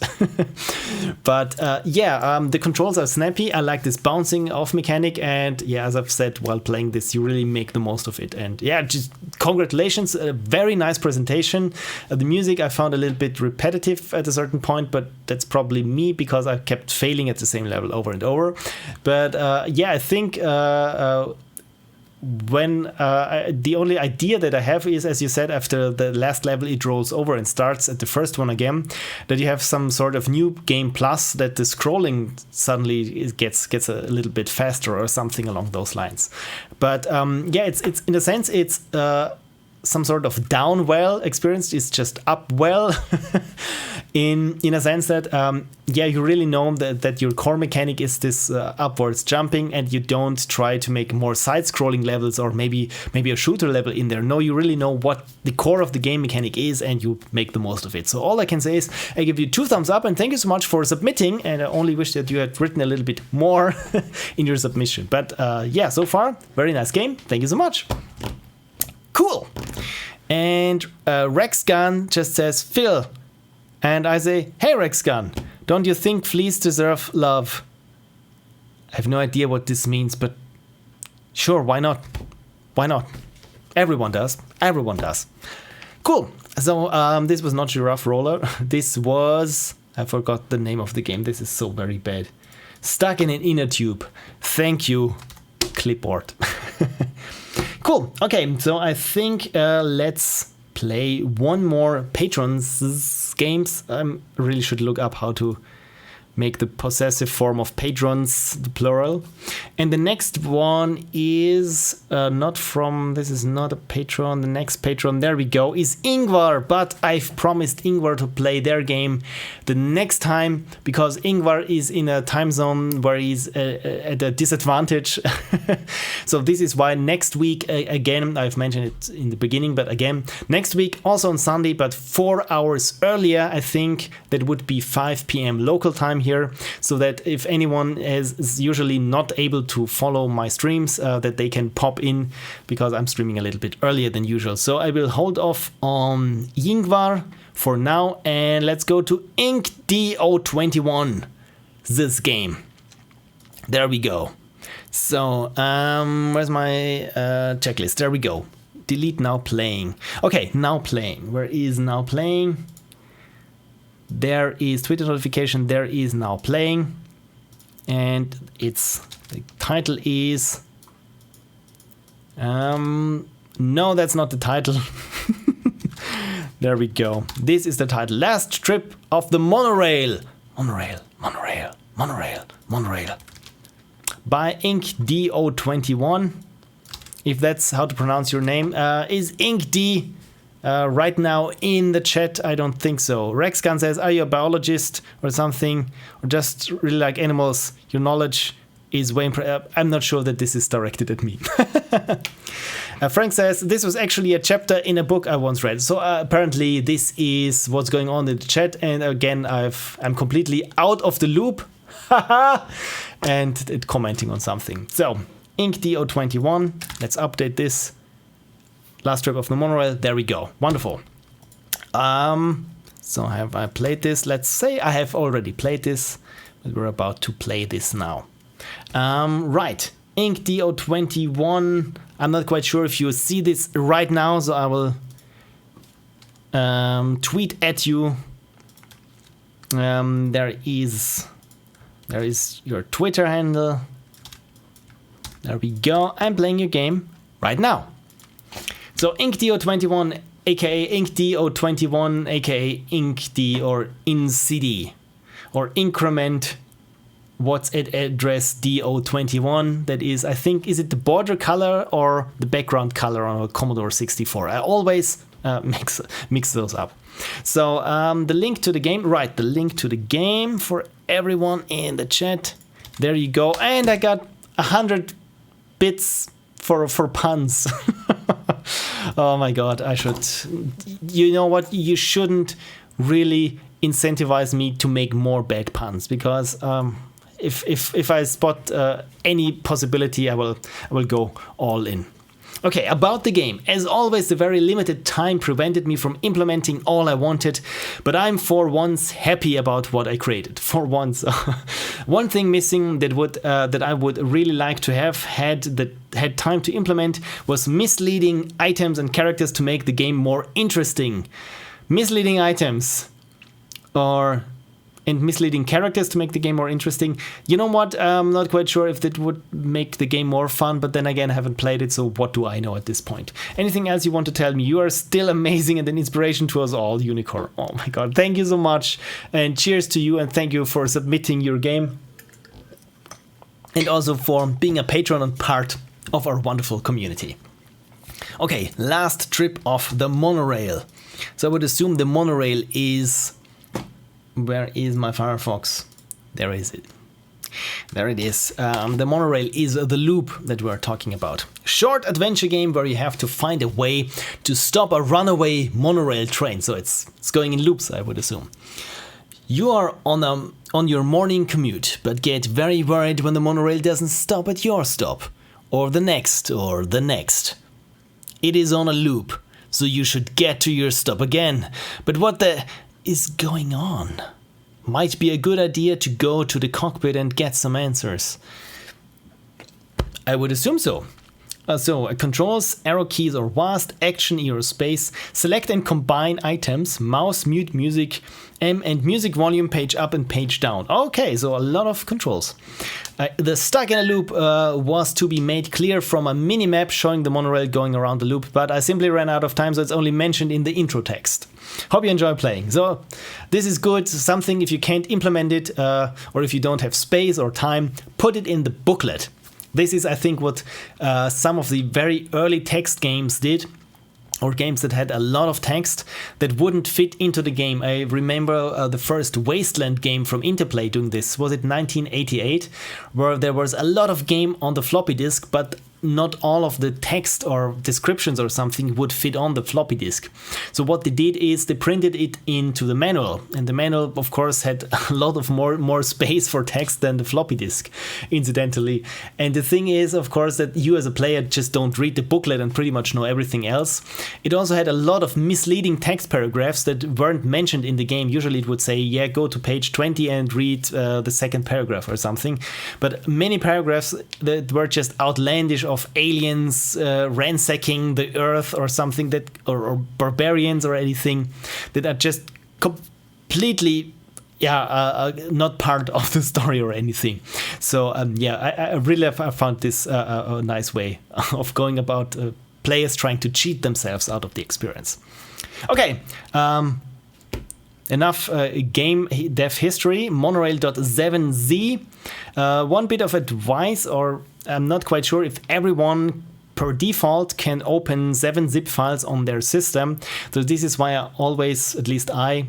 But yeah, the controls are snappy. I like this bouncing off mechanic, and yeah, as I've said, while playing this, you really make the most of it. And yeah, just congratulations, a very nice presentation. The music I found a little bit repetitive at a certain point, but that's probably me because I kept failing at the same level over and over. But yeah, I think when the only idea that I have is, as you said, after the last level it rolls over and starts at the first one again, that you have some sort of new game plus, that the scrolling suddenly gets a little bit faster or something along those lines. But yeah, it's in a sense it's some sort of down well experience. It's just up well in a sense that yeah, you really know that your core mechanic is this upwards jumping, and you don't try to make more side-scrolling levels or maybe a shooter level in there. No, you really know what the core of the game mechanic is, and you make the most of it. So all I can say is I give you 2 thumbs up, and thank you so much for submitting, and I only wish that you had written a little bit more in your submission. But yeah, so far, very nice game. Thank you so much. Cool. And Rex Gun just says, Phil. And I say, hey Rex Gun, don't you think fleas deserve love? I have no idea what this means, but sure, why not? Why not? Everyone does. Everyone does. Cool. So this was not Giraffe Roller. This was... I forgot the name of the game. This is so very bad. Stuck in an inner tube. Thank you, clipboard. Cool. Okay, so I think let's play one more Patrons games. I really should look up how to make the possessive form of patrons the plural. And the next one is this is not a patron. The next patron, there we go, is Ingvar. But I've promised Ingvar to play their game the next time, because Ingvar is in a time zone where he's at a disadvantage. So this is why next week, again, I've mentioned it in the beginning, but again, next week, also on Sunday, but 4 hours earlier, I think that would be 5 p.m. local time here, so that if anyone is usually not able to follow my streams, that they can pop in, because I'm streaming a little bit earlier than usual. So I will hold off on Ingvar for now, and let's go to InkDO21, this game. There we go. So where's my checklist? There we go. Delete now playing. Okay, now playing. Where is now playing? There is Twitter notification. There is now playing, and the title is no, that's not the title. There we go. This is the title. Last trip of the monorail. Monorail by InkDO21. If that's how to pronounce your name. Is InkD right now in the chat? I don't think so. Rexcan says, are you a biologist or something? Or just really like animals? Your knowledge is way I'm not sure that this is directed at me. Frank says, this was actually a chapter in a book I once read. So apparently this is what's going on in the chat. And again, I'm completely out of the loop. And commenting on something. So, InkDO21, let's update this. Last trip of the monorail, there we go. Wonderful. So have I played this? Let's say I have already played this, but we're about to play this now. Right, InkDO21. I'm not quite sure if you see this right now, so I will tweet at you. There is your Twitter handle. There we go. I'm playing your game right now. So InkDO21, aka InkDO21, aka InkD or InCD, or increment what's at address DO21. That is, I think, is it the border color or the background color on a Commodore 64? I always mix those up. So the link to the game, right, the link to the game for everyone in the chat. There you go. And I got 100 bits for puns. Oh my god, I should. You know what? You shouldn't really incentivize me to make more bad puns, because if I spot any possibility, I will go all in. Okay, about the game. As always, the very limited time prevented me from implementing all I wanted, but I'm for once happy about what I created. For once. One thing missing that I would really like to have had time to implement was misleading items and characters to make the game more interesting. Misleading items and misleading characters to make the game more interesting. You know what? I'm not quite sure if that would make the game more fun, but then again, I haven't played it, so what do I know at this point? Anything else you want to tell me? You are still amazing and an inspiration to us all, Unicorn. Oh my god, thank you so much, and cheers to you, and thank you for submitting your game, and also for being a patron and part of our wonderful community. Okay, last trip of the monorail. So I would assume the monorail is... Where is my Firefox? There is it. There it is. The monorail is the loop that we're talking about. Short adventure game where you have to find a way to stop a runaway monorail train. So it's going in loops, I would assume. You are on your morning commute, but get very worried when the monorail doesn't stop at your stop, or the next, or the next. It is on a loop, so you should get to your stop again. But what the is going on? Might be a good idea to go to the cockpit and get some answers. I would assume so. So controls, arrow keys or vast, action, aerospace, select and combine items, mouse, mute music, M and music volume, page up and page down. Okay, so a lot of controls. The stuck in a loop was to be made clear from a mini-map showing the monorail going around the loop, but I simply ran out of time, so it's only mentioned in the intro text. Hope you enjoy playing. So this is good, something if you can't implement it or if you don't have space or time, put it in the booklet. This is, I think, what some of the very early text games did, or games that had a lot of text that wouldn't fit into the game. I remember the first Wasteland game from Interplay doing this. Was it 1988? Where there was a lot of game on the floppy disk, but not all of the text or descriptions or something would fit on the floppy disk. So what they did is they printed it into the manual, and the manual of course had a lot of more space for text than the floppy disk, incidentally. And the thing is, of course, that you as a player just don't read the booklet and pretty much know everything else. It also had a lot of misleading text paragraphs that weren't mentioned in the game. Usually it would say, yeah, go to page 20 and read the second paragraph or something. But many paragraphs that were just outlandish, of aliens ransacking the earth or something, that or barbarians or anything, that are just completely not part of the story or anything. So I really found this a nice way of going about players trying to cheat themselves out of the experience. Okay, enough game dev history. Monorail.7z. One bit of advice, or I'm not quite sure if everyone per default can open 7 zip files on their system. So this is why I always, at least I,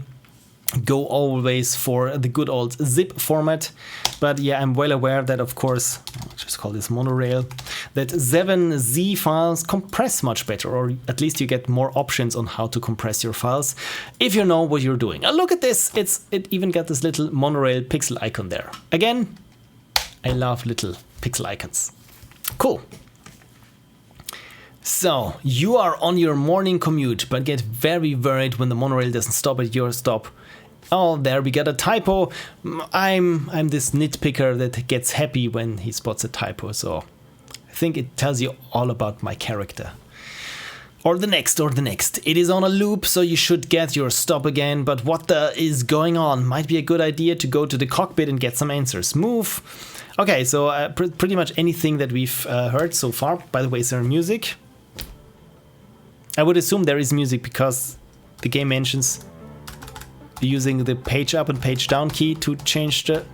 go always for the good old zip format. But yeah, I'm well aware that, of course, I'll just call this Monorail, that 7Z files compress much better, or at least you get more options on how to compress your files if you know what you're doing. Look at this, it even got this little Monorail pixel icon there. Again, I love little pixel icons. Cool. So, you are on your morning commute, but get very worried when the monorail doesn't stop at your stop. Oh, there we got a typo. I'm this nitpicker that gets happy when he spots a typo, so I think it tells you all about my character. Or the next. It is on a loop, so you should get your stop again, but what the is going on? Might be a good idea to go to the cockpit and get some answers. Move. Okay, so pretty much anything that we've heard so far. By the way, is there music? I would assume there is music because the game mentions using the page up and page down key to change the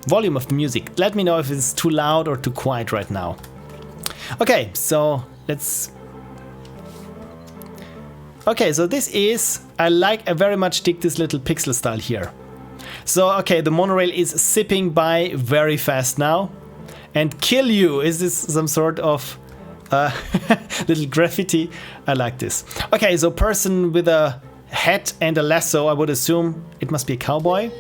volume of the music. Let me know if it's too loud or too quiet right now. Okay, so let's... Okay, so this is... I very much dig this little pixel style here. So, okay, the monorail is zipping by very fast now. And kill you! Is this some sort of little graffiti? I like this. Okay, so person with a hat and a lasso, I would assume it must be a cowboy.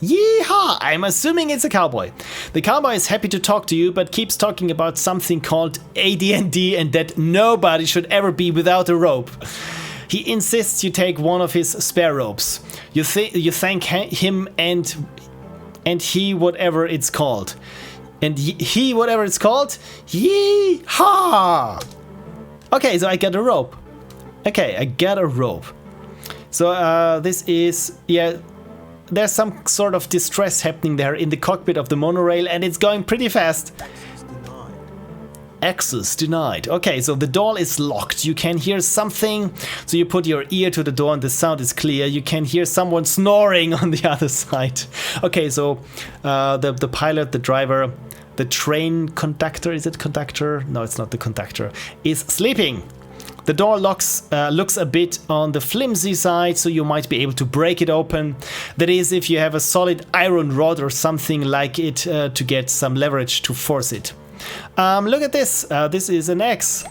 Yeehaw! I'm assuming it's a cowboy. The cowboy is happy to talk to you, but keeps talking about something called AD&D and that nobody should ever be without a rope. He insists you take one of his spare ropes. You thank him and he whatever it's called. And he whatever it's called? Yee-haw! Okay, so I got a rope. Okay, I got a rope. So this is, yeah, there's some sort of distress happening there in the cockpit of the monorail and it's going pretty fast. Access denied. Okay, so the door is locked. You can hear something. So you put your ear to the door and the sound is clear. You can hear someone snoring on the other side. Okay, so the pilot, the driver, the train conductor, is it conductor? No, it's not the conductor, is sleeping. The door looks a bit on the flimsy side, so you might be able to break it open. That is, if you have a solid iron rod or something like it to get some leverage to force it. Look at this. This is an axe.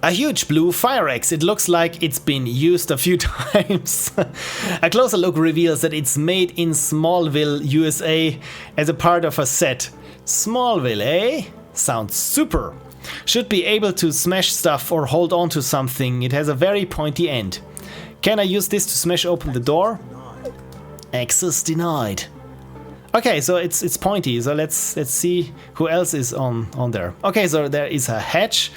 A huge blue fire axe. It looks like it's been used a few times. A closer look reveals that it's made in Smallville, USA as a part of a set. Smallville, eh? Sounds super. Should be able to smash stuff or hold on to something. It has a very pointy end. Can I use this to smash open the door? Access denied. Okay, so it's pointy. So let's see who else is on there. Okay, so there is a hatch,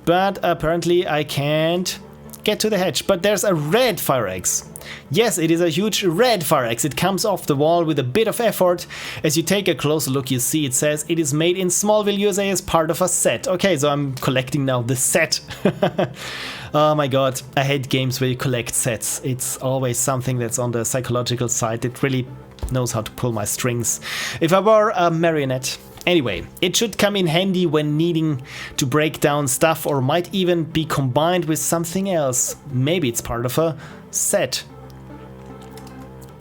but apparently I can't get to the hatch. But there's a red fire axe. Yes, it is a huge red fire axe. It comes off the wall with a bit of effort. As you take a closer look, you see it says it is made in Smallville, USA as part of a set. Okay, so I'm collecting now the set. Oh my god, I hate games where you collect sets. It's always something that's on the psychological side. It really knows how to pull my strings. If I were a marionette. Anyway, it should come in handy when needing to break down stuff, or might even be combined with something else. Maybe it's part of a set.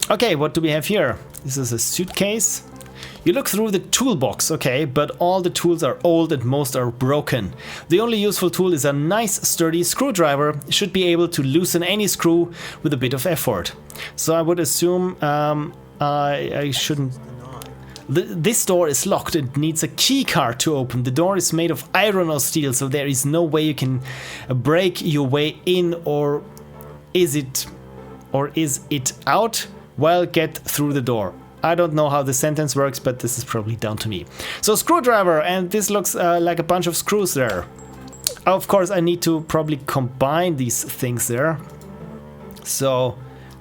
Okay, what do we have here? This is a suitcase. You look through the toolbox, okay, but all the tools are old and most are broken. The only useful tool is a nice sturdy screwdriver. Should be able to loosen any screw with a bit of effort. So I would assume I shouldn't... This door is locked. It needs a key card to open. The door is made of iron or steel, so there is no way you can break your way in, or is it out? Well, get through the door. I don't know how the sentence works, but this is probably down to me. So screwdriver, and this looks like a bunch of screws there. Of course, I need to probably combine these things there. So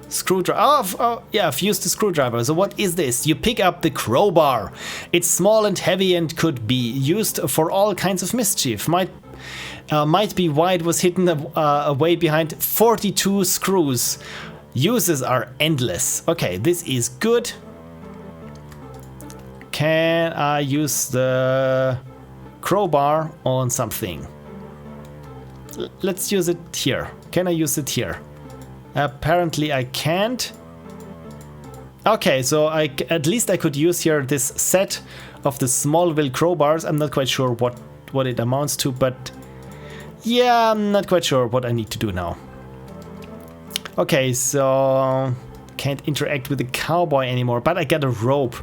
screwdriver. Oh, yeah, I've used the screwdriver. So what is this? You pick up the crowbar. It's small and heavy and could be used for all kinds of mischief. Might be why it was hidden away behind 42 screws. Uses are endless. Okay, this is good. Can I use the crowbar on something? Let's use it here. Can I use it here? Apparently I can't. Okay, so at least I could use here this set of the Smallville crowbars. I'm not quite sure what it amounts to, but yeah, I'm not quite sure what I need to do now. Okay, so can't interact with the cowboy anymore, but I got a rope.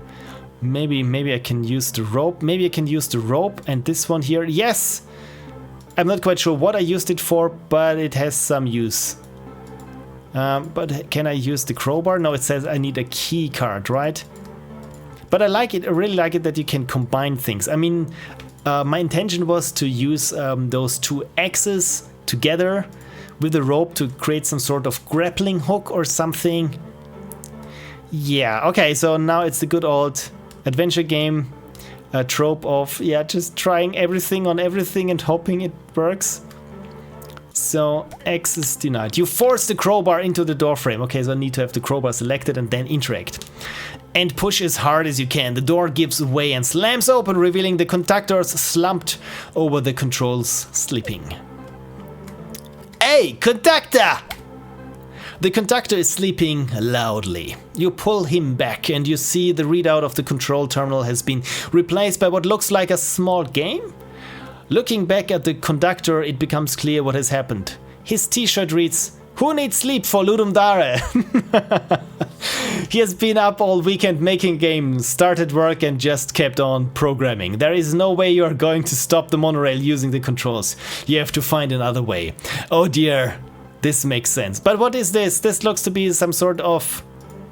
Maybe I can use the rope. Maybe I can use the rope and this one here. Yes! I'm not quite sure what I used it for, but it has some use. But can I use the crowbar? No, it says I need a key card, right? But I like it. I really like it that you can combine things. I mean, my intention was to use those two axes together with the rope to create some sort of grappling hook or something. Yeah, okay, so now it's the good old adventure game trope of, yeah, just trying everything on everything and hoping it works. So, access denied. You force the crowbar into the door frame. Okay, so I need to have the crowbar selected and then interact. And push as hard as you can. The door gives way and slams open, revealing the conductors slumped over the controls, sleeping. Hey, conductor! The conductor is sleeping loudly. You pull him back and you see the readout of the control terminal has been replaced by what looks like a small game. Looking back at the conductor, it becomes clear what has happened. His t-shirt reads, "Who needs sleep for Ludum Dare?" He has been up all weekend making games, started work and just kept on programming. There is no way you are going to stop the monorail using the controls. You have to find another way. Oh dear, this makes sense. But what is this? This looks to be some sort of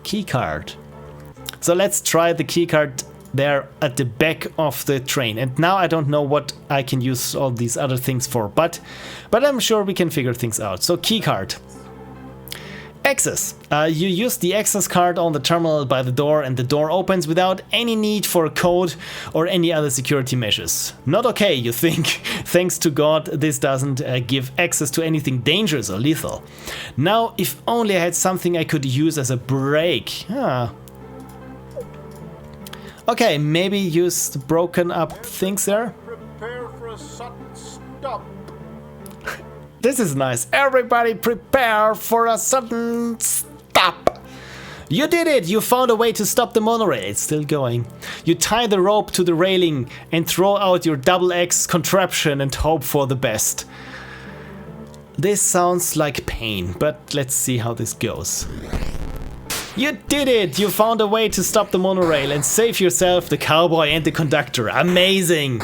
keycard. So let's try the keycard there at the back of the train. And now I don't know what I can use all these other things for, but I'm sure we can figure things out. So keycard. Access. You use the access card on the terminal by the door and the door opens without any need for a code or any other security measures. Not okay, you think. Thanks to God, this doesn't give access to anything dangerous or lethal. Now, if only I had something I could use as a brake. Okay, maybe use the broken up things there. Prepare for a sudden stop. This is nice. Everybody prepare for a sudden stop. You did it! You found a way to stop the monorail. It's still going. You tie the rope to the railing and throw out your double X contraption and hope for the best. This sounds like pain, but let's see how this goes. You did it! You found a way to stop the monorail and save yourself, the cowboy and the conductor. Amazing!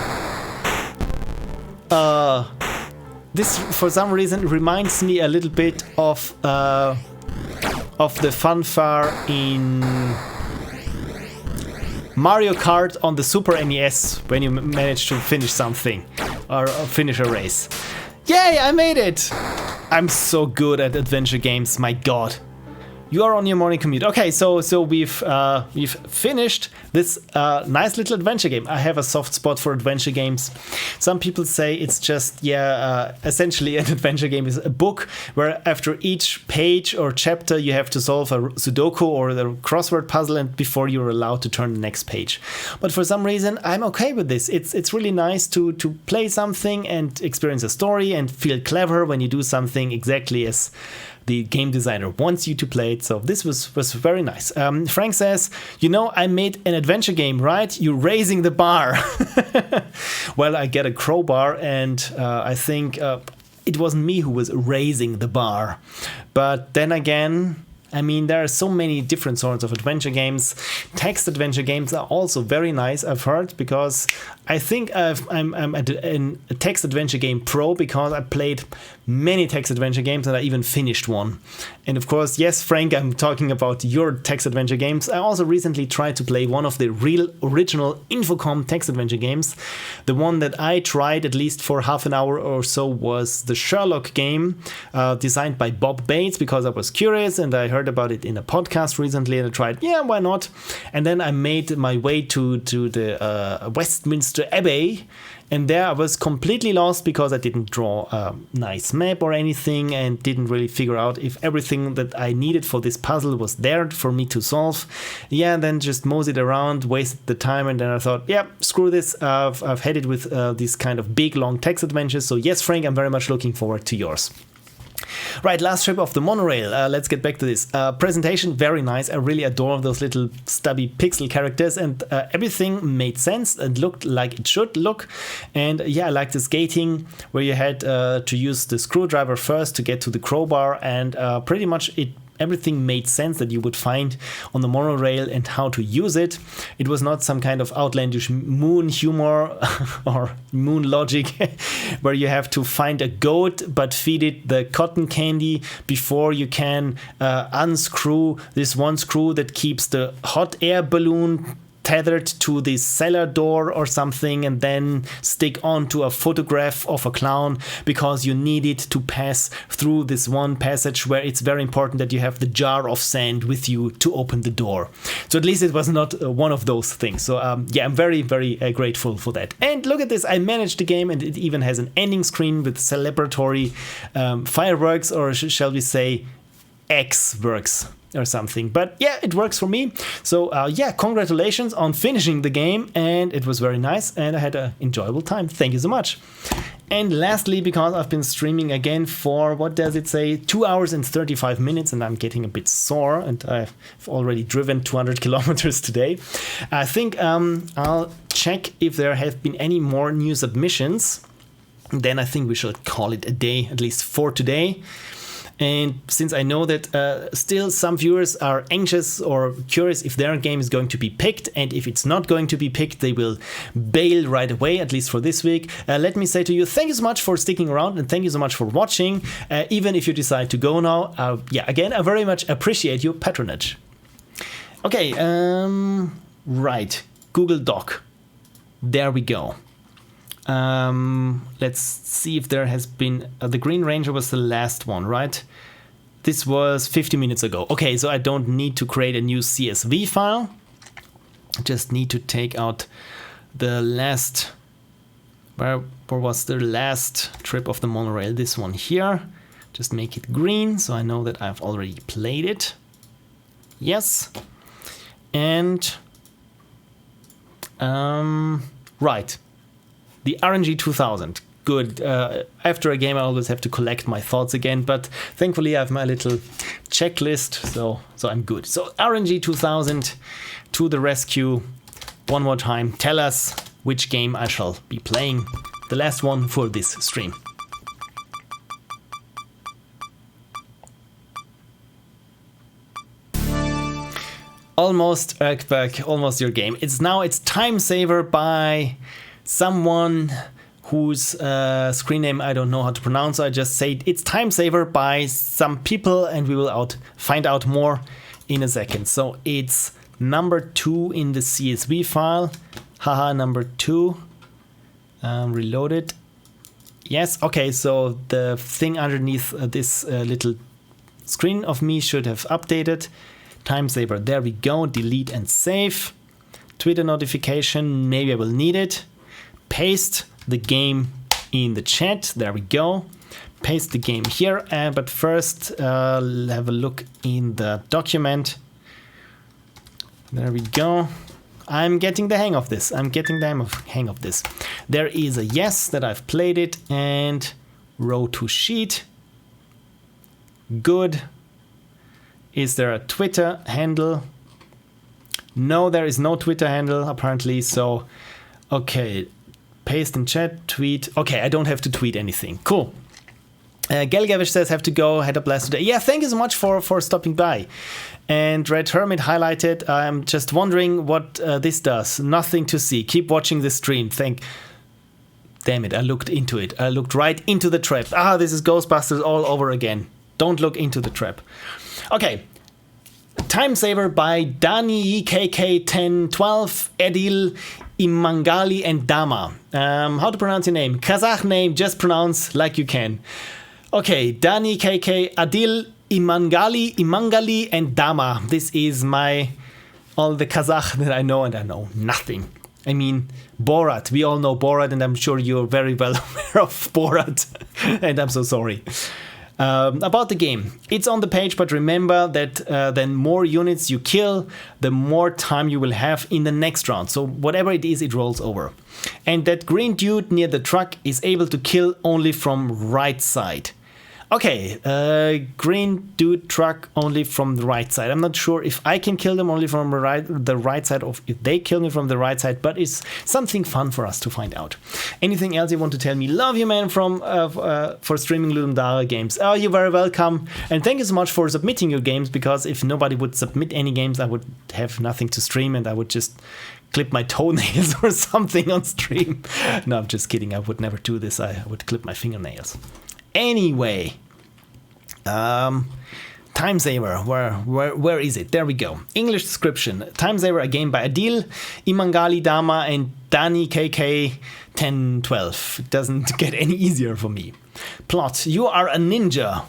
This, for some reason, reminds me a little bit of the fanfare in Mario Kart on the Super NES when you manage to finish something or finish a race. Yay, I made it! I'm so good at adventure games, my god. You are on your morning commute. Okay, so we've finished this nice little adventure game. I have a soft spot for adventure games. Some people say it's just essentially an adventure game is a book where after each page or chapter you have to solve a Sudoku or the crossword puzzle and before you're allowed to turn the next page. But for some reason I'm okay with this. It's really nice to play something and experience a story and feel clever when you do something exactly as the game designer wants you to play it. So this was very nice. Frank says, you know, I made an adventure game, right? You're raising the bar. Well, I get a crowbar and I think it wasn't me who was raising the bar. But then again, I mean, there are so many different sorts of adventure games. Text adventure games are also very nice, I've heard, because I think I'm a text adventure game pro because I played many text adventure games and I even finished one. And of course, yes, Frank, I'm talking about your text adventure games. I also recently tried to play one of the real original Infocom text adventure games. The one that I tried at least for half an hour or so was the Sherlock game, designed by Bob Bates, because I was curious and I heard about it in a podcast recently and I tried, yeah, why not? And then I made my way to the Westminster Abbey. And there I was completely lost because I didn't draw a nice map or anything and didn't really figure out if everything that I needed for this puzzle was there for me to solve. Yeah, and then just moseyed around, wasted the time, and then I thought, yeah, screw this. I've headed with these kind of big, long text adventures. So yes, Frank, I'm very much looking forward to yours. Right, last trip of the monorail. Let's get back to this. Presentation, very nice. I really adore those little stubby pixel characters, and everything made sense and looked like it should look. And yeah, I like the skating where you had to use the screwdriver first to get to the crowbar, and pretty much everything made sense that you would find on the monorail and how to use it. It was not some kind of outlandish moon humor or moon logic where you have to find a goat but feed it the cotton candy before you can unscrew this one screw that keeps the hot air balloon tethered to the cellar door or something, and then stick onto a photograph of a clown because you need it to pass through this one passage where it's very important that you have the jar of sand with you to open the door. So at least it was not one of those things. So yeah, I'm very, very grateful for that. And look at this, I managed the game, and it even has an ending screen with celebratory fireworks, or shall we say X works or something. But yeah, it works for me. So yeah, congratulations on finishing the game, and it was very nice and I had an enjoyable time. Thank you so much. And lastly, because I've been streaming again for, what does it say, 2 hours and 35 minutes, and I'm getting a bit sore, and I've already driven 200 kilometers today, I think I'll check if there have been any more new submissions. Then I think we should call it a day, at least for today. And since I know that still some viewers are anxious or curious if their game is going to be picked, and if it's not going to be picked, they will bail right away, at least for this week. Let me say to you, thank you so much for sticking around, and thank you so much for watching. Even if you decide to go now, yeah, again, I very much appreciate your patronage. Okay, right, Google Doc. There we go. Let's see if there has been the Green Ranger was the last one, right? This was 50 minutes ago. Okay, so I don't need to create a new CSV file. I just need to take out the last, where was the last trip of the monorail? This one here. Just make it green so I know that I've already played it. Yes. And right. The RNG 2000, good. After a game I always have to collect my thoughts again, but thankfully I have my little checklist, so I'm good. So RNG 2000 to the rescue. One more time, tell us which game I shall be playing. The last one for this stream. Almost, Erkberg, almost your game. It's Time Saver by someone whose screen name I don't know how to pronounce. So I just say it's Time Saver by some people, and we will find out more in a second. So it's number 2 in the CSV file. Haha, number 2. Reload it. Yes, okay, so the thing underneath this little screen of me should have updated. Time saver, there we go. Delete and save. Twitter notification, maybe I will need it. Paste the game in the chat, there we go. Paste the game here, but first have a look in the document. There we go. I'm getting the hang of this. Hang of this. There is a yes that I've played it, and row to sheet. Good. Is there a Twitter handle? No, there is no Twitter handle apparently. So, okay. Paste in chat, tweet. Okay, I don't have to tweet anything. Cool. Gelgavish says, have to go, had a blast today. Yeah, thank you so much for stopping by. And RedHermit highlighted, I'm just wondering what this does. Nothing to see. Keep watching the stream. Damn it, I looked into it. I looked right into the trap. Ah, this is Ghostbusters all over again. Don't look into the trap. Okay. Time Saver by Dani KK1012, Adil, Imangali, and Dama. How to pronounce your name? Kazakh name, just pronounce like you can. Okay, Dani KK, Adil, Imangali, and Dama. This is all the Kazakh that I know, and I know nothing. I mean, Borat. We all know Borat, and I'm sure you're very well aware of Borat. And I'm so sorry. About the game, it's on the page, but remember that the more units you kill, the more time you will have in the next round. So whatever it is, it rolls over. And that green dude near the truck is able to kill only from right side. Okay, green dude truck only from the right side. I'm not sure if I can kill them only from the right side, or if they kill me from the right side, but it's something fun for us to find out. Anything else you want to tell me? Love you, man, for streaming Ludum Dare games. Oh, you're very welcome. And thank you so much for submitting your games, because if nobody would submit any games, I would have nothing to stream, and I would just clip my toenails or something on stream. No, I'm just kidding. I would never do this. I would clip my fingernails. Anyway, Time Saver, where is it? There we go. English description. Time Saver, a game by Adil, Imangali, Dama, and Dani KK1012. It doesn't get any easier for me. Plot. You are a ninja.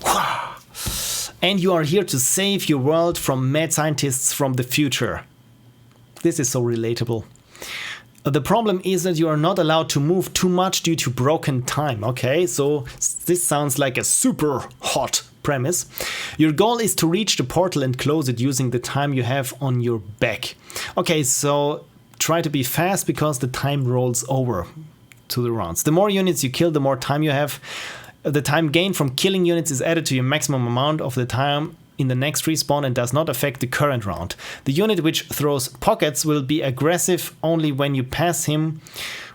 And you are here to save your world from mad scientists from the future. This is so relatable. The problem is that you are not allowed to move too much due to broken time. Okay, so this sounds like a super hot premise. Your goal is to reach the portal and close it using the time you have on your back. Okay, so try to be fast because the time rolls over to the rounds. The more units you kill, the more time you have. The time gained from killing units is added to your maximum amount of the time in the next respawn and does not affect the current round. The unit which throws pockets will be aggressive only when you pass him.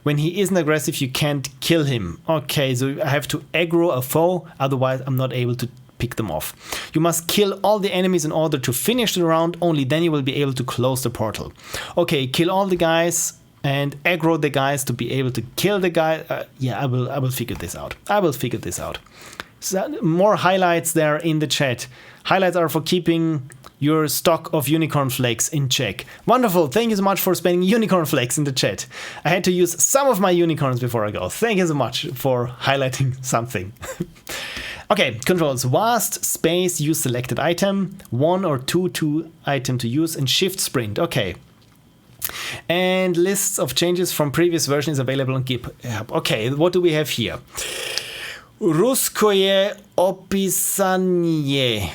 When he isn't aggressive, you can't kill him. Okay, so I have to aggro a foe, otherwise I'm not able to pick them off. You must kill all the enemies in order to finish the round, only then you will be able to close the portal. Okay, kill all the guys and aggro the guys to be able to kill the guy. Yeah, I will figure this out. So, more highlights there in the chat. Highlights are for keeping your stock of unicorn flakes in check. Wonderful. Thank you so much for spending unicorn flakes in the chat. I had to use some of my unicorns before I go. Thank you so much for highlighting something. Okay, controls. Vast, space, use selected item, 1 or 2 item to use, and shift sprint. Okay. And lists of changes from previous versions available on GitHub. Okay, what do we have here? Ruskoye opisanie.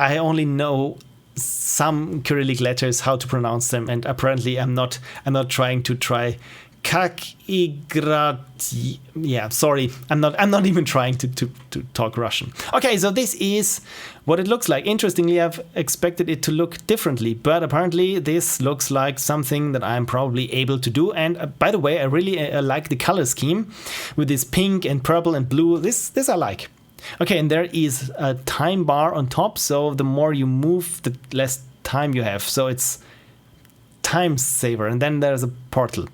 I only know some Cyrillic letters, how to pronounce them, and apparently I'm not trying to try kak igrati. Yeah, sorry, I'm not even trying to talk Russian. Okay, so this is what it looks like. Interestingly, I've expected it to look differently, but apparently this looks like something that I'm probably able to do. And by the way, I really like the color scheme with this pink and purple and blue. This I like. Okay, and there is a time bar on top, so the more you move, the less time you have. So it's time saver, and then there's a portal.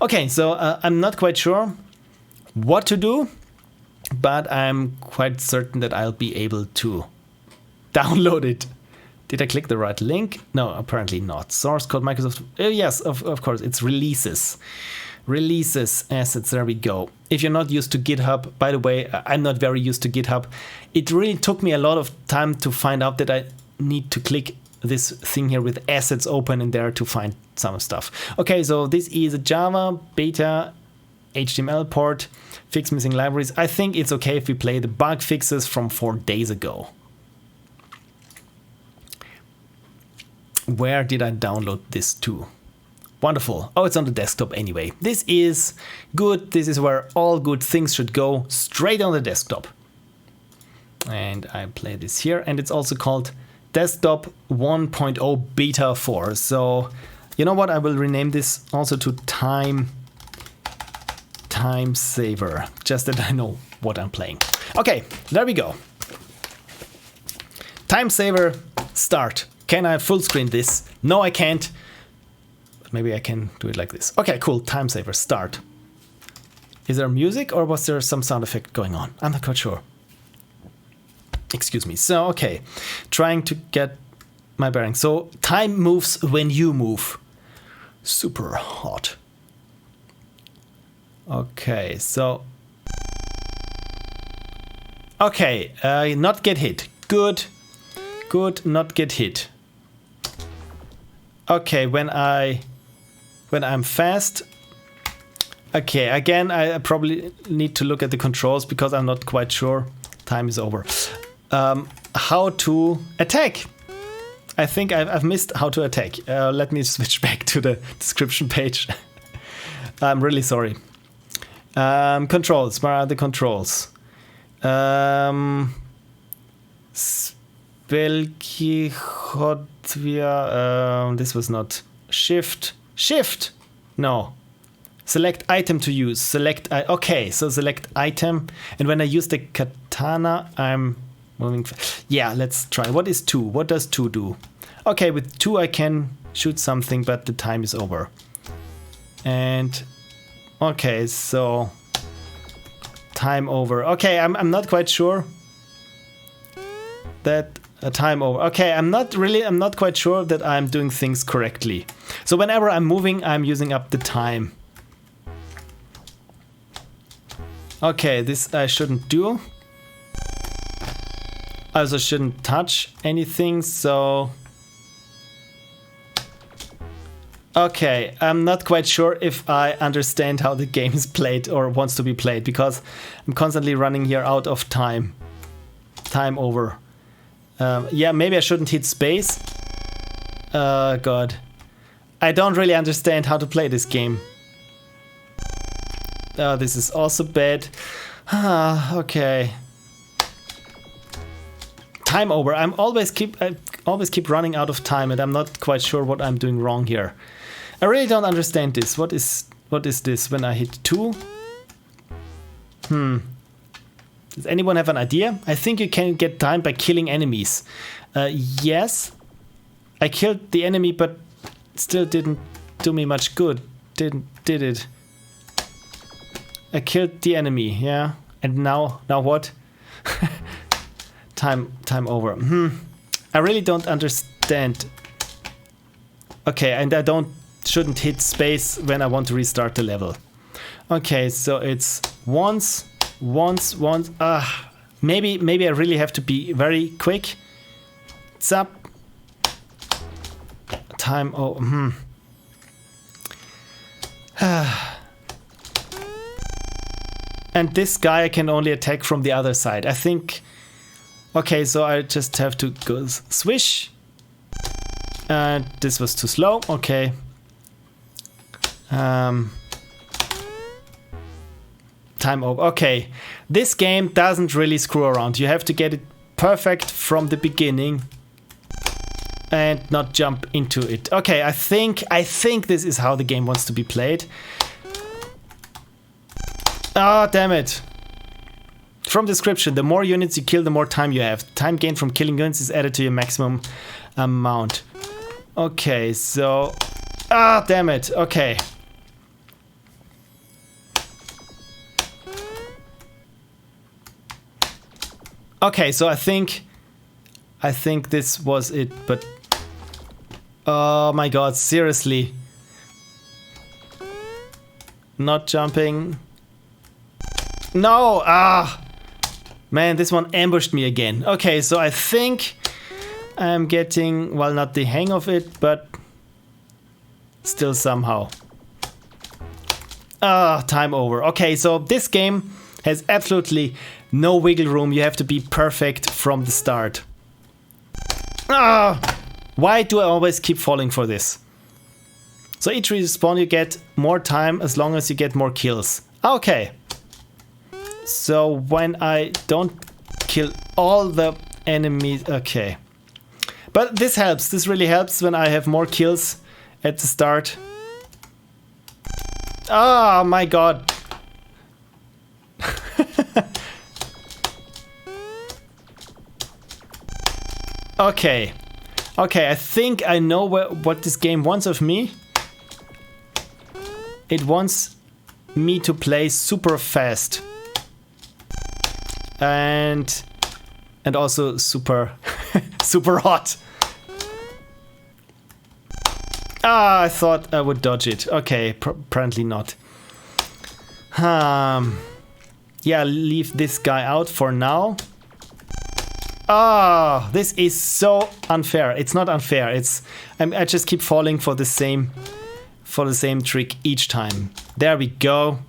Okay, so I'm not quite sure what to do, but I'm quite certain that I'll be able to download it Did I click the right link? No, apparently not. Source code Microsoft. Yes, of course, it's releases. Releases assets, there we go. If you're not used to GitHub, by the way, I'm not very used to GitHub. It really took me a lot of time to find out that I need to click this thing here with assets open in there to find some stuff. Okay, so this is a Java beta HTML port, fix missing libraries. I think it's okay if we play the bug fixes from 4 days ago. Where did I download this to? Wonderful. Oh, it's on the desktop anyway. This is good. This is where all good things should go, straight on the desktop. And I play this here, and it's also called Desktop 1.0 Beta 4. So, you know what? I will rename this also to Time Saver, just that I know what I'm playing. Okay, there we go. Time Saver, start. Can I full screen this? No, I can't. Maybe I can do it like this. Okay, cool. Time saver, start. Is there music or was there some sound effect going on? I'm not quite sure. Excuse me. So, okay. Trying to get my bearings. So, time moves when you move. Super hot. Okay, so... Okay, not get hit. Good. Good, not get hit. Okay, when I'm fast. Okay, again, I probably need to look at the controls because I'm not quite sure. Time is over. How to attack. I think I've missed how to attack. Let me switch back to the description page. I'm really sorry. Controls, where are the controls? Spelki Hodvia, this was not shift. Shift! No. Select item to use. Select, okay, so select item. And when I use the katana, I'm moving. Yeah, let's try. What is 2? What does 2 do? Okay, with 2 I can shoot something, but the time is over. And, okay, so time over. Okay, I'm not quite sure that time over. Okay, I'm not quite sure that I'm doing things correctly. So whenever I'm moving, I'm using up the time. Okay, this I shouldn't do. I also shouldn't touch anything, so... Okay, I'm not quite sure if I understand how the game is played or wants to be played, because I'm constantly running here out of time. Time over. Yeah, maybe I shouldn't hit space. God. I don't really understand how to play this game. This is also bad. Okay. Time over. I always keep running out of time, and I'm not quite sure what I'm doing wrong here. I really don't understand this. What is this when I hit 2? Does anyone have an idea? I think you can get time by killing enemies. Yes. I killed the enemy, but still didn't do me much good. Did it? I killed the enemy, yeah. And now what? Time over. I really don't understand. Okay, and I shouldn't hit space when I want to restart the level. Okay, so it's once. Maybe I really have to be very quick. Zap. Time. Oh. And this guy I can only attack from the other side. I think. Okay, so I just have to go swish. And this was too slow. Okay. Time over. Okay, this game doesn't really screw around. You have to get it perfect from the beginning and not jump into it. Okay, I think this is how the game wants to be played. Ah, damn it. From description, the more units you kill, the more time you have. Time gained from killing units is added to your maximum amount. Okay, so... Ah, damn it. Okay. Okay, so I think I think this was it, but... Oh my god, seriously. Not jumping. No! Ah! Man, this one ambushed me again. Okay, so I think I'm getting, well, not the hang of it, but still somehow. Ah, time over. Okay, so this game has absolutely no wiggle room. You have to be perfect from the start. Ah! Why do I always keep falling for this? So each respawn you get more time as long as you get more kills. Okay. So when I don't kill all the enemies... Okay. But this helps. This really helps when I have more kills at the start. Oh my god. Okay. Okay, I think I know what this game wants of me. It wants me to play super fast. And also super super hot. Ah, I thought I would dodge it. Okay, apparently not. Yeah, leave this guy out for now. Ah, this is so unfair. It's not unfair. I just keep falling for the same trick each time. There we go.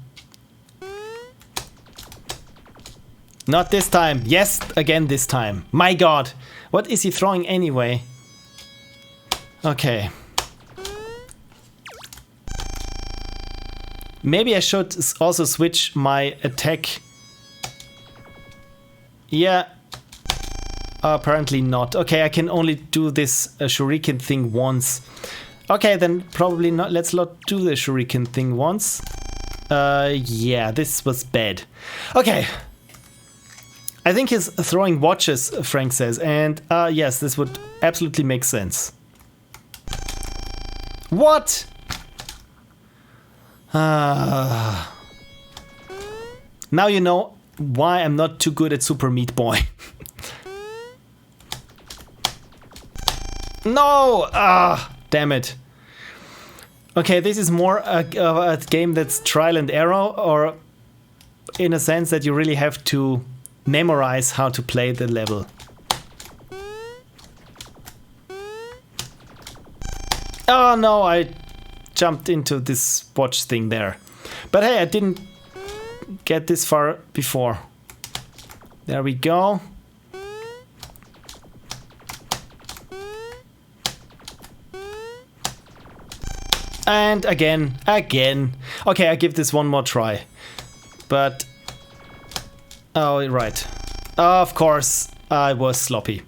Not this time. Yes, again this time. My god. What is he throwing anyway? Okay. Maybe I should also switch my attack. Yeah. Apparently not. Okay, I can only do this shuriken thing once. Okay, then probably not. Let's not do the shuriken thing once. Yeah, this was bad. Okay. I think he's throwing watches, Frank says, and yes, this would absolutely make sense. What? Now you know why I'm not too good at Super Meat Boy. No! Ah, damn it. Okay, this is more a game that's trial and error, or in a sense that you really have to memorize how to play the level. Oh no, I jumped into this watch thing there. But hey, I didn't get this far before. There we go. And again. Okay, I give this one more try. But... oh, right. Of course, I was sloppy.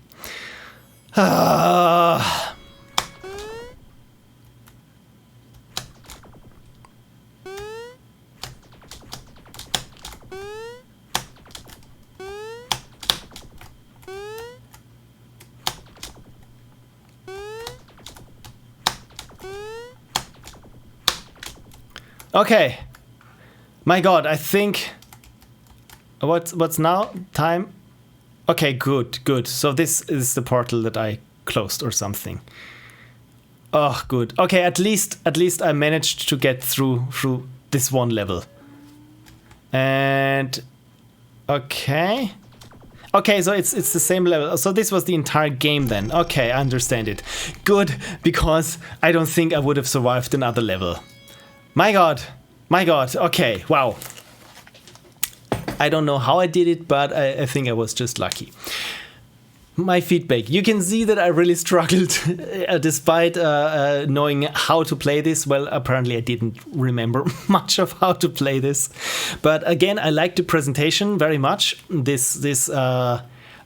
Okay. My god, I think... What's now? Time? Okay, good. So this is the portal that I closed or something. Oh, good. Okay, at least I managed to get through this one level. And... okay. Okay, so it's the same level. So this was the entire game then. Okay, I understand it. Good, because I don't think I would have survived another level. My god. Okay, wow. I don't know how I did it, but I think I was just lucky. My feedback. You can see that I really struggled despite knowing how to play this. Well, apparently I didn't remember much of how to play this. But again, I like the presentation very much.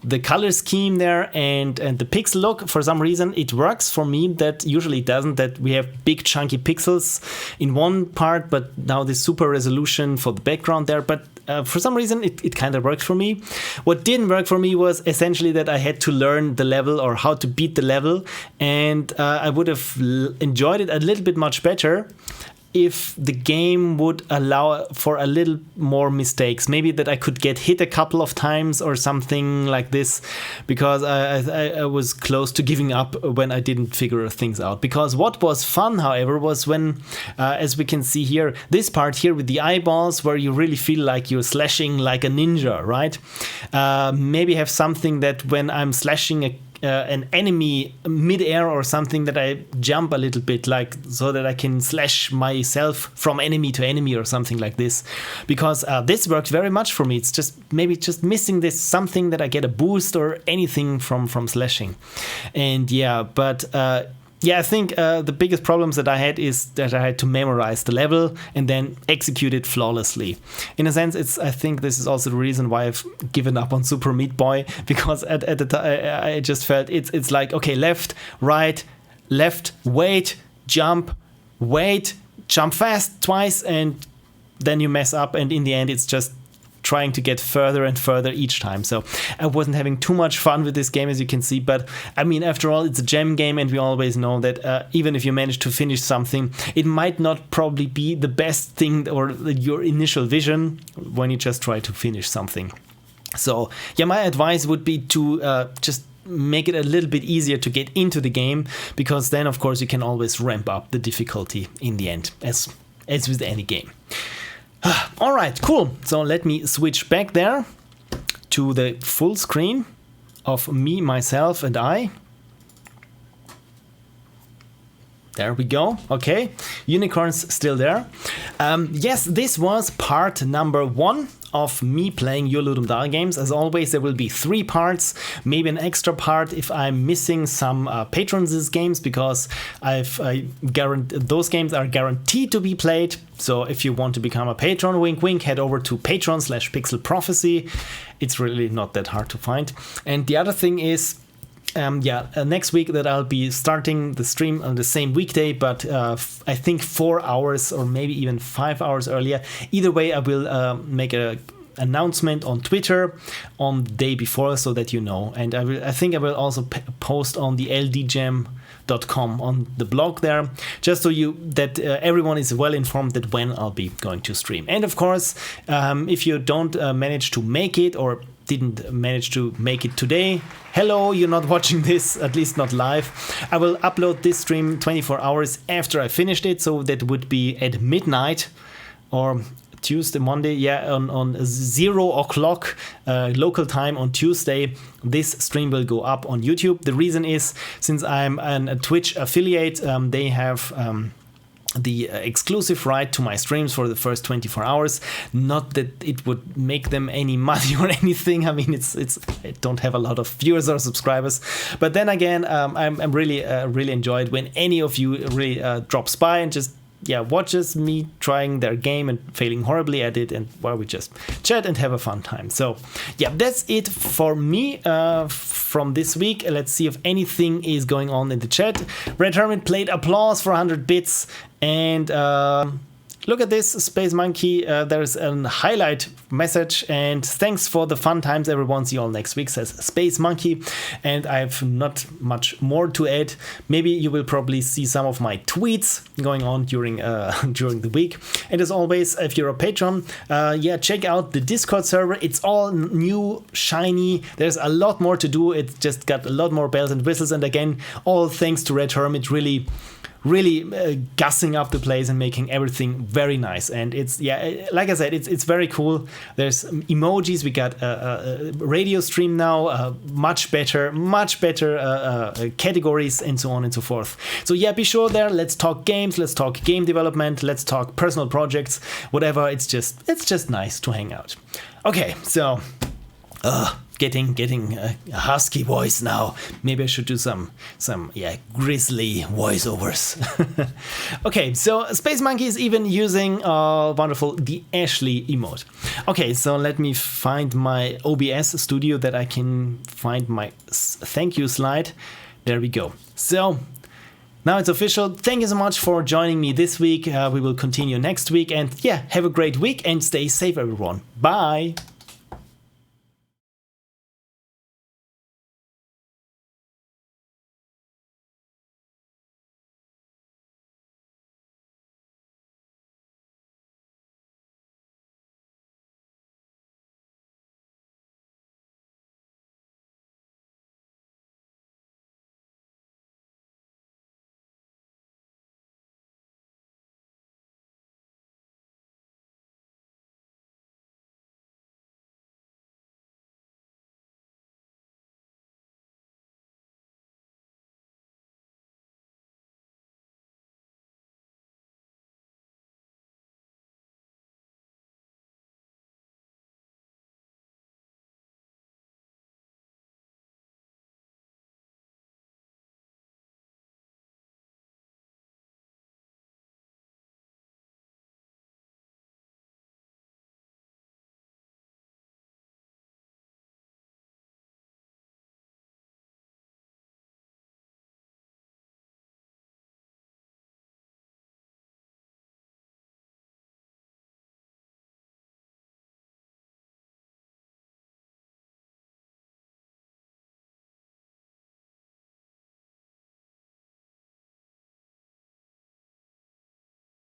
The color scheme there and the pixel look, for some reason it works for me. That usually doesn't, that we have big chunky pixels in one part, but now this super resolution for the background there. But for some reason it kind of worked for me. What didn't work for me was essentially that I had to learn the level or how to beat the level, and I would have enjoyed it a little bit much better if the game would allow for a little more mistakes, maybe that I could get hit a couple of times or something like this, because I was close to giving up when I didn't figure things out. Because what was fun, however, was when, as we can see here, this part here with the eyeballs, where you really feel like you're slashing like a ninja, right? Maybe have something that when I'm slashing an enemy mid-air or something, that I jump a little bit, like so that I can slash myself from enemy to enemy or something like this, because this works very much for me. It's just maybe just missing this something that I get a boost or anything from slashing. And yeah, but I think the biggest problems that I had is that I had to memorize the level and then execute it flawlessly. In a sense, I think this is also the reason why I've given up on Super Meat Boy, because at the time I just felt it's like, okay, left, right, left, wait, jump fast twice, and then you mess up, and in the end it's just trying to get further and further each time. So I wasn't having too much fun with this game, as you can see. But I mean, after all, it's a gem game, and we always know that even if you manage to finish something, it might not probably be the best thing or your initial vision when you just try to finish something. So yeah, my advice would be to just make it a little bit easier to get into the game, because then of course you can always ramp up the difficulty in the end, as with any game. All right, cool. So let me switch back there to the full screen of me, myself, and I. There we go. Okay, unicorns still there. Yes, this was part number 1 of me playing your Ludum Dare games. As always, there will be 3 parts, maybe an extra part if I'm missing some patrons' games, because those games are guaranteed to be played. So if you want to become a patron, wink wink, head over to patreon.com/Pixel Prophecy. It's really not that hard to find. And the other thing is, next week that I'll be starting the stream on the same weekday, but I think 4 hours or maybe even 5 hours earlier. Either way, I will make a announcement on Twitter on the day before, so that you know. And I think I will also post on the LDJam.com on the blog there, just so that everyone is well informed that when I'll be going to stream. And of course, if you don't manage to make it, or didn't manage to make it today, hello, you're not watching this, at least not live. I will upload this stream 24 hours after I finished it, so that would be at midnight or Tuesday, Monday, on 0 o'clock local time on Tuesday. This stream will go up on YouTube. The reason is, since I'm a Twitch affiliate, they have the exclusive right to my streams for the first 24 hours. Not that it would make them any money or anything. I mean, I don't have a lot of viewers or subscribers. But then again, I'm really enjoyed when any of you really drops by and just watches me trying their game and failing horribly at it, and while we just chat and have a fun time. So that's it for me from this week. Let's see if anything is going on in the chat. RedHermit played applause for 100 bits, and look at this, Space Monkey. There's a highlight message, and thanks for the fun times, everyone. See you all next week, says Space Monkey. And I have not much more to add. Maybe you will probably see some of my tweets going on during the week. And as always, if you're a patron, check out the Discord server. It's all new, shiny. There's a lot more to do. It's just got a lot more bells and whistles. And again, all thanks to RedHermit, really gussing up the place and making everything very nice. And it's like I said, it's very cool. There's emojis. We got a radio stream now, much better categories, and so on and so forth. So be sure there. Let's talk games, let's talk game development, let's talk personal projects, whatever. It's just nice to hang out. Okay, so getting a husky voice now. Maybe I should do some grisly voiceovers. Okay, so Space Monkey is even using wonderful the Ashley emote. Okay, so let me find my OBS studio that I can find my thank you slide. There we go. So now it's official. Thank you so much for joining me this week. We will continue next week, and have a great week and stay safe, everyone. Bye.